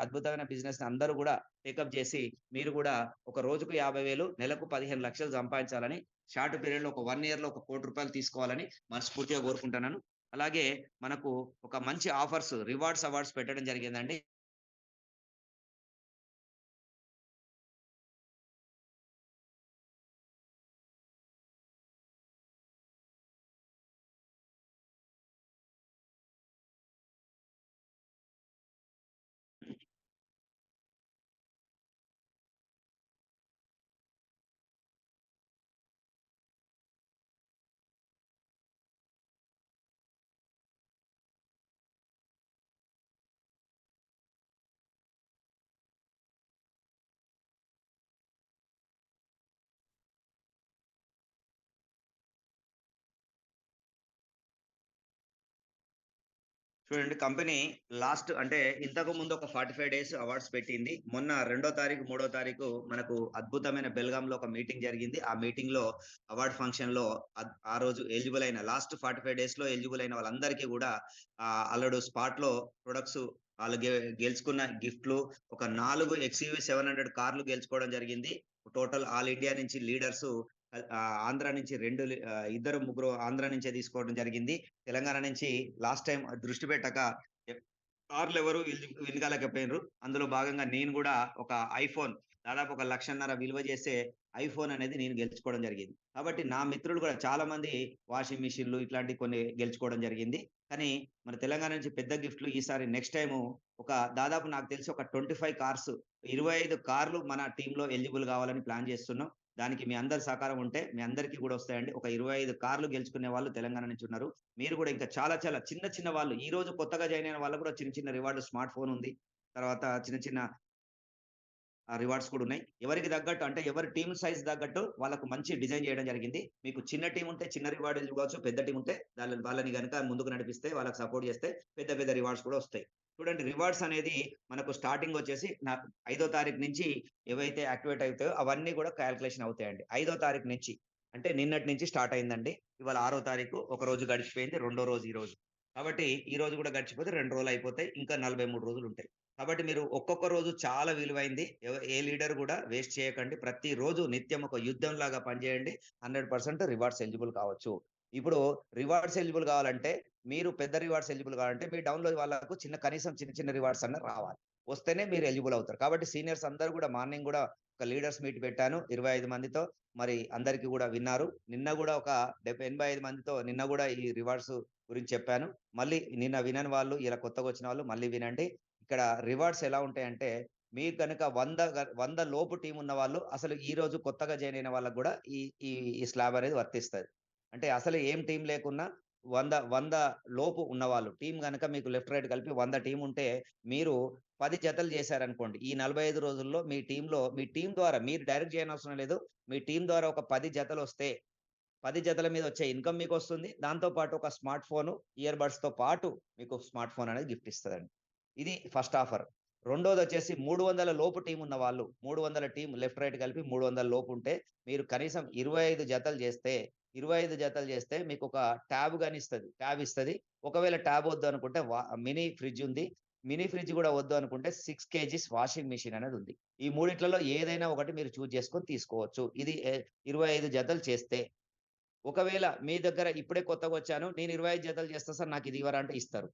అద్భుతమైన బిజినెస్‌ని అందరూ గూడా టేకప్ జేసి మీరు గూడా ఒక రోజుకు 50,000 నెలకు 15,00,000 సంపాదించాలని షార్ట్ పీరియడ్‌లో ఒక 1 ఇయర్‌లో ఒక రూ. 1,00,00,000 తీసుకోవాలని మనస్ఫూర్తిగా కోరుకుంటున్నాను. అలాగే మనకు ఒక మంచి ఆఫర్స్, రివార్డ్స్, అవార్డ్స్ పెట్టడం జరిగిందండి. చూడండి కంపెనీ లాస్ట్ అంటే ఇంతకుముందు ఒక 45 డేస్ అవార్డ్స్ పెట్టింది. మొన్న 2 తారీఖు, 3 తారీఖు మనకు అద్భుతమైన బెల్గాంలో ఒక మీటింగ్ జరిగింది. ఆ మీటింగ్‌లో అవార్డ్ ఫంక్షన్‌లో ఆ రోజు ఎలిజిబుల్ అయిన లాస్ట్ 45 డేస్‌లో ఎలిజిబుల్ అయిన వాళ్ళందరికీ గూడా ఆల్రెడీ స్పాట్‌లో ప్రొడక్ట్స్ ఆళ్ళు గెలుచుకున్న గిఫ్ట్‌లు ఒక 4 ఎక్స్‌యూవీ 700 కార్లు గెలుచుకోవడం జరిగింది. టోటల్ ఆల్ ఇండియా నుంచి లీడర్సు ఆంధ్ర నుంచి ఇద్దరు, ముగ్గురు ఆంధ్ర నుంచే తీసుకోవడం జరిగింది. తెలంగాణ నుంచి లాస్ట్ టైమ్ దృష్టి పెట్టక ఎ కార్లెవరు వినగాలేకపోయిన్రు. అందులో భాగంగా నేను గూడా ఒక ఐఫోన్ దాదాపు ఒక 1,50,000 విలువ చేసే ఐఫోన్ అనేది నేను గెలుచుకోవడం జరిగింది. కాబట్టి నా మిత్రులు గూడా చాలా మంది వాషింగ్ మిషన్‌లు ఇట్లాంటివి కొన్ని గెలుచుకోవడం జరిగింది. కానీ మన తెలంగాణ నుంచి పెద్ద గిఫ్ట్‌లు ఈసారి నెక్స్ట్ టైము ఒక దాదాపు నాకు తెలిసి ఒక 25 కార్స్, 25 కార్లు మన టీమ్‌లో ఎలిజిబుల్ గావాలని ప్లాన్ చేస్తున్నాం. దానికి మీ అందరి సహకారం ఉంటే మీ అందరికీ గూడా వస్తాయండి. ఒక 25 కార్లు గెలుచుకునే వాళ్ళు తెలంగాణ నుంచి ఉన్నారు. మీరు గూడా ఇంకా చాలా చాలా చిన్న చిన్న వాళ్ళు ఈ రోజు కొత్తగా జాయిన్ అయిన వాళ్ళకి కూడా చిన్న చిన్న రివార్డ్ స్మార్ట్ ఫోన్ ఉంది. తర్వాత చిన్న చిన్న రివార్డ్స్ కూడా ఉన్నాయి. ఎవరికి తగ్గట్టు అంటే ఎవరి టీమ్ సైజ్ తగ్గట్టు వాళ్ళకు మంచి డిజైన్ చేయడం జరిగింది. మీకు చిన్న టీమ్ ఉంటే చిన్న రివార్డ్ ఇవ్వచ్చు. పెద్ద టీమ్ ఉంటే వాళ్ళని గనుక ముందుకు నడిపిస్తే వాళ్ళకి సపోర్ట్ చేస్తే పెద్ద పెద్ద రివార్డ్స్ కూడా వస్తాయి. చూడండి రివార్డ్స్ అనేది మనకు స్టార్టింగ్ వచ్చేసి నాకు 5వ తారీఖు నుంచి ఏవైతే యాక్టివేట్ అయితాయో అవన్నీ కూడా కాలిక్యులేషన్ అవుతాయండి. 5వ తారీఖు నుంచి అంటే నిన్నటి నుంచి స్టార్ట్ అయిందండి. ఇవాళ 6వ తారీఖు ఒక రోజు గడిచిపోయింది. రెండో రోజు ఈరోజు. కాబట్టి ఈ రోజు కూడా గడిచిపోతే 2 రోజులు అయిపోతాయి. ఇంకా 43 రోజులుంటాయి. కాబట్టి మీరు ఒక్కొక్క రోజు చాలా విలువైంది. ఏ లీడర్ గూడా వేస్ట్ చేయకండి. ప్రతిరోజు నిత్యం ఒక యుద్ధంలాగా పనిచేయండి. 100% రివార్డ్స్ ఎలిజిబుల్ కావచ్చు. ఇప్పుడు రివార్డ్స్ ఎలిజిబుల్ కావాలంటే, మీరు పెద్ద రివార్డ్స్ ఎలిజిబుల్ కావాలంటే, మీ డౌన్‌లో వాళ్ళకు కనీసం చిన్న చిన్న రివార్డ్స్ అన్నా రావాలి. వస్తేనే మీరు ఎలిజిబుల్ అవుతారు. కాబట్టి సీనియర్స్ అందరూ గూడా మార్నింగ్ గూడా ఒక లీడర్స్ మీట్ పెట్టాను 25 మందితో. మరి అందరికి గూడా విన్నారు. నిన్న గూడా ఒక 85 మందితో నిన్న గూడా ఈ రివార్డ్స్ గురించి చెప్పాను. మళ్ళీ నిన్న వినని వాళ్ళు, ఇలా కొత్తగొచ్చిన వాళ్ళు మళ్ళీ వినండి. ఇక్కడ రివార్డ్స్ ఎలా ఉంటాయంటే, మీకు గనక 100 లోపు టీమ్ ఉన్న వాళ్ళు అసలు ఈరోజు కొత్తగా జాయిన్ అయిన వాళ్ళకి గూడా ఈ ఈ ఈ స్లాబ్ అనేది వర్తిస్తది. అంటే అసలు ఏం టీమ్ లేకున్నా 100 లోపు ఉన్నవాళ్ళు టీమ్ గనక మీకు లెఫ్ట్, రైట్ కలిపి 100 టీమ్ ఉంటే మీరు 10 జతలు చేశారనుకోండి. ఈ 45 రోజుల్లో మీ టీమ్‌లో మీ టీమ్ ద్వారా మీరు డైరెక్ట్ చేయనవసరం లేదు. మీ టీమ్ ద్వారా ఒక 10 జతలొస్తే 10 జతల మీద వచ్చే ఇన్‌కమ్ మీకొస్తుంది. దాంతో పాటు ఒక స్మార్ట్ ఫోను, ఇయర్ బడ్స్‌తో పాటు మీకు స్మార్ట్ ఫోన్ అనేది గిఫ్ట్ ఇస్తదండి. ఇది ఫస్ట్ ఆఫర్. రెండోదొచ్చేసి 300 లోపు టీమ్ ఉన్నవాళ్ళు, 300 టీమ్ లెఫ్ట్, రైట్ కలిపి 300 లోపు ఉంటే, మీరు కనీసం 25 జతలు చేస్తే, 25 జతలు చేస్తే మీకొక ట్యాబ్ గాని ఇస్తది. ట్యాబ్ ఇస్తది. ఒకవేళ ట్యాబ్ వద్దు అనుకుంటే మినీ ఫ్రిడ్జ్ ఉంది. మినీ ఫ్రిడ్జ్ గూడా వద్దు అనుకుంటే 6 కేజీస్ వాషింగ్ మెషిన్ అనేది ఉంది. ఈ మూడిట్లలో ఏదైనా ఒకటి మీరు చూజ్ చేసుకొని తీసుకోవచ్చు. ఇది 25 జతలు చేస్తే. ఒకవేళ మీ దగ్గర ఇప్పుడే కొత్తగొచ్చాను. నేను 25 జతలు చేస్తా సార్ నాకిది ఇవ్వరా అంటే ఇస్తారు.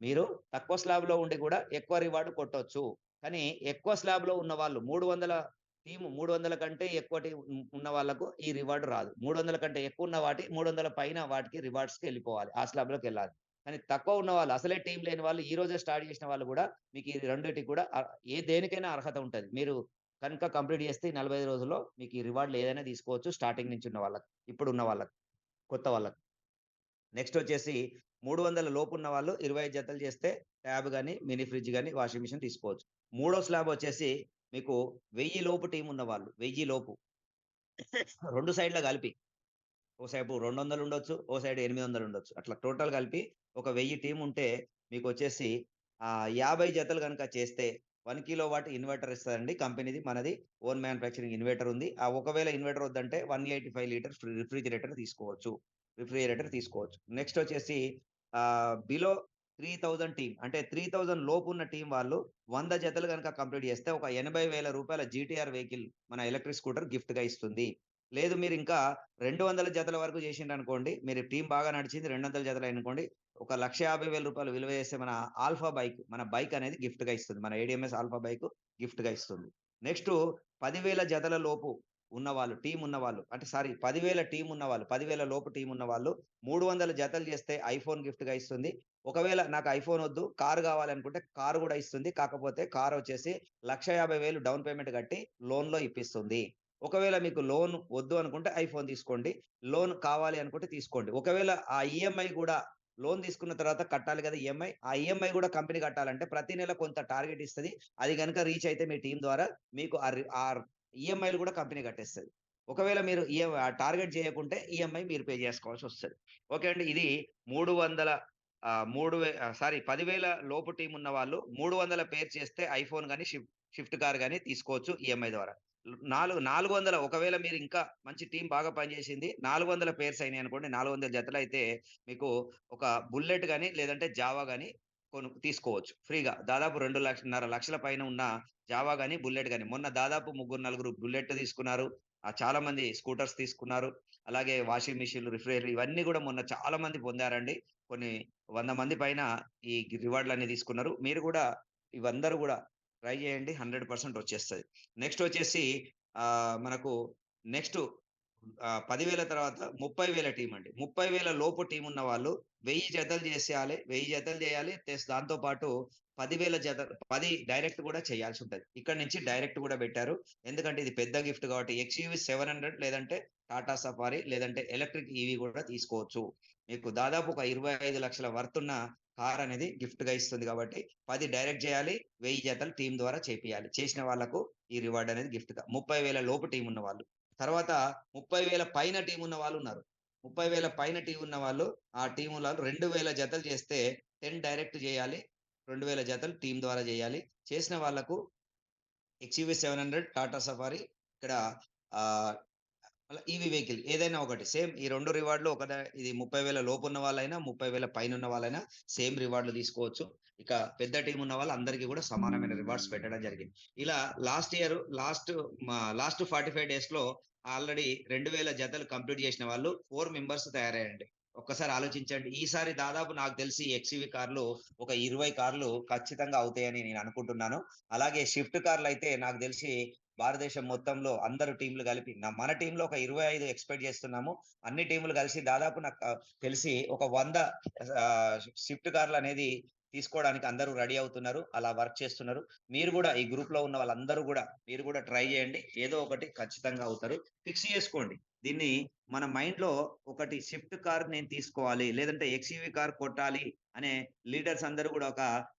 మీరు తక్కువ స్లాబ్‌లో ఉండి కూడా ఎక్కువ రివార్డ్ కొట్టొచ్చు. కానీ ఎక్కువ స్లాబ్‌లో ఉన్నవాళ్ళు 300 కంటే ఎక్కువ టీమ్ ఉన్న వాళ్ళకు ఈ రివార్డ్ రాదు. 300 కంటే ఎక్కువ ఉన్న 300 పైన వాటికి రివార్డ్స్‌కెళ్ళిపోవాలి. ఆ స్లాబ్‌లోకెళ్ళాలి. కానీ తక్కువ ఉన్నవాళ్ళు అసలే టీమ్ లేని వాళ్ళు ఈ రోజే స్టార్ట్ చేసిన వాళ్ళు కూడా మీకు ఈ రెండిటికి కూడా దేనికైనా అర్హత ఉంటది. మీరు కనుక కంప్లీట్ చేస్తే ఈ 45 రోజుల్లో మీకు ఈ రివార్డ్‌లు ఏదైనా తీసుకోవచ్చు స్టార్టింగ్ నుంచి ఉన్న వాళ్ళకి. ఇప్పుడున్న వాళ్ళకి. కొత్త వాళ్ళకి. నెక్స్ట్ వచ్చేసి 300 లోపున్న వాళ్ళు 25 జతలు చేస్తే ట్యాబ్ గాని, మినీ ఫ్రిడ్జ్ గాని, వాషింగ్ మిషన్ తీసుకోవచ్చు. మూడో స్లాబ్ వచ్చేసి మీకు 1000 లోపు టీమ్ ఉన్నవాళ్ళు. 1000 లోపు 2 సైడ్‌ల కలిపి. ఓ సైపు 200 ఉండొచ్చు. ఓ సైడ్ 800 ఉండొచ్చు. అట్లా టోటల్ కలిపి ఒక 1000 టీమ్ ఉంటే మీకొచ్చేసి 50 జతలు గనుక చేస్తే 1 కిలోవాట్ ఇన్వర్టర్ ఇస్తదండి కంపెనీది. మనది ఓన్ మ్యానుఫ్యాక్చరింగ్ ఇన్వర్టర్ ఉంది. ఒకవేళ ఇన్వర్టర్ వద్దంటే 185 లీటర్స్ రిఫ్రిజిరేటర్ తీసుకోవచ్చు. రిఫ్రిజిరేటర్ తీసుకోవచ్చు. నెక్స్ట్ వచ్చేసి బిలో 3000 టీమ్ అంటే 3000 లోపు ఉన్న టీమ్ వాళ్ళు 100 జతలు గనుక కంప్లీట్ చేస్తే ఒక రూ. 80,000 జీటీఆర్ వెహికల్ మన ఎలక్ట్రిక్ స్కూటర్ గిఫ్ట్‌గా ఇస్తుంది. లేదు మీరింకా 200 జతల వరకు చేసిండ్రనుకోండి. మీరు టీమ్ బాగా నడిచింది 200 జతలయిందనుకోండి. ఒక రూ. 1,50,000 విలువ చేసే మన ఆల్ఫా బైక్, మన బైక్ అనేది గిఫ్ట్‌గా ఇస్తుంది. మన ఏడీఎంఎస్ ఆల్ఫా బైక్ గిఫ్ట్‌గా ఇస్తుంది. నెక్స్టు 10,000 జతల లోపు ఉన్నవాళ్ళు, టీమ్ ఉన్నవాళ్ళు అంటే సారీ 10,000 టీమ్ ఉన్నవాళ్ళు, 10,000 లోపు టీమ్ ఉన్నవాళ్ళు 300 జతలు చేస్తే ఐఫోన్ గిఫ్ట్‌గా ఇస్తుంది. ఒకవేళ నాకు ఐఫోన్ వద్దు, కారు కావాలనుకుంటే కారు గూడా ఇస్తుంది. కాకపోతే కారొచ్చేసి 1,50,000 డౌన్ పేమెంట్ కట్టి లోన్‌లో ఇప్పిస్తుంది. ఒకవేళ మీకు లోన్ వద్దు అనుకుంటే ఐఫోన్ తీసుకోండి. లోన్ కావాలి అనుకుంటే తీసుకోండి. ఒకవేళ ఆ ఈఎంఐ గూడా లోన్ తీసుకున్న తర్వాత కట్టాలి కదా ఈఎంఐ. ఆ ఈఎంఐ గూడా కంపెనీ కట్టాలంటే ప్రతి నెల కొంత టార్గెట్ ఇస్తది. అది గనుక రీచ్ అయితే మీ టీమ్ ద్వారా మీకు ఈఎంఐలు గూడా కంపెనీ కట్టేస్తది. ఒకవేళ మీరు ఆ టార్గెట్ చేయకుంటే ఈఎంఐ మీరు పే చేసుకోవాల్సొస్తది. ఓకే అండి. ఇది 300 10,000 లోపు టీమ్ ఉన్న వాళ్ళు 300 పేర్ చేస్తే ఐఫోన్ గాని, షిఫ్ట్ కార్ గాని తీసుకోవచ్చు ఈఎంఐ ద్వారా. 400 ఒకవేళ మీరు ఇంకా మంచి టీమ్ బాగా పనిచేసింది. 400 పెయిర్స్ అయినాయనుకోండి. 400 జతలైతే మీకు ఒక బుల్లెట్ గాని, లేదంటే జావా గాని తీసుకోవచ్చు ఫ్రీగా. దాదాపు 2,5 లక్షల పైన ఉన్న జావా గాని, బుల్లెట్ గాని. మొన్న దాదాపు ముగ్గురు, నలుగురు బుల్లెట్ తీసుకున్నారు. చాలా మంది స్కూటర్స్ తీసుకున్నారు. అలాగే వాషింగ్ మెషిన్‌లు, రిఫ్రిజిరేటర్ ఇవన్నీ గూడా మొన్న చాలా మంది పొందారండి. కొన్ని 100 మంది పైన ఈ రివార్డ్‌లన్నీ తీసుకున్నారు. మీరు గూడా ఇవందరూ గూడా ట్రై చేయండి. 100% వచ్చేస్తది. నెక్స్ట్ వచ్చేసి మనకు నెక్స్ట్ 10,000 తర్వాత 30,000 టీమండి. 30,000 లోపు టీమున్న వాళ్ళు 1000 జతలు చేసేయాలి. 1000 జతలు చేయాలి. ప్లస్ దాంతో పాటు 10,000 10 డైరెక్ట్ కూడా చేయాల్సుంటది. ఇక్కడి నుంచి డైరెక్ట్ కూడా పెట్టారు. ఎందుకంటే ఇది పెద్ద గిఫ్ట్ కాబట్టి ఎక్స్‌యూవీ 700 లేదంటే టాటా సఫారీ లేదంటే ఎలక్ట్రిక్ ఈవీ గూడా తీసుకోవచ్చు. మీకు దాదాపు ఒక 25,00,000 వర్త్ ఉన్న కార్ అనేది గిఫ్ట్‌గా ఇస్తుంది గాబట్టి 10 డైరెక్ట్ జేయాలి. 1000 జతలు టీమ్ ద్వారా చేపియాలి. చేసిన వాళ్ళకు ఈ రివార్డ్ అనేది గిఫ్ట్‌గా. 30,000 లోపు టీమ్ ఉన్నవాళ్ళు. తర్వాత 30,000 పైన టీమ్ ఉన్న వాళ్ళున్నారు. 30,000 పైన టీమ్ ఉన్నవాళ్ళు ఆ టీములో 2,000 జతలు చేస్తే 10 డైరెక్ట్ జేయాలి. 2,000 జతలు టీమ్ ద్వారా జేయాలి. చేసిన వాళ్ళకు ఎక్స్‌యూవీ 700 టాటా సఫారీ ఇక్కడ ఆహ్, అలా ఈవీ వెహికల్ ఏదైనా ఒకటి సేమ్ ఈ 2 రివార్డ్‌లు ఇది 30,000 లోపున్న వాళ్ళైనా, 30,000 పైనున్న వాళ్ళైనా సేమ్ రివార్డ్‌లు తీసుకోవచ్చు. ఇక పెద్ద టీమ్ ఉన్న వాళ్ళందరికీ గూడా సమానమైన రివార్డ్స్ పెట్టడం జరిగింది. ఇలా లాస్ట్ 45 డేస్‌లో ఆల్రెడీ 2,000 జతలు కంప్లీట్ చేసిన వాళ్ళు 4 మెంబర్స్ తయారయ్యారండి. ఒక్కసారి ఆలోచించండి. ఈసారి దాదాపు నాకు తెలిసి ఎక్స్‌యూవీ కార్లు ఒక 20 కార్లు ఖచ్చితంగా అవుతాయని నేను అనుకుంటున్నాను. అలాగే షిఫ్ట్ కార్లయితే నాకు తెలిసి భారతదేశం మొత్తంలో అందరు టీమ్‌లు కలిపి మన టీమ్‌లో ఒక 25 ఎక్స్‌పెక్ట్ చేస్తున్నాము. అన్ని టీమ్‌లు కలిసి దాదాపు నాకు తెలిసి ఒక 100 షిఫ్ట్ కార్లనేది తీసుకోవడానికి అందరూ రెడీ అవుతున్నారు. అలా వర్క్ చేస్తున్నారు. మీరు గూడా ఈ గ్రూప్‌లో ఉన్న వాళ్ళందరూ గూడా మీరు గూడా ట్రై చేయండి. ఏదో ఒకటి ఖచ్చితంగా అవుతారు. ఫిక్స్ చేసుకోండి. దీన్ని మన మైండ్‌లో ఒకటి షిఫ్ట్ కార్ నేను తీసుకోవాలి. లేదంటే ఎక్స్‌యూవీ కార్ కొట్టాలి అనే లీడర్స్ అందరూ గూడా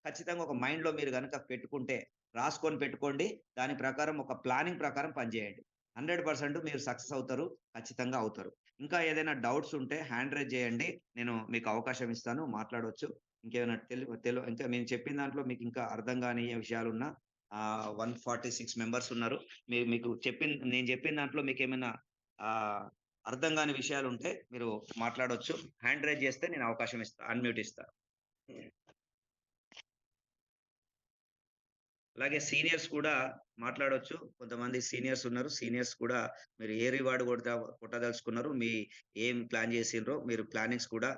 ఖచ్చితంగా ఒక మైండ్‌లో మీరు గనక పెట్టుకుంటే రాసుకొని పెట్టుకోండి. దాని ప్రకారం ఒక ప్లానింగ్ ప్రకారం పనిచేయండి. 100% మీరు సక్సెస్ అవుతారు. ఖచ్చితంగా అవుతారు. ఇంకా ఏదైనా డౌట్స్ ఉంటే హ్యాండ్ రైజ్ చేయండి. నేను మీకు అవకాశం ఇస్తాను. మాట్లాడొచ్చు. ఇంకేమైనా ఇంకా నేను చెప్పిన దాంట్లో మీకింకా అర్థం గాని విషయాలున్నా 146 మెంబర్స్ ఉన్నారు. నేను చెప్పిన దాంట్లో మీకేమైనా ఆహ్, అర్థం గాని విషయాలుంటే మీరు మాట్లాడొచ్చు. హ్యాండ్ రైజ్ చేస్తే నేను అవకాశం ఇస్తా. అన్‌మ్యూట్ ఇస్తా. అలాగే సీనియర్స్ కూడా మాట్లాడొచ్చు. కొంతమంది సీనియర్స్ ఉన్నారు. సీనియర్స్ కూడా మీరు ఏ రివార్డ్ కొట్టదలుచుకున్నారు? ఏం ప్లాన్ చేసిండ్రో మీరు ప్లానింగ్స్ కూడా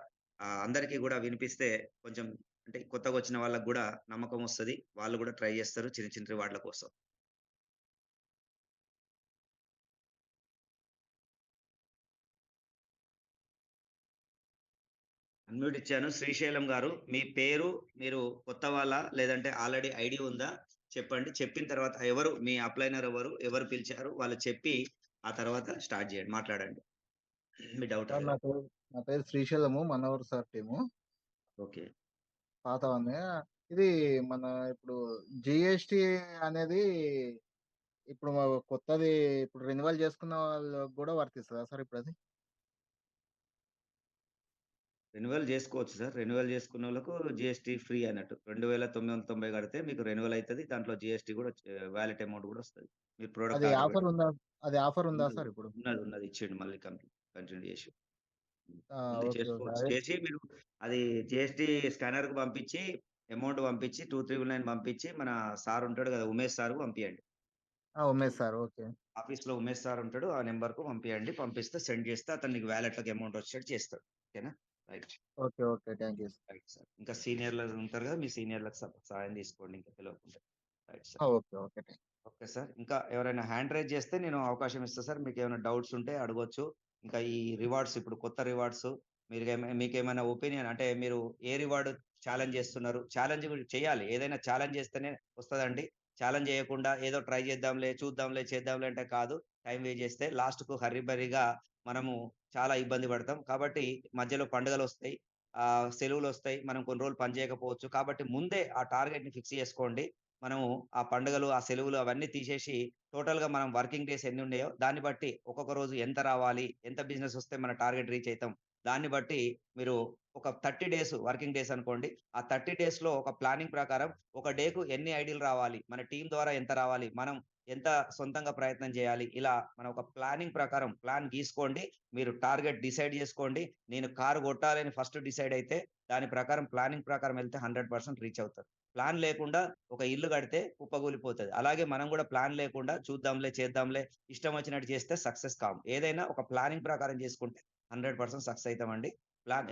అందరికీ గూడా వినిపిస్తే కొంచెం అంటే కొత్తగొచ్చిన వాళ్ళకి గూడా నమ్మకమొస్తది. వాళ్ళు గూడా ట్రై జేస్తారు చిన్న చిన్న రివార్డ్‌ల కోసం. అన్‌మ్యూట్ ఇచ్చాను. శ్రీశైలం గారు మీ పేరు, మీరు కొత్త వాళ్ళా? లేదంటే ఆల్రెడీ ఐడీ ఉందా? చెప్పండి. చెప్పిన తర్వాత మీ అప్లైనర్ ఎవరు? ఎవరు పిలిచారు? వాళ్ళు చెప్పి ఆ తర్వాత స్టార్ట్ జేయండి. మాట్లాడండి. మీ డౌట్ సార్ అడగండి. నా పేరు Srisailam. Manohar sir team. Okay. పాతవాడిని. ఇది మన ఇప్పుడు జీఎస్టీ అనేది ఇప్పుడు కొత్తది ఇప్పుడు రెన్యువల్ చేసుకున్న వాళ్ళకి గూడా వర్తిస్తదా సార్ ఇప్పుడది? రెన్యువల్ జేసుకోవచ్చు సార్. రెన్యువల్ జేసుకున్నోళ్ళకు జీఎస్టీ ఫ్రీ అన్నట్టు. 2,990 కడితే మీకు రెన్యువల్ అయితది. దాంట్లో జీఎస్టీ గూడా వాలెట్ అమౌంట్ గూడా వస్తది. మీరు ప్రొడక్ట్ అది ఆర్డర్ ఆఫర్ పెట్టుకుంటే. ఉందా? అది ఆఫర్ ఉందా ఉన్నది. సార్ ఇప్పుడు? ఉన్నది. ఇచ్చిండు మళ్ళీ కంటిన్యూ జేసి. హ్మ్. ఆ! ఉంది ఓకే. ఓకే. చేసుకోవచ్చు. అదే చేసి మీరు అది జీఎస్టీ స్కానర్‌కి పంపించి, అమౌంట్ పంపించి 2399 పంపించి మన సార్ ఉంటాడు గదా! ఉమేష్ సార్‌కి పంపియండి. ఆ! ఉమేష్ సార్. ఓకే. ఆఫీస్‌లో ఉమేష్ సార్ ఉంటాడు. ఆ నంబర్‌కు పంపియండి. పంపిస్తే సెండ్ చేస్తే అతను నీకు వాలెట్‌లోకి అమౌంట్ వచ్చేటట్టు చేస్తాడు. ఓకేనా? Right. Okay. Okay. Thank you sir. Right sir. ఇంకా సీనియర్‌లు ఉంటారు గదా! మీ సీనియర్‌లకు సహాయం తీసుకోండి ఇంకా తెలవకుంటే. రైట్ ఆ! Sir. Okay. Okay. Okay sir. ఇంకా ఎవరైనా హ్యాండ్ రైజ్ చేస్తే నేను అవకాశం ఇస్తా సార్. మీకేమైనా డౌట్స్ ఉంటే అడగొచ్చు. ఇంకా ఈ రివార్డ్స్ ఇప్పుడు కొత్త రివార్డ్స్ మీకేమైనా ఒపీనియన్ అంటే మీరు ఏ రివార్డ్ ఛాలెంజ్ చేస్తున్నారు? ఛాలెంజ్ కూడా చేయాలి. ఏదైనా ఛాలెంజ్ చేస్తేనే వస్తదండి. ఛాలెంజ్ చేయకుండా ఏదో ట్రై చేద్దాంలే, చూద్దాంలే, చేద్దాంలే అంటే కాదు. టైం వేస్ట్ చేస్తే లాస్ట్‌కు హర్రీ బరీగా మనము చాలా ఇబ్బంది పడతాం. కాబట్టి మధ్యలో పండుగలొస్తాయి. సెలవులొస్తాయి. మనం కొన్ని రోజులు పని చేయకపోవచ్చు. కాబట్టి ముందే ఆ టార్గెట్‌ని ఫిక్స్ చేసుకోండి. మనము ఆ పండుగలు, ఆ సెలవులు అవన్నీ తీసేసి టోటల్‌గా మనం వర్కింగ్ డేస్ ఎన్నున్నాయో దాన్ని బట్టి ఒక్కొక్క రోజు ఎంత రావాలి? ఎంత బిజినెస్ వస్తే మన టార్గెట్ రీచ్ అయితాం? దాన్ని బట్టి మీరు ఒక 30 డేస్ వర్కింగ్ డేస్ అనుకోండి. ఆ 30 డేస్‌లో ఒక ప్లానింగ్ ప్రకారం ఒక డేకు ఎన్ని ఐడీలు రావాలి? మన టీమ్ ద్వారా ఎంత రావాలి? మనం ఎంత సొంతంగా ప్రయత్నం చేయాలి? ఇలా మనం ఒక ప్లానింగ్ ప్రకారం ప్లాన్ గీసుకోండి. మీరు టార్గెట్ డిసైడ్ చేసుకోండి. నేను కారు కొట్టాలని ఫస్ట్ డిసైడ్ అయితే దాని ప్రకారం ప్లానింగ్ ప్రకారం వెళ్తే 100% రీచ్ అవుతారు. ప్లాన్ లేకుండా ఒక ఇల్లు కడితే కుప్పగూలిపోతది. అలాగే మనం గూడా ప్లాన్ లేకుండా చూద్దాంలే, చేద్దాంలే, ఇష్టం వచ్చినట్టు చేస్తే సక్సెస్ కాము. ఏదైనా ఒక ప్లానింగ్ ప్రకారం చేసుకుంటే 100% సక్సెస్ అయితామండి.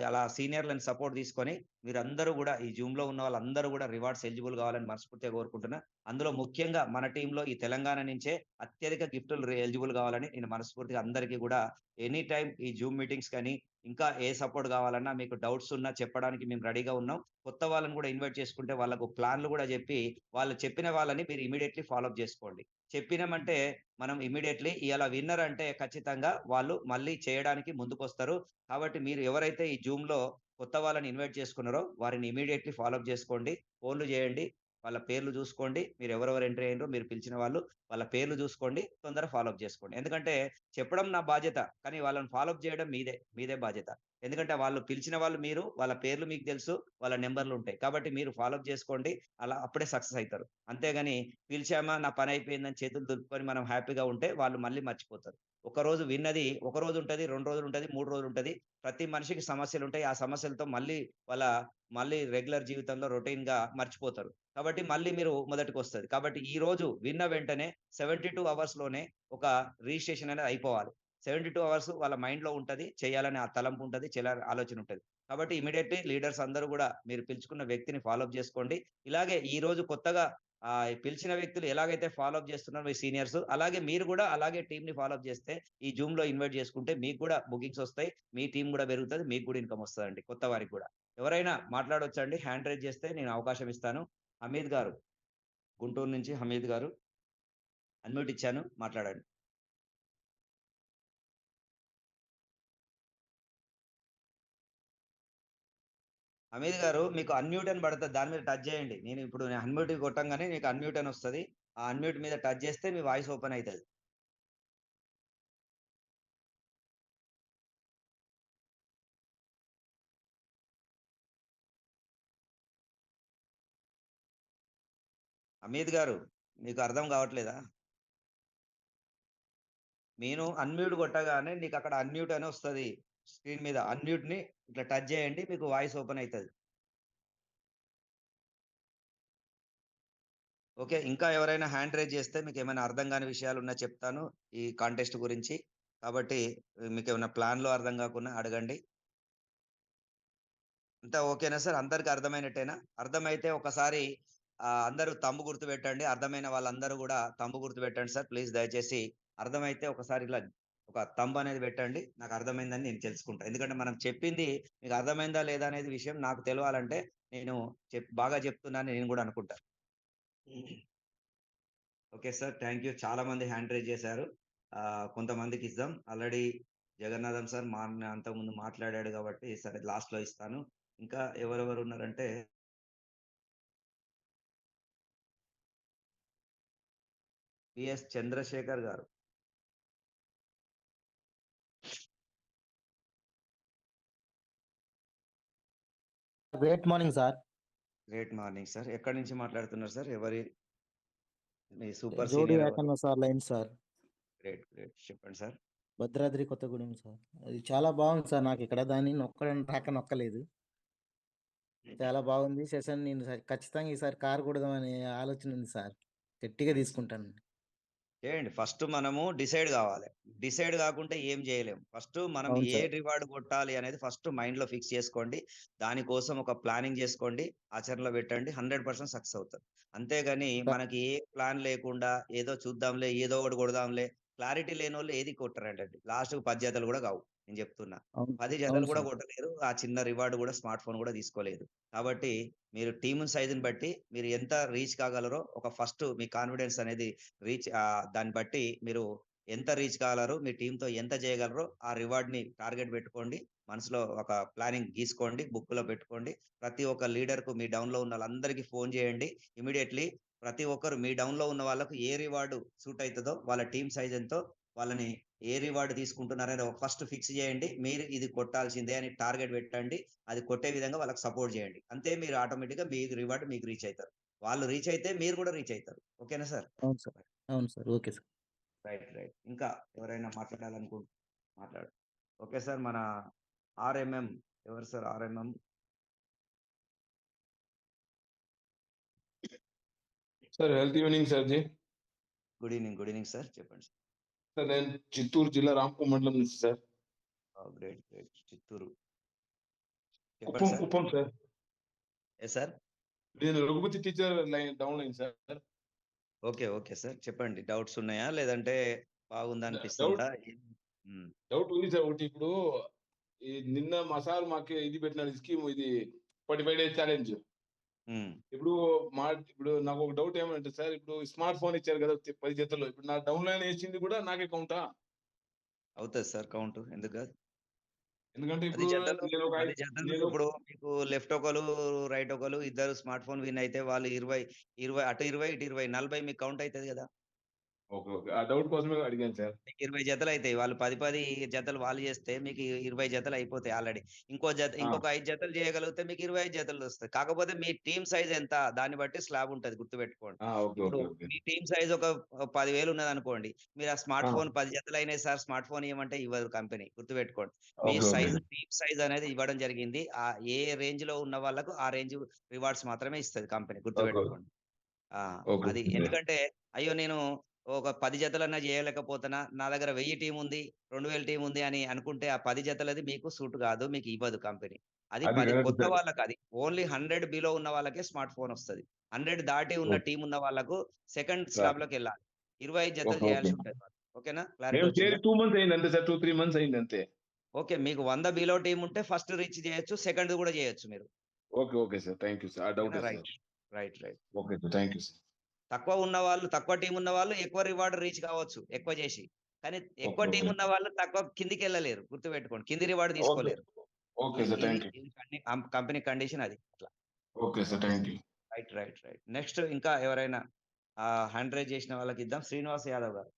అలా సీనియర్‌లని సపోర్ట్ తీసుకొని మీరందరూ గూడా ఈ జూమ్‌లో ఉన్న వాళ్ళందరూ గూడా రివార్డ్స్ ఎలిజిబుల్ కావాలని మనస్ఫూర్తిగా కోరుకుంటున్నా. అందులో ముఖ్యంగా మన టీమ్‌లో ఈ తెలంగాణ నుంచే అత్యధిక గిఫ్టులు ఎలిజిబుల్ కావాలని నేను మనస్ఫూర్తిగా అందరికీ గూడా ఎనీ టైమ్ ఈ జూమ్ మీటింగ్స్ కానీ ఇంకా ఏ సపోర్ట్ కావాలన్నా మీకు డౌట్స్ ఉన్నా చెప్పడానికి మేము రెడీగా ఉన్నాం. కొత్త వాళ్ళని కూడా ఇన్వైట్ చేసుకుంటే వాళ్ళకు ప్లాన్‌లు కూడా చెప్పి, వాళ్ళు చెప్పిన వాళ్ళని మీరు ఇమ్మీడియేట్‌లీ ఫాలో అప్ చేసుకోండి. చెప్పినామంటే మనం ఇమ్మీడియేట్‌లీ ఇయాల విన్నర్ అంటే ఖచ్చితంగా వాళ్ళు మళ్ళీ చేయడానికి ముందుకొస్తారు. కాబట్టి మీరు ఎవరైతే ఈ జూమ్‌లో కొత్త వాళ్ళని ఇన్వైట్ చేసుకున్నారో వారిని ఇమ్మీడియేట్‌లీ ఫాలో అప్ చేసుకోండి. ఫోన్‌లు చేయండి. వాళ్ళ పేర్లు చూసుకోండి. మీరు ఎవరెవరు ఎంటర్ అయ్యిండ్రో మీరు పిలిచిన వాళ్ళు, వాళ్ళ పేర్లు చూసుకోండి. తొందరగా ఫాలో అప్ చేసుకోండి. ఎందుకంటే చెప్పడం నా బాధ్యత. కానీ వాళ్ళని ఫాలో అప్ చేయడం మీదే బాధ్యత. ఎందుకంటే వాళ్ళు పిలిచిన వాళ్ళు మీరు, వాళ్ళ పేర్లు మీకు తెలుసు, వాళ్ళ నంబర్‌లుంటాయి. కాబట్టి మీరు ఫాలో అప్ చేసుకోండి. అలా అప్పుడే సక్సెస్ అయితారు. అంతేగాని పిలిచామా, నా పని అయిపోయిందని చేతులు దులుపుకొని మనం హ్యాపీగా ఉంటే వాళ్ళు మళ్ళీ మర్చిపోతారు. ఒకరోజు విన్నది ఒక రోజు ఉంటది, 2 రోజులుంటది, 3 రోజులుంటది. ప్రతి మనిషికి సమస్యలుంటాయి. ఆ సమస్యలతో వాళ్ళ మళ్ళీ రెగ్యులర్ జీవితంలో రొటీన్‌గా మర్చిపోతారు. కాబట్టి మళ్ళీ మీరు మొదటికొస్తది. కాబట్టి ఈరోజు విన్న వెంటనే 72 అవర్స్‌లోనే ఒక రిజిస్ట్రేషన్ అనేది అయిపోవాలి. 72 అవర్స్ వాళ్ళ మైండ్‌లో ఉంటది. చేయాలనే ఆ తలంపు ఉంటది. చేయాలని ఆలోచన ఉంటది. కాబట్టి ఇమ్మీడియేట్‌లీ లీడర్స్ అందరూ గూడా మీరు పిలుచుకున్న వ్యక్తిని ఫాలో అప్ జేసుకోండి. ఇలాగే ఈరోజు కొత్తగా పిలిచిన వ్యక్తులు ఎలాగైతే ఫాలో అప్ జేస్తున్నారో మీ సీనియర్స్, అలాగే మీరు గూడా అలాగే టీమ్‌ని ఫాలో అప్ జేస్తే ఈ జూమ్‌లో ఇన్వైట్ జేసుకుంటే మీకు గూడా బుకింగ్స్ ఒస్తాయి. మీ టీమ్ గూడా పెరుగుతది. మీకు గూడా ఇన్‌కమ్ ఒస్తదండి కొత్త వారికి గూడా. ఎవరైనా మాట్లాడొచ్చండి? హ్యాండ్ రైజ్ జేస్తే నేను అవకాశం ఇస్తాను. హమీద్ గారు, గుంటూరు నుంచి హమీద్ గారు. అన్‌మ్యూట్ ఇచ్చాను. మాట్లాడండి. హమీద్ గారు మీకు అన్‌మ్యూట్ అని పడతది. దాని మీద టచ్ చేయండి. నేను అన్‌మ్యూట్ కొట్టంగానే మీకు అన్‌మ్యూట్ అని వస్తది. ఆ అన్‌మ్యూట్ మీద టచ్ చేస్తే మీ వాయిస్ ఓపెన్ అయితది. హమీద్ గారు మీకు అర్థం కావట్లేదా? నేను అన్‌మ్యూట్ కొట్టగానే నీకక్కడ అన్‌మ్యూట్ అని వస్తది. స్క్రీన్ మీద అన్‌మ్యూట్‌ని ఇట్లా టచ్ చేయండి. మీకు వాయిస్ ఓపెన్ అయితది. ఓకే. ఇంకా ఎవరైనా హ్యాండ్ రైజ్ చేస్తే మీకేమైనా అర్థం కాని విషయాలున్నా చెప్తాను ఈ కాంటెస్ట్ గురించి. కాబట్టి మీకేమైనా ప్లాన్‌లో అర్థం కాకున్నా అడగండి. అంతా ఓకేనా సార్? అందరికి అర్థమైనట్టేనా? అర్థమైతే ఒకసారి అందరూ థంబ్ గుర్తు పెట్టండి. అర్థమైన వాళ్ళందరూ గూడా థంబ్ గుర్తు పెట్టండి సార్. ప్లీజ్ దయచేసి అర్థమైతే ఒకసారి ఇలా ఒక థంబ్ అనేది పెట్టండి. నాకు అర్థమైందని నేను తెలుసుకుంటా. ఎందుకంటే మనం చెప్పింది మీకు అర్థమైందా లేదా అనేది విషయం నాకు తెలవాలంటే నేను బాగా చెప్తున్నానని నేను గూడా అనుకుంటా. Okay sir. Thank you. చాలా మంది హ్యాండ్ రైజ్ చేశారు. కొంతమందికిద్దాం. ఆల్రెడీ జగన్నాథం సార్ అంతకుముందు మాట్లాడాడు కాబట్టి సరే లాస్ట్‌లో ఇస్తాను. ఇంకా ఎవరెవరున్నారంటే పిఎస్ చంద్రశేఖర్ గారు. Great morning sir. Great morning sir. ఎక్కడి నుంచి మాట్లాడుతున్నారు సార్? మీ సూపర్ జోడి సీనియర్ ఎవరు? Ekanna sir line sir. Great. Great. చెప్పండి సార్. భద్రాద్రి కొత్తగూడెం సార్. అది చాలా బాగుంది సార్ నాకిక్కడ. దాన్ని నొక్కడం రాక నొక్కలేదు. చాలా బాగుంది సెషన్. నేను ఖచ్చితంగా ఈసారి కారు కొడదామనే ఆలోచన ఉంది సార్. గట్టిగా తీసుకుంటాను. చేయండి. ఫస్ట్ మనము డిసైడ్ గావాలి. డిసైడ్ గాకుంటే ఏం జేయలేం. ఫస్ట్ మనం అవును ఏ సార్. రివార్డ్ గొట్టాలి అనేది ఫస్ట్ మైండ్‌లో ఫిక్స్ చేసుకోండి. దానికోసం ఒక ప్లానింగ్ జేసుకోండి. ఆచరణలో పెట్టండి. 100% సక్సెస్ అవుతారు. అంతేగాని సార్ మనకి ఏ ప్లాన్ లేకుండా ఏదో చూద్దాంలే, ఏదో ఒకటి కొడదాంలే, క్లారిటీ లేనోళ్ళు ఏది కొట్టరంటండి. లాస్ట్‌కి 10 జతలు గూడా గావు. నేను జెప్తున్నా. అవును. 10 జతలు అవును గూడా సార్. కొట్టలేరు. ఆ చిన్న రివార్డ్ గూడా స్మార్ట్ ఫోన్ గూడా తీసుకోలేదు. కాబట్టి మీరు టీమ్ సైజ్‌ని బట్టి మీరు ఎంత రీచ్ కాగలరో ఒక ఫస్ట్ మీ కాన్ఫిడెన్స్ అనేది దాన్ని బట్టి మీరు ఎంత రీచ్ కాగలరు, మీ టీమ్‌తో ఎంత చేయగలరో ఆ రివార్డ్‌ని టార్గెట్ పెట్టుకోండి. మనసులో ఒక ప్లానింగ్ గీసుకోండి. బుక్‌లో పెట్టుకోండి. ప్రతి ఒక్క లీడర్‌కు మీ డౌన్‌లో ఉన్నోళ్ళందరికీ ఫోన్ చేయండి. ఇమ్మీడియేట్‌లీ ప్రతి ఒక్కరు మీ డౌన్‌లో ఉన్న వాళ్ళకు ఏ రివార్డ్ సూట్ అయితదో వాళ్ళ టీమ్ సైజ్ ఎంతో వాళ్ళని ఏ రివార్డ్ తీసుకుంటున్నారనేది ఫస్ట్ ఫిక్స్ చేయండి. మీరు ఇది కొట్టాల్సిందే అని టార్గెట్ పెట్టండి. అది కొట్టే విధంగా వాళ్ళకి సపోర్ట్ చేయండి. అంతే మీరు ఆటోమేటిక్‌గా మీ రివార్డ్ మీకు రీచ్ అయితారు. వాళ్ళు రీచ్ అయితే మీరు కూడా రీచ్ అయితారు. ఓకేనా సార్? అవును సార్. అవును sir. Okay sir. Right. Right. ఇంకా ఎవరైనా మాట్లాడు. Okay sir. మన ఆర్‌ఎంఎం ఎవరు sir RMM? Sir health evening sir ji. Good evening. Good evening sir. చెప్పండి సార్. సార్ నేను చిత్తూరు జిల్లా రాంపూర్ మండలం నుంచి సార్. గ్రేట్. గ్రేట్. చిత్తూరు. చెప్పండి Kuppam sir. Kuppam sir. Yes sir. నేను Raghupathi teacher line down line sir. Okay. Okay sir. చెప్పండి. డౌట్స్ ఉన్నాయా? లేదంటే డౌట్ బాగుందనిపిస్తుందా? హ్మ్. డౌట్ ఉంది సార్. ఒకటి ఇప్పుడు నిన్న మా సార్ మాకు ఇది పెట్టినాడు స్కీమ్, ఇది 45 days ఛాలెంజ్. ఉమ్, ఇప్పుడు నాకు ఒక డౌట్ ఏమంటే సార్, ఇప్పుడు స్మార్ట్ ఫోన్ ఇచ్చారు కదా 10 జతలు, ఇప్పుడు నా డౌన్లైన్ వేసింది కూడా నాకే కౌంటా? అవుతుంది సార్ కౌంట్, ఎందుకు కాదు? ఎందుకంటే 10 ఇప్పుడు జతలు నేను ఒక 10 జతలు నేను ఇప్పుడు మీకు లెఫ్ట్ ఒకరు రైట్ ఒకరు ఇద్దరు స్మార్ట్ ఫోన్ విన్ అయితే వాళ్ళు 20 అటు 20 ఇటు 20 40 మీకు కౌంట్ అవుతుంది కదా. ఓకే ఓకే, ఆ డౌట్ కోసమే అడిగాను సార్. మీకు 20 జతలు అవుతాయి, వాళ్ళు 10 జతలు వాళ్ళు చేస్తే మీకు 20 జతలు అయిపోతాయి ఆల్రెడీ. ఇంకొక 5 జతలు చేయగలిగితే మీకు 25 జతలు వస్తాయి. కాకపోతే మీ టీమ్ సైజ్ ఎంత దాన్ని బట్టి స్లాబ్ ఉంటది, గుర్తుపెట్టుకోండి. ఓకే ఇప్పుడు ఓకే ఓకే. మీ టీమ్ సైజ్ ఒక 10,000 ఉన్నది అనుకోండి, మీరు ఆ స్మార్ట్ ఆ, ఫోన్ 10 జతలు అయినాయి సార్ స్మార్ట్ ఫోన్ ఇవ్వమంటే ఇవ్వదు కంపెనీ, గుర్తుపెట్టుకోండి. మీ okay okay size team size అనేది ఇవ్వడం జరిగింది. ఆ ఏ రేంజ్ లో ఉన్న వాళ్ళకు ఆ రేంజ్ రివార్డ్స్ మాత్రమే ఇస్తుంది కంపెనీ, ఓకే గుర్తుపెట్టుకోండి. ఓకే అది ఓకే. ఎందుకంటే అయ్యో నేను ఒక 10 జతలన్నా చేయలేకపోతున్నా, నా దగ్గర 1000 టీం ఉంది, 2000 టీం ఉంది అని అనుకుంటే ఆ 10 జతలది మీకు సూట్ కాదు, మీకు ఇవ్వదు కంపెనీ. అది అది 10 కరెక్ట్ కొత్త సార్. వాళ్ళకి, అది ఓన్లీ 100 బిలో ఉన్న వాళ్ళకే స్మార్ట్ ఫోన్ వస్తది. 100 దాటి ఉన్న టీం ఉన్న వాళ్ళకు సెకండ్ స్లాబ్ లోకి వెళ్ళాలి. 25 జతలు ఓకే ఓకే. చేయాల్సి ఉంటది వాళ్ళు. ఓకేనా, క్లారిటీ మేము చేరి వచ్చిందా? 2 months అయింది అంతే సార్, 2-3 months అయింది అంతే. ఓకే, మీకు 100 బిలో టీం ఉంటే ఫస్ట్ రీచ్ చేయొచ్చు, సెకండ్ కూడా చేయొచ్చు మీరు. Okay okay sir, thank you sir, ఆ డౌటే sir. Right right right. Okay sir, thank you sir. తక్కువ టీం ఉన్న వాళ్ళు ఎక్కువ రివార్డ్ రీచ్ కావచ్చు ఎక్కువ చేసి, కానీ ఎక్కువ ఓకే టీం ఓకే ఉన్న వాళ్ళు తక్కువ కిందికి వెళ్ళలేరు, గుర్తుపెట్టుకోండి. కింది రివార్డ్ ఓకే తీసుకోలేరు. Okay sir, thank you. Company condition అది అట్లా. Okay sir, thank you. Right right right. Next ఇంకా ఎవరైనా హ్యాండ్ రైజ్ చేసిన వాళ్ళకి ఇద్దాం. శ్రీనివాస్ యాదవ్ గారు.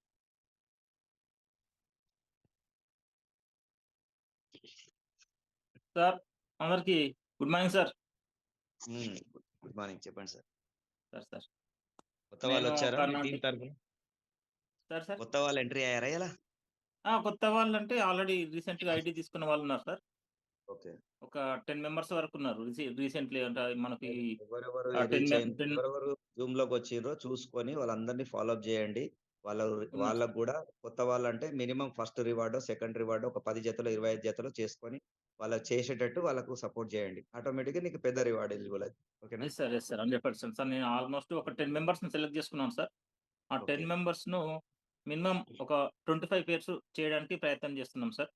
సార్ అందరికి good morning sir. Good morning, చెప్పండి సార్. సార్ సార్ కొత్త వాళ్ళు నేను వచ్చారా మీ కర్ణాటక టీం తరఫున? సార్ సార్ కొత్త వాళ్ళు ఎంట్రీ అయ్యారా ఎలా? కొత్త వాళ్ళు అంటే ఆల్రెడీ రీసెంట్ గా ఐడి తీసుకున్న వాళ్ళు ఉన్నారు సార్. ఓకే, ఒక 10 మెంబర్స్ వరకు ఉన్నారు రీసెంట్లీ. అంటే మనకి ఎవరెవరు 10 ఎవరెవరు జూమ్ లోకి వచ్చిండ్రో చూసుకొని వాళ్ళందరినీ ఫాలో అప్ చేయండి. వాళ్ళకు కూడా కొత్త వాళ్ళంటే minimum first reward second reward ఒక 10 జతలు 25 జతలు చేసుకొని వాళ్ళకి చేసేటట్టు వాళ్ళకు సపోర్ట్ చేయండి. ఆటోమేటిక్ గా నీకు పెద్ద రివార్డ్ ఎలిజిబుల్ అది. ఓకేనా? Yes sir 100% sir. నేను ఆల్మోస్ట్ ఒక 10 మెంబర్స్ ని సెలెక్ట్ చేసుకున్నాను సార్. ఆ 10 ఓకే, మెంబర్స్ ను మినిమం ఒక 25 పేర్స్ చేయడానికి ప్రయత్నం చేస్తున్నాం సార్.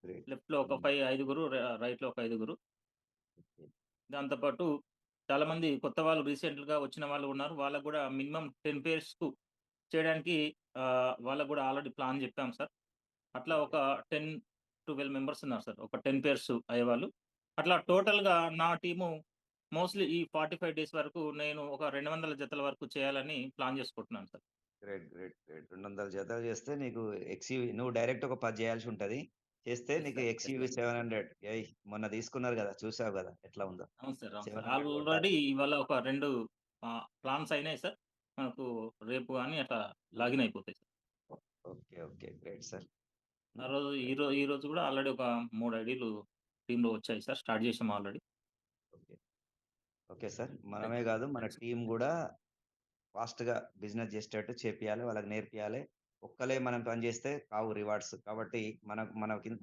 గ్రేట్. లెఫ్ట్ లో ఒక 5 రైట్ లో ఒక 5. దాంతోపాటు చాలా మంది కొత్త వాళ్ళు రీసెంట్ గా వచ్చిన వాళ్ళు ఉన్నారు. వాళ్ళకు కూడా మినిమం 10 పేర్స్ కు చేయడానికి వాళ్ళకు కూడా ఆల్రెడీ ప్లాన్ చెప్పాం సార్. అట్లా ఒక 10-12 మెంబర్స్ ఉన్నారు సార్, ఒక 10 పేర్స్ అయ్యేవాళ్ళు. అట్లా టోటల్ గా నా టీము మోస్ట్లీ ఈ 45 డేస్ వరకు నేను ఒక 200 జతల వరకు చేయాలని ప్లాన్ చేసుకుంటున్నాను సార్. Great great great. 200 జతలు చేస్తే నీకు ఎక్స్యూవి నువ్వు డైరెక్ట్ ఒక 10 చేయాల్సి ఉంటది. చేస్తే ఎస్ నీకు సార్, ఎస్ ఎక్స్యూవి సార్. 700 మొన్న తీసుకున్నారు కదా, చూసావు కదా ఎట్లా ఉందో. అవును సార్, అవును సార్. 700 కొట్టాలి. ఆల్రెడీ ఇవాళ ఒక 2 ప్లాన్స్ అయినాయి సార్. మనకు రేపు కానీ అట్లా లాగిన్ అయిపోతాయి sir. Okay okay, great sir. ఆ రోజు ఈ రోజు కూడా ఆల్రెడీ ఒక 3 ఐడీలు టీంలో వచ్చాయి సార్. స్టార్ట్ చేసాం ఆల్రెడీ. Okay okay sir. మనమే కాదు మన టీం కూడా ఫాస్ట్ గా బిజినెస్ చేసేటట్టు చేపియాలి, వాళ్ళకి నేర్పియాలి. ఒక్కలే మనం పని చేస్తే కావు రివార్డ్స్. కాబట్టి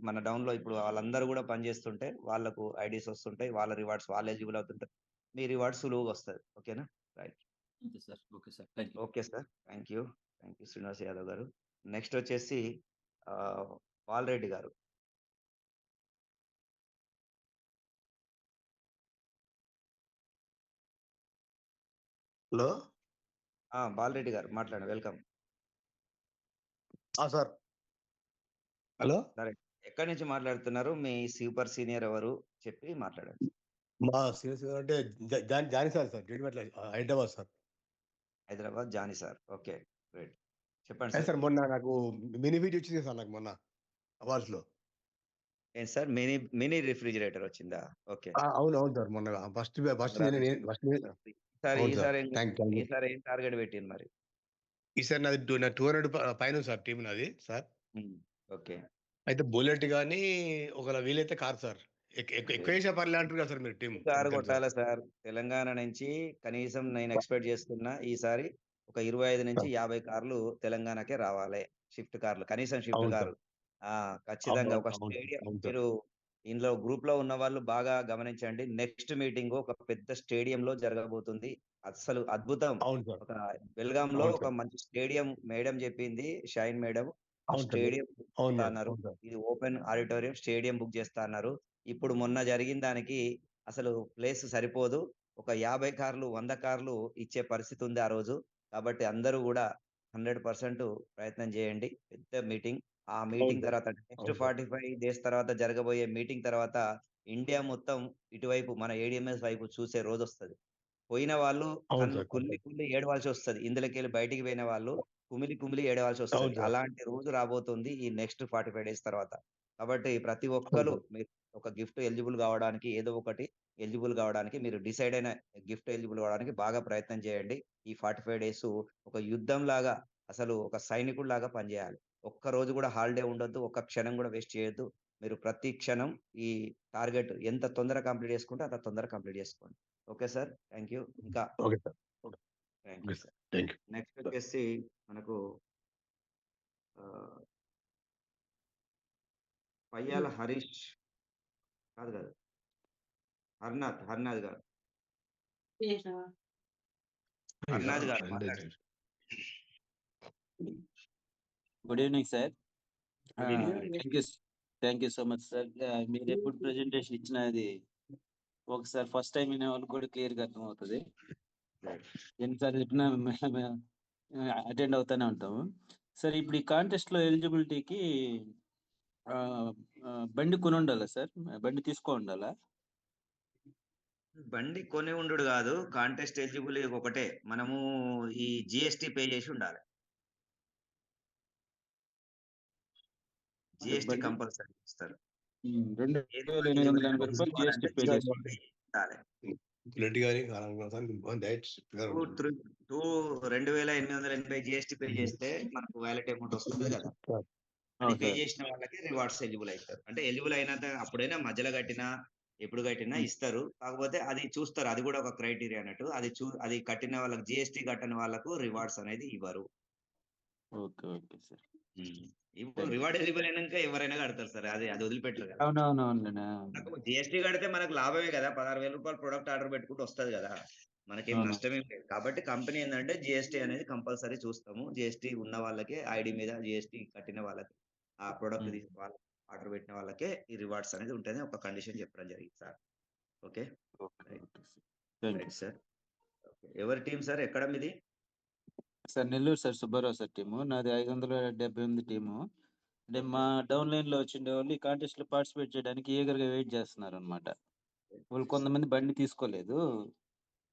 మన డౌన్ లో ఇప్పుడు వాళ్ళందరూ కూడా పని చేస్తుంటే వాళ్ళకు ఐడీస్ వస్తుంటాయి, వాళ్ళ రివార్డ్స్ వాళ్ళు ఎలిజిబుల్ అవుతుంటారు, మీ రివార్డ్స్ సులువుగా వస్తుంది. ఓకేనా? Right. Okay sir, okay sir, thank you. Okay sir, thank you Srinivas Yadav గారు. నెక్స్ట్ వచ్చేసి పాల్రెడ్డి గారు. హలో బాలరెడ్డి గారు మాట్లాడండి, వెల్కమ్. సార్. హలో, ఎక్కడి నుంచి మాట్లాడుతున్నారు? మీ సూపర్ సీనియర్ ఎవరు చెప్పి మాట్లాడండి. మా సీనియర్స్ అంటే Jani sir judgement Hyderabad sir. Hyderabad Jani sir. Okay, great. చెప్పండి సార్. సార్. మొన్న నాకు మినీ వీడియో వచ్చింది సార్, నాకు మొన్న అవార్డ్స్ లో. ఏంటి సార్, మినీ రిఫ్రిజిరేటర్ వచ్చిందా? ఓకే, అవును అవును సార్. మొన్న ఫస్ట్ అవును సార్. ఈసారి ఏం టార్గెట్ పెట్టింది మరి? ఈసారి నాది 200 పైన సార్ టీం నాది సార్. ఓకే, అయితే బుల్లెట్ కానీ ఒకవేళ వీలైతే కార్ సార్. ఎక్కువ వేసే పర్లే అంటారు కదా సార్ మీరు టీం. కారు కొట్టాలి సార్. తెలంగాణ నుంచి కనీసం నేను ఎక్స్పెక్ట్ చేస్తున్నా ఈసారి ఒక 25 నుంచి 50 కార్లు తెలంగాణకే రావాలి. షిఫ్ట్ కార్లు, కనీసం షిఫ్ట్ అవును కారు. సార్. ఖచ్చితంగా ఒక అవును స్టేడియం. సార్. మీరు ఇందులో గ్రూప్ లో ఉన్న వాళ్ళు బాగా గమనించండి. నెక్స్ట్ మీటింగ్ ఒక పెద్ద స్టేడియం లో జరగబోతుంది. అసలు అద్భుతం. అవును సార్. ఒక బెల్గాం లో అవును ఒక సార్. మంచి స్టేడియం మేడం చెప్పింది, షైన్ మేడం. అవును సార్. స్టేడియం బుక్ చేస్తా అవును. అన్నారు. అవును సార్. ఇది ఓపెన్ ఆడిటోరియం స్టేడియం బుక్ చేస్తా అన్నారు. ఇప్పుడు మొన్న జరిగిన దానికి అసలు ప్లేస్ సరిపోదు. ఒక 50 కార్లు, 100 కార్లు ఇచ్చే పరిస్థితి ఉంది ఆ రోజు. కాబట్టి అందరూ గూడా 100% ప్రయత్నం చేయండి. పెద్ద మీటింగ్. ఆ అవును మీటింగ్ సార్. తర్వాత నెక్స్ట్ అవును సార్. 45 డేస్ తర్వాత జరగబోయే మీటింగ్ తర్వాత ఇండియా మొత్తం ఇటువైపు మన ఏడీఎంఎస్ వైపు చూసే రోజొస్తది. పోయిన వాళ్ళు అవును కళ్ళు సార్. కుళ్ళి కుళ్ళి ఏడవాల్సొస్తది. ఇందులోకెళ్ళి బయటికి పోయిన వాళ్ళు కుమిలి కుమిలి ఏడవాల్సొస్తది. అవును సార్. అలాంటి రోజు రాబోతుంది ఈ నెక్స్ట్ 45 డేస్ తర్వాత. కాబట్టి ప్రతి అవును ఒక్కళ్ళు సార్. మీరు ఒక గిఫ్ట్ ఎలిజిబుల్ కావడానికి ఏదో ఒకటి ఎలిజిబుల్ కావడానికి మీరు డిసైడ్ అయిన గిఫ్ట్ ఎలిజిబుల్ కావడానికి బాగా ప్రయత్నం చేయండి. ఈ 45 డేస్ ఒక యుద్ధంలాగా అసలు ఒక సైనికుడిలాగా పనిచేయాలి. ఒక్క రోజు కూడా హాలిడే ఉండొద్దు. ఒక్క క్షణం కూడా వేస్ట్ చేయొద్దు. మీరు ప్రతి క్షణం ఈ టార్గెట్ ఎంత తొందరగా కంప్లీట్ చేసుకుంటే అంత తొందరగా కంప్లీట్ చేసుకోండి. Okay sir. Thank you. ఇంకా okay sir. Okay. Thank okay you sir. Sir. Thank you. Next sir. వచ్చేసి మనకు ఆహ్, పయ్యాల హరీష్ కాదు. హర్నాథ్ గారు. హర్నాథ్ గారు మాట్లాడండి. Good evening sir. Good evening. Thank you so much sir. మీరు ఎప్పుడు ప్రెజెంటేషన్ ఇచ్చినా అది ఒకసారి ఫస్ట్ టైం వినే వాళ్ళకి కూడా క్లియర్గా అర్థమవుతుంది. ఎన్నిసార్లు చెప్పినా అటెండ్ అవుతానే ఉంటాము. సార్ ఇప్పుడు ఈ కాంటెస్ట్లో ఎలిజిబిలిటీకి బండి కొని ఉండాలా సార్? బండి తీసుకో ఉండాలా? బండి కొని ఉండుడు కాదు. కాంటెస్ట్ ఎలిజిబుల్ ఒకటే. మనము ఈ జీఎస్టీ పే చేసి ఉండాలి. జీఎస్టీ బండి కంపల్సరీ ఇస్తారు. 2,880 రూపాయలు జిఎస్టీ పే చేసి ఉండాలి. బ్లడ్ గాని డైట్ ఫిగర్ టూ ఉంటుంది. 2,880 జీఎస్టీ పే చేస్తే మనకు వాలెట్ అమౌంట్ వస్తుంది కదా! అది పే సార్. చేసిన వాళ్ళకి రివార్డ్స్ ఎలిజిబుల్ అయితారు. అంటే ఎలిజిబుల్ అయినంత అప్పుడైనా మధ్యలో కట్టినా, ఎప్పుడు కట్టినా ఇస్తారు. కాకపోతే అది చూస్తారు. అది కూడా ఒక క్రైటీరియా అన్నట్టు. అది కట్టిన వాళ్ళకి జీఎస్టీ కట్టని వాళ్ళకు రివార్డ్స్ అనేది ఇవ్వరు. Okay sir. ఇప్పుడు రివార్డ్ ఎలిజిబుల్ అయినాక ఎవరైనా కడతారు సార్. అది వదిలిపెట్టరు కదా! అవునవునవునులేనా. జీఎస్టీ కడితే మనకు లాభమే కదా! రూ. 16,000 ప్రొడక్ట్ ఆర్డర్ పెట్టుకుంటే వస్తది కదా! మనకేం అవును. నష్టమేం లేదు. కాబట్టి కంపెనీ ఏందంటే జీఎస్టీ అనేది కంపల్సరీ చూస్తాము. జీఎస్టీ ఉన్న వాళ్ళకే ఐడీ మీద జీఎస్టీ కట్టిన వాళ్ళకి ఆ ప్రొడక్ట్ వాళ్ళు ఆర్డర్ పెట్టిన వాళ్ళకే ఈ రివార్డ్స్ అనేది ఉంటదని ఒక కండిషన్ చెప్పడం జరిగింది sir. Okay. Right. Thank you right sir. Okay. ఎవరి టీమ్ సార్? ఎక్కడ మీది? Sir. Nellore sir. Subbarao sir team. నాది 578 టీము. అంటే మా డౌన్ లైన్‌లో వచ్చిండే వాళ్ళు ఈ కాంటెస్ట్‌లో పార్టిసిపేట్ చేయడానికి ఈగర్‌గా వెయిట్ చేస్తున్నారనమాట. వాళ్ళు కొంతమంది బండి తీసుకోలేదు.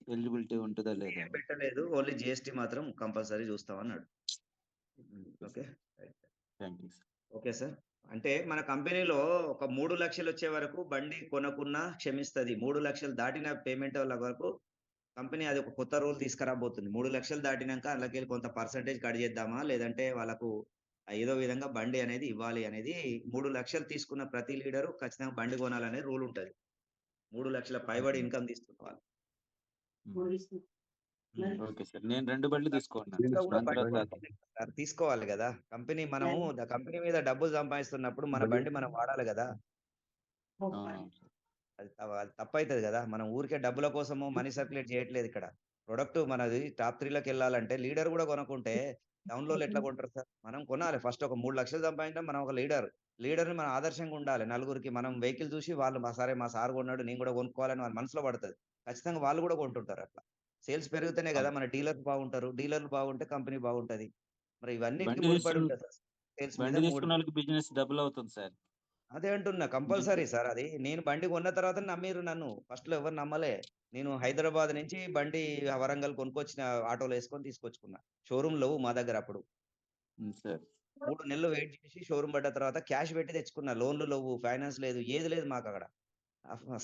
ఎలిజిబిలిటీ ఉంటదా లేదా ఏం అని. పెట్టలేదు. ఓన్లీ జీఎస్టీ మాత్రం కంపల్సరీ చూస్తామన్నాడు. Okay. Right. Thank you sir. Okay sir. అంటే మన కంపెనీలో ఒక 3,00,000 వచ్చే వరకు బండి కొనకున్నా క్షమిస్తది. 3,00,000 దాటిన పేమెంట్ వాళ్ళ వరకు కంపెనీ అది ఒక కొత్త రూల్ తీసుకురాబోతుంది. 3,00,000 దాటినంక అందులోకెళ్ళి కొంత పర్సెంటేజ్ కట్ చేద్దామా? లేదంటే వాళ్ళకు ఏదో విధంగా బండి అనేది ఇవ్వాలి అనేది 3,00,000 తీసుకున్న ప్రతి లీడరు ఖచ్చితంగా బండి కొనాలనే రూల్ ఉంటది. 3,00,000 పైబడి ఇన్‌కమ్ తీసుకున్న వాళ్ళు. Okay sir. నేను 2 బండ్లు తీసుకున్నాను. ఇంకా కూడా దాని బండి తర్వాత కొనుక్కోవాలి సార్. తీసుకోవాలి గదా! కంపెనీ మీద డబ్బులు సంపాదిస్తున్నప్పుడు మన బండి మనం వాడాలి గదా! అవునవును సార్. అది తప్పైతది గదా! మనం ఊరికే డబ్బుల కోసము మనీ సర్క్యులేట్ చేయట్లేదు ఇక్కడ. ప్రొడక్ట్ మనది టాప్ 3లోకెళ్ళాలంటే లీడర్ గూడా కొనకుంటే డౌన్‌లోళ్ళు ఎట్లా కొంటారు సార్? మనం కొనాలి. ఫస్ట్ ఒక 3,00,000 సంపాదించడం మనం ఒక లీడర్. లీడర్‌ని మనం ఆదర్శంగా ఉండాలి. నలుగురికి మనం వెహికల్ చూసి వాళ్ళు సరే మా సార్ కొన్నాడు నేను గూడా కొనుక్కోవాలని వాళ్ళ మనసులో పడతది. ఖచ్చితంగా వాళ్ళు గూడా కొంటుంటారు అట్లా. సేల్స్ పెరిగితేనే గదా! అవును. మన డీలర్స్ బాగుంటారు. డీలర్లు బాగుంటే కంపెనీ బాగుంటది. మరి ఇవన్నిటికి బండి ముడిపడి తీసుకున్న ఉంటది సార్. సేల్స్ మీద బండి తీసుకున్న వాళ్ళకి బిజినెస్ డబుల్ అవుతుంది సార్. అదే అంటున్నా. కంపల్సరీ సార్ అది. నేను బండి కొన్న తర్వాత నమ్మిర్రు నన్ను. ఫస్ట్‌లో ఎవరు నమ్మలే. నేను హైదరాబాద్ నుంచి బండి వరంగల్ కొనుక్కొచ్చిన ఆటోలో యేసుకొని తీసుకొచ్చుకున్నా. షోరూమ్ లేవు మా దగ్గర అప్పుడు. సార్. 3 నెలలు వెయిట్ చేసి షోరూమ్ పడ్డ తర్వాత క్యాష్ పెట్టి తెచ్చుకున్నా. లోన్‌లు లేవు, ఫైనాన్స్ లేదు, ఏది లేదు మాకక్కడ.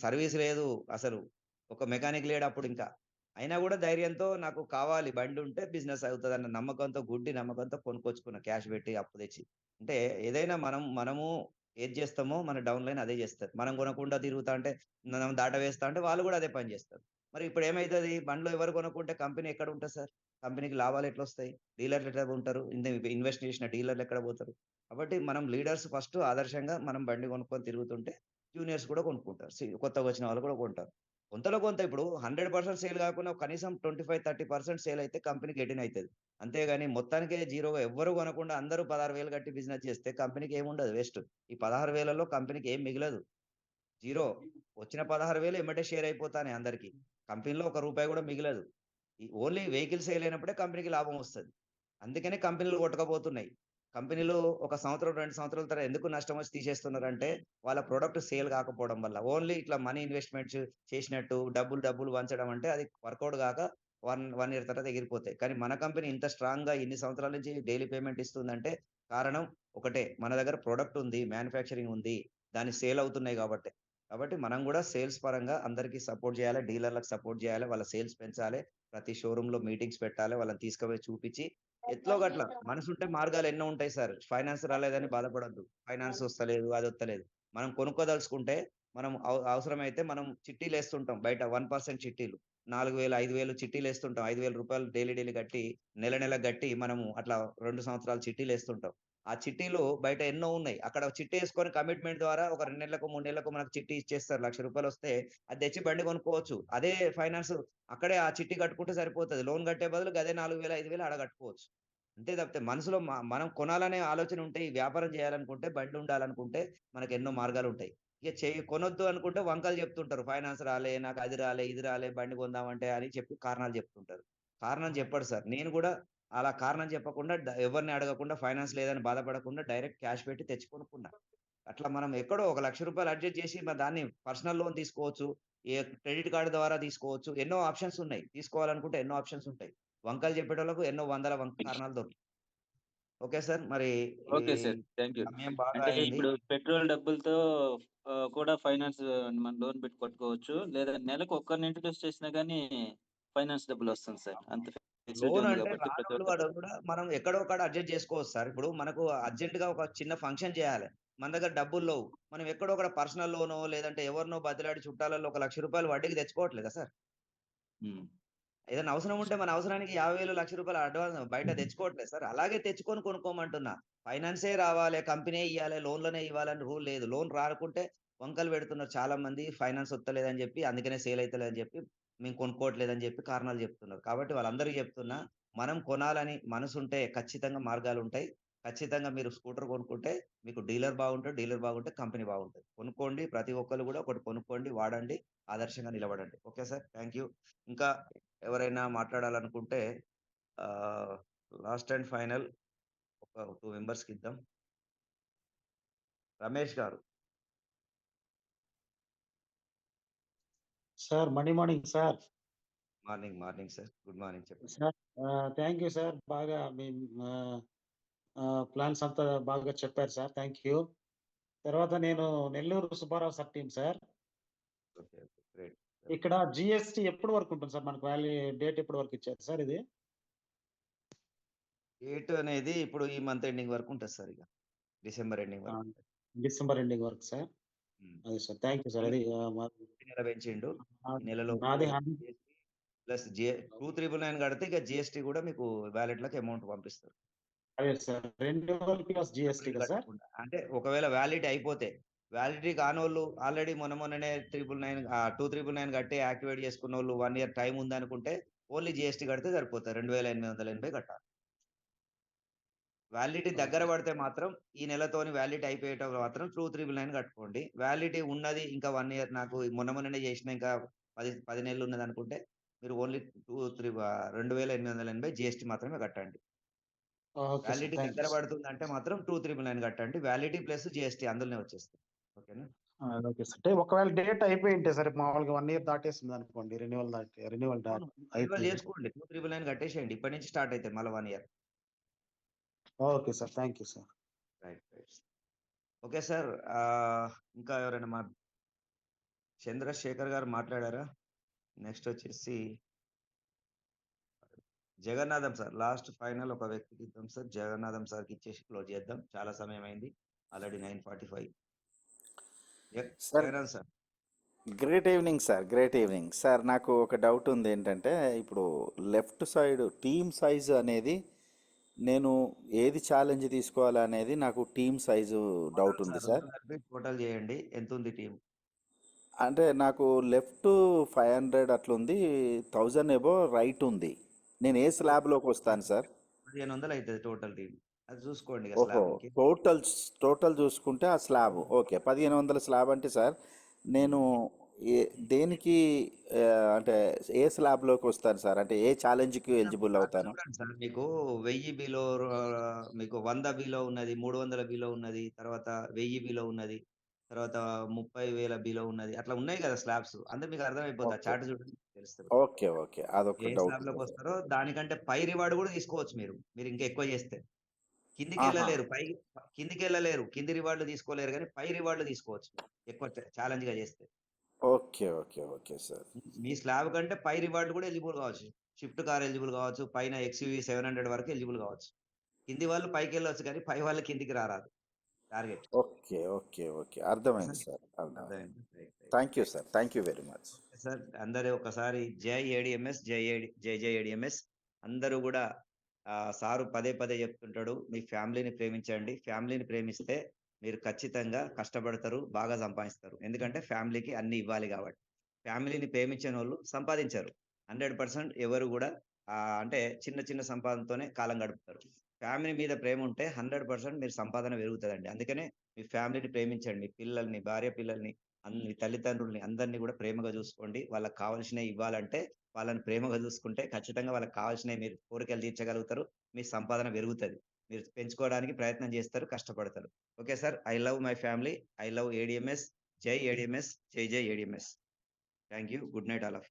సర్వీస్ లేదు అసలు. ఒక మెకానిక్ లేడప్పుడింకా. అయినా గూడా ధైర్యంతో నాకు కావాలి బండుంటే బిజినెస్ అవుతదన్న నమ్మకంతో, గుడ్డి నమ్మకంతో కొనుక్కొచ్చుకున్నా క్యాష్ పెట్టి, అప్పు తెచ్చి. అంటే ఏదైనా మనము ఏది జేస్తామో మన డౌన్‌లైన్ అదే జేస్తది. మనం కొనకుండా తిరుగుతా అంటే, మనం దాటవేస్తా అంటే వాళ్ళు గూడా అదే పని జేస్తారు. మరి ఇప్పుడేమైతది? బండ్లు ఎవరు కొనకుంటే కంపెనీ ఎక్కడుంటది సార్? కంపెనీకి లాభాలు ఎట్లొస్తాయి? డీలర్లు ఎట్లా కొంటారు? ఇన్వెస్ట్ చేసిన డీలర్లు ఎక్కడ పోతారు? కాబట్టి మనం లీడర్స్ ఫస్ట్ ఆదర్శంగా మనం బండి కొనుక్కొని తిరుగుతుంటే జూనియర్స్ కూడా కొనుక్కుంటారు. కొత్తగా వచ్చిన వాళ్ళు కూడా కొంటారు. కొంతలో కొంత ఇప్పుడు 100% సేల్ కాకున్నా కనీసం 25, 30% సేల్ అయితే కంపెనీకి గెయిన్ అయితది. అంతేగాని మొత్తానికే జీరోగా ఎవ్వరు కొనకుండా అందరూ 16,000 కట్టి బిజినెస్ చేస్తే కంపెనీకి ఏముండదు వేస్ట్. ఈ 16,000లో కంపెనీకి ఏం మిగలదు. జీరో. వచ్చిన 16,000 ఎమ్మటే షేర్ అయిపోతానే అందరికి. కంపెనీలో ఒక రూపాయి కూడా మిగలదు. ఈ ఓన్లీ వెహికల్ సేల్ అయినప్పుడే కంపెనీకి లాభం వస్తది. అందుకనే కంపెనీలు కొట్టుకపోతున్నాయి. కంపెనీలు ఒక సంవత్సరం, 2 సంవత్సరాల తర్వాత ఎందుకు నష్టం వచ్చి తీసేస్తున్నారంటే, వాళ్ళ ప్రొడక్ట్ సేల్ కాకపోవడం వల్ల. ఓన్లీ ఇట్లా మనీ ఇన్వెస్ట్‌మెంట్స్ చేసినట్టు డబ్బులు వంచడం అంటే అది వర్కౌట్ గాక 1 ఇయర్ తర్వాత ఎగిరిపోతాయి. కానీ మన కంపెనీ ఇంత స్ట్రాంగ్‌గా ఇన్ని సంవత్సరాల నుంచి డైలీ పేమెంట్ ఇస్తుందంటే కారణం ఒకటే. మన దగ్గర ప్రొడక్ట్ ఉంది, మ్యానుఫ్యాక్చరింగ్ ఉంది. దాన్ని సేల్ అవుతున్నాయి గాబట్టే. కాబట్టి మనం గూడా సేల్స్ పరంగా అందరికి సపోర్ట్ జేయాలి. డీలర్‌లకు సపోర్ట్ జేయాలి. వాళ్ళ సేల్స్ పెంచాలి. ప్రతి షోరూమ్‌లో మీటింగ్స్ పెట్టాలి. వాళ్ళని తీసుకుపోయి చూపిచ్చి ఎట్లో గట్ల మనసుంటే మార్గాలు ఎన్నో ఉంటాయి సార్. ఫైనాన్స్ రాలేదని బాధపడొద్దు. ఫైనాన్స్ వస్తలేదు, అది వత్తలేదు. మనం కొనుక్కోదలుచుకుంటే మనం అవసరమైతే మనం చిట్టీలేస్తుంటాం బయట 1% చిట్టీలు. 4,000, 5,000 చిట్టీలేస్తుంటాం. రూ. 5,000 డైలీ గట్టి, నెల గట్టి మనము అట్లా 2 సంవత్సరాలు చిట్టీలేస్తుంటాం. ఆ చిట్టీలు బయట ఎన్నో ఉన్నాయి. అక్కడ చిట్టి యేసుకొని కమిట్మెంట్ ద్వారా ఒక 2 నెలలకు, 3 నెలలకు మనకు చిట్టి ఇచ్చేస్తారు. రూ. 1,00,000 వస్తే అది తెచ్చి బండి కొనుక్కోవచ్చు. అదే ఫైనాన్స్ అక్కడే ఆ చిట్టి కట్టుకుంటే సరిపోతది. లోన్ కట్టే బదులు గదే 4,000, 5,000 ఆడ కట్టుకోవచ్చు. అంతే తప్పితే మనసులో మనం కొనాలనే ఆలోచన ఉంటే, ఈ వ్యాపారం చేయాలనుకుంటే, బండి ఉండాలనుకుంటే మనకెన్నో మార్గాలుంటాయి. ఇక కొనొద్దు అనుకుంటే వంకలు చెప్తుంటారు. ఫైనాన్స్ రాలే, నాకు అది రాలే, ఇది రాలే, బండి కొందామంటే అని చెప్పి కారణాలు చెప్తుంటారు. కారణం చెప్పడు సార్. నేను కూడా అలా కారణం చెప్పకుండా ఎవరిని అడగకుండా ఫైనాన్స్ లేదని బాధపడకుండా డైరెక్ట్ క్యాష్ పెట్టి తెచ్చి కొనుక్కున్నా. అట్లా మనం ఎక్కడో ఒక రూ. 1,00,000 అడ్జస్ట్ చేసి దాన్ని పర్సనల్ లోన్ తీసుకోవచ్చు. క్రెడిట్ కార్డ్ ద్వారా తీసుకోవచ్చు. ఎన్నో ఆప్షన్స్ ఉన్నాయి. తీసుకోవాలనుకుంటే ఎన్నో ఆప్షన్స్ ఉంటాయి. వంకలు చెప్పేటోళ్ళకు ఎన్నో వందల కారణాలు దొరుకుతాయి. Okay sir. మరి ఈ ఓకే సార్. Thank you. సమయం బాగా అంటే అయింది. ఇప్పుడు పెట్రోల్ డబ్బులతో కూడా ఫైనాన్స్ మనం లోన్ పెట్టి కొట్టుకోవచ్చు. లేదా నెలకు ఒక్కరిని ఇంట్రొడ్యూస్ చేసినా గానీ ఫైనాన్స్ డబ్బులొస్తుంది సార్. అంత ఫెసిలిటీ లోన్ ఉంది అంటే కాబట్టి ప్రతి రానోళ్ళు ఒక్కరు వాడు కూడా మనం ఎక్కడో ఒక్కడ అడ్జస్ట్ చేసుకోవచ్చు సార్. ఇప్పుడు మనకు అర్జెంట్‌గా ఒక చిన్న ఫంక్షన్ చేయాలి. మన దగ్గర డబ్బులు లేవు. మనం ఎక్కడో అక్కడ పర్సనల్ లోనో లేదంటే ఎవరినో బతిలాడి చుట్టాలలో ఒక రూ. 1,00,000 వడ్డీకి తెచ్చుకోవట్లేదా సార్? హ్మ్. ఏదైనా అవసరం ఉంటే మన అవసరానికి 50,000, రూ. 1,00,000 అడ్వాన్స్ బయట తెచ్చుకోవట్లేదు సార్. అలాగే తెచ్చుకొని కొనుక్కోమంటున్నా. ఫైనాన్సే రావాలే, కంపెనీయే ఇయ్యాలే, లోన్‌లోనే ఇవ్వాలని రూల్ లేదు. లోన్ రాకుంటే వంకలు పెడుతున్నారు చాలా మంది. ఫైనాన్స్ వత్తలేదని చెప్పి, అందుకనే సేల్ అయితలేదని చెప్పి, మేము కొనుక్కోవట్లేదని చెప్పి కారణాలు చెప్తున్నారు. కాబట్టి వాళ్ళందరికీ చెప్తున్నా, మనం కొనాలని మనసుంటే ఖచ్చితంగా మార్గాలుంటాయి. ఖచ్చితంగా మీరు స్కూటర్ కొనుక్కుంటే మీకు డీలర్ బాగుంటాడు. డీలర్ బాగుంటే కంపెనీ బాగుంటది. కొనుక్కోండి. ప్రతి ఒక్కళ్ళు కూడా ఒకటి కొనుక్కోండి, వాడండి. ఆదర్శంగా నిలబడండి. Okay sir. Thank you. ఇంకా ఎవరైనా మాట్లాడాలనుకుంటే ఆహ్, లాస్ట్ అండ్ ఫైనల్ ఒక 2 మెంబర్స్‌కిద్దాం. Ramesh garu. Sir money morning sir. Morning sir. Good morning చెప్పండి. Sir thank you sir. బాగా మీ ఆహ్, ప్లాన్స్ అంతా బాగా చెప్పారు సార్. Thank you. తర్వాత నేను Nellore Subbarao sir team sir. Okay. Great. ఇక్కడ జీఎస్టీ ఎప్పటి వరకు ఉంటుంది సార్? మనకు డేట్ ఎప్పటి వరకు ఇచ్చారు సార్ ఇది? డేట్ అనేది ఇప్పుడు ఈ మంత్ ఎండింగ్ వరకు ఉంటది సార్ ఇగ. డిసెంబర్ ఎండింగ్ ఆ! వరకు ఉంటది. డిసెంబర్ ఎండింగ్ వరకు సార్. హ్మ్. అదే సార్. Thank you sir. అది ఈ నెల పెంచిండు. ఈ నెలలో నాది జీఎస్టీ ప్లస్ 2,999 కడితే ఇక జీఎస్టీ కూడా మీకు వాలెట్‌లోకి అమౌంట్ పంపిస్తారు. అదే sir. Renewal plus GST separate కదా సార్? కట్టకుండా. అంటే ఒకవేళ వ్యాలిడిటీ అయిపోతే, వ్యాలిడిటీ కానోళ్ళు ఆల్రెడీ మొన్ననే 2,999 కట్టి యాక్టివేట్ చేసుకున్నోళ్ళు 1 ఇయర్ టైమ్ ఉందనుకుంటే ఓన్లీ జీఎస్టీ కడితే సరిపోతది. 2,880 కట్టాలి. వ్యాలిడిటీ దగ్గర ఓకే. పడితే మాత్రం ఈ నెలతోని వ్యాలిడిటీ అయిపోయేటప్పుడు మాత్రం 2,999 కట్టుకోండి. వ్యాలిడిటీ ఉన్నది ఇంకా 1 ఇయర్ నాకు మొన్ననే చేసిన ఇంకా 10 నెలలు ఉన్నదనుకుంటే మీరు ఓన్లీ 2,880 జీఎస్టీ మాత్రమే కట్టండి. Okay sir. Validity thank you దగ్గర సార్. పడుతుందంటే మాత్రం 2,999 కట్టండి. వ్యాలిడిటీ ప్లస్ జీఎస్టీ అందులోనే వచ్చేస్తది. ఓకేనా? Okay sir. అంటే ఒకవేళ డేట్ అయిపోయింటే సరే మామూలుగా 1 ఇయర్ దాటేసిందనుకోండి. రెన్యువల్ అవును. రెన్యువల్ అయిపోయింది. చేసుకోండి. 2,999 కట్టేసేయండి. ఇప్పటి నుంచి స్టార్ట్ అయితది మళ్ళా 1 year. Okay sir. Thank you sir. Right. Okay sir. ఇంకా ఎవరైనా చంద్రశేఖర్ గారు మాట్లాడారా? నెక్స్ట్ వచ్చేసి జగన్నాథం సార్. లాస్ట్ ఫైనల్ ఒక వ్యక్తికి ఇద్దాం సార్. జగన్నాథం సార్‌కి ఇచ్చేసి క్లోజ్ చేద్దాం. చాలా సమయం అయింది. Already 9:45. Sir Jagannatham sir. Great evening sir. Great evening sir. నాకు ఒక డౌట్ ఉంది ఏంటంటే ఇప్పుడు లెఫ్ట్ సైడ్ టీమ్ సైజ్ అనేది నేను ఏది ఛాలెంజ్ తీసుకోవాలి అనేది నాకు టీమ్ సైజు డౌట్ ఉంది సార్. టోటల్ కలిపి టోటల్ చేయండి. ఎంతుంది టీమ్? అంటే నాకు లెఫ్ట్ 500 అట్లుంది, 1000 ఏబో రైట్ ఉంది. నేను ఏ స్లాబ్లోకి వస్తాను సార్? 1500 అవుతుంది టోటల్ టీమ్. అది చూసుకోండి ఇక ఓహో, స్లాబ్ టోటల్ చూసుకుంటే ఆ స్లాబ్ ఓకే 1500 స్లాబ్ అంటే సార్ నేను దేనికి అంటే ఏ స్లాబ్లోకి వస్తాను సార్? అంటే ఏ ఛాలెంజ్కి ఎలిజిబుల్ అవుతాను? చూడండి సార్, మీకు 1000 బిలో, మీకు 100 బిలో ఉన్నది, 300 బిలో ఉన్నది, తర్వాత 1000 బిలో ఉన్నది, తర్వాత 30,000 బిలో ఉన్నది, అట్లా ఉన్నాయి కదా స్లాబ్స్. అంటే మీకు అర్థమైపోతుంది, ఆ ఓకే చార్ట్ చూడండి తెలుస్తుంది. ఓకే అదొక ఏ డౌట్ స్లాబ్ లోకి ఉంది సార్. వస్తారో దానికంటే పై రివార్డ్ కూడా తీసుకోవచ్చు మీరు ఇంకా ఎక్కువ చేస్తే. కిందికి ఆహా, వెళ్ళలేరు, కిందికి వెళ్ళలేరు, కింది రివార్డులు తీసుకోలేరు, కానీ పై రివార్డులు తీసుకోవచ్చు మీరు ఎక్కువ ఛాలెంజ్ గా చేస్తే. Okay sir. మీ స్లాబ్ కంటే పై రివార్డు కూడా ఎలిజిబుల్ కావచ్చు. షిఫ్ట్ కార్ ఎలిజిబుల్ కావచ్చు, పైన XUV 700 వరకు ఎలిజిబుల్ కావచ్చు. కింది వాళ్ళు పైకి వెళ్ళొచ్చు, కానీ పై వాళ్ళు కిందికి రారాదు. టార్గెట్. ఓకే అర్థమైంది సార్, అర్థమైంది. అర్థమైంది. Thank you sir, thank you very much. Sir అందరూ ఒకసారి జై ఏడిఎంఎస్, జై ఏడిఎంఎస్. అందరూ కూడా సారు పదే చెప్తుంటాడు, మీ ఫ్యామిలీని ప్రేమించండి. ఫ్యామిలీని ప్రేమిస్తే మీరు ఖచ్చితంగా కష్టపడతారు, బాగా సంపాదిస్తారు. ఎందుకంటే ఫ్యామిలీకి అన్ని ఇవ్వాలి కాబట్టి. ఫ్యామిలీని ప్రేమించని వాళ్ళు సంపాదించారు. 100% ఎవరు కూడా అంటే చిన్న సంపాదనతోనే కాలం గడుపుతారు. ఫ్యామిలీ మీద ప్రేమ ఉంటే 100% మీరు సంపాదన పెరుగుతుందండి. అందుకనే మీ ఫ్యామిలీని ప్రేమించండి. మీ పిల్లల్ని, భార్య పిల్లల్ని, మీ తల్లిదండ్రుల్ని అందరినీ కూడా ప్రేమగా చూసుకోండి. వాళ్ళకి కావాల్సినవి ఇవ్వాలంటే వాళ్ళని ప్రేమగా చూసుకుంటే ఖచ్చితంగా వాళ్ళకి కావాల్సినవి మీరు కోరికలు తీర్చగలుగుతారు. మీ సంపాదన పెరుగుతుంది. మీరు పెంచుకోవడానికి ప్రయత్నం చేస్తారు, కష్టపడతారు. Okay sir, I love my family, I love ADMS. జై ఏడిఎంఎస్, జై ADMS. Thank you. Good night all of.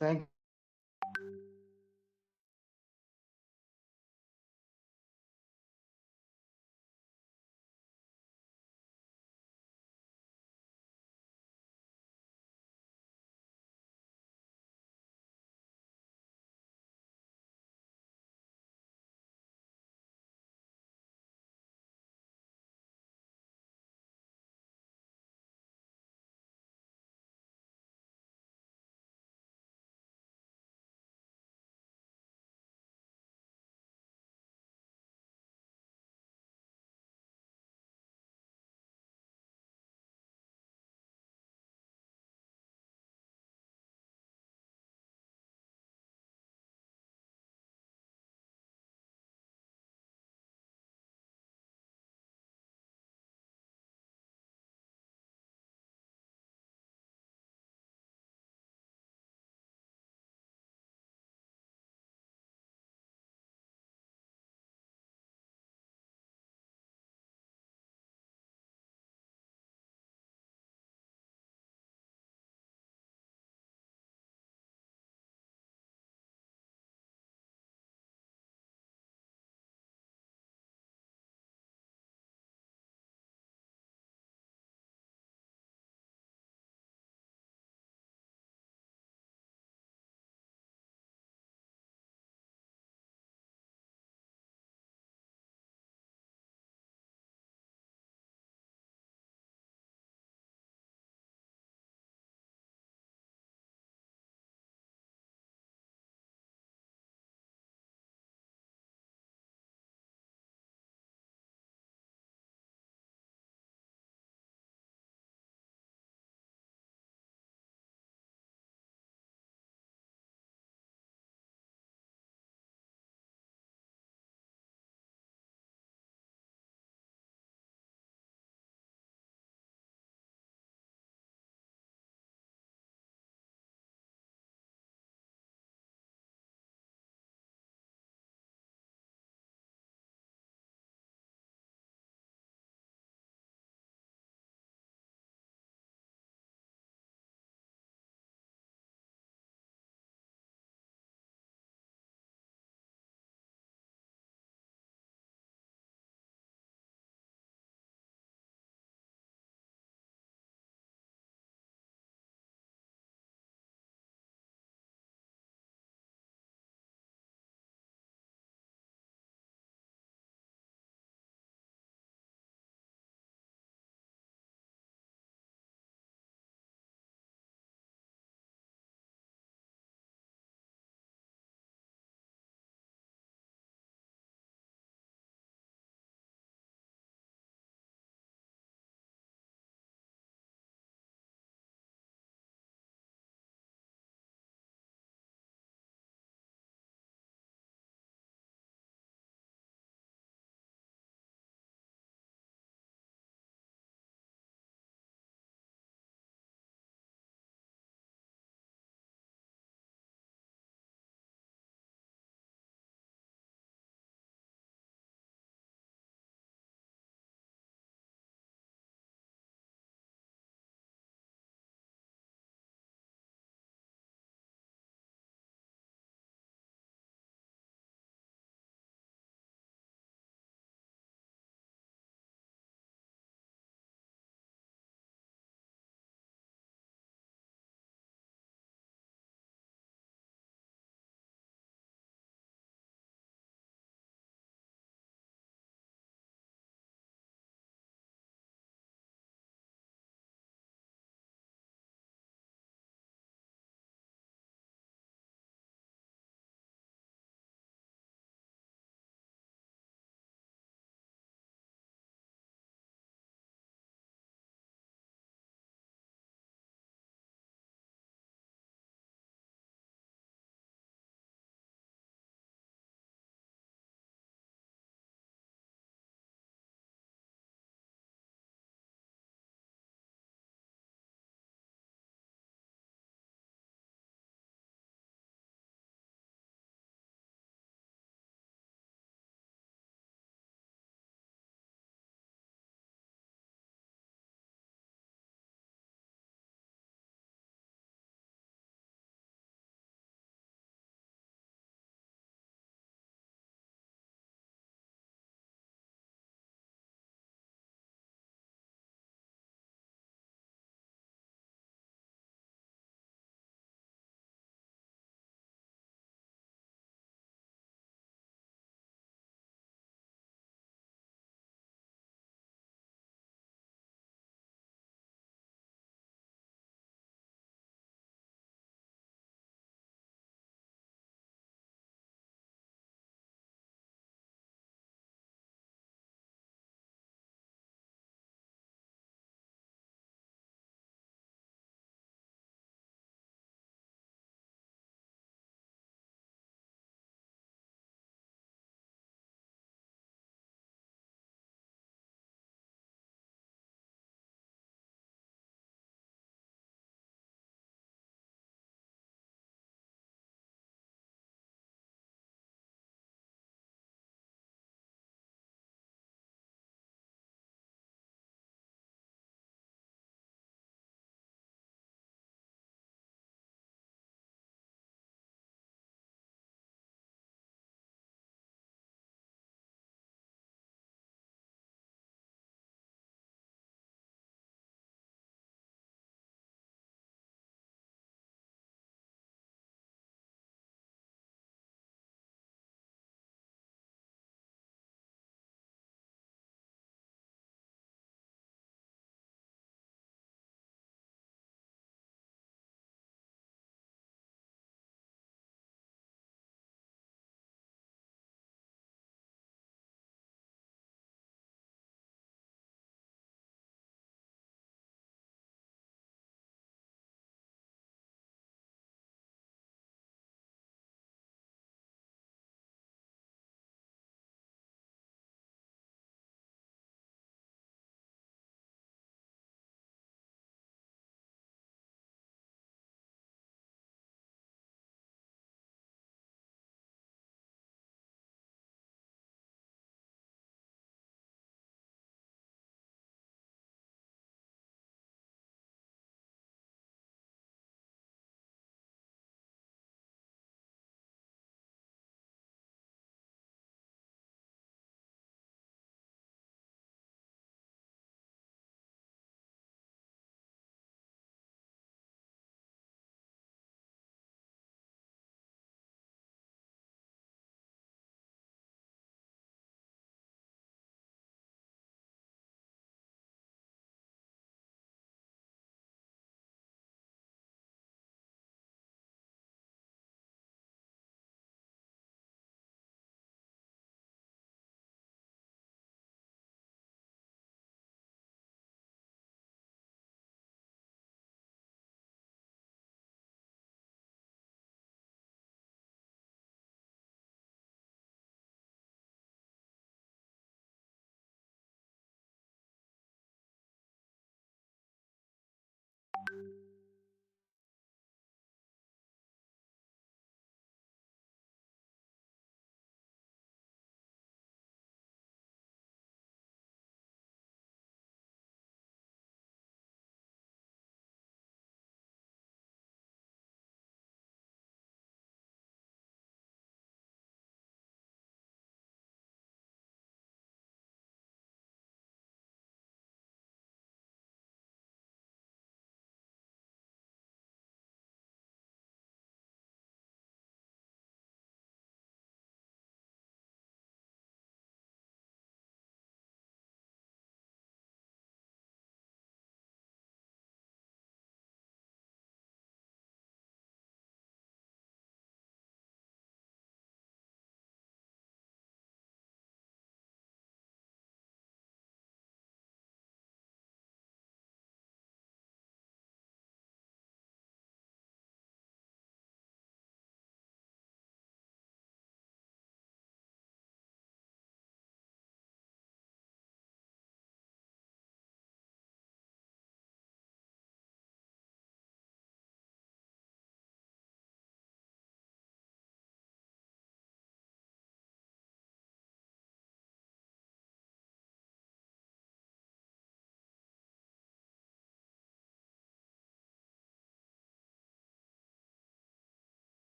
Thank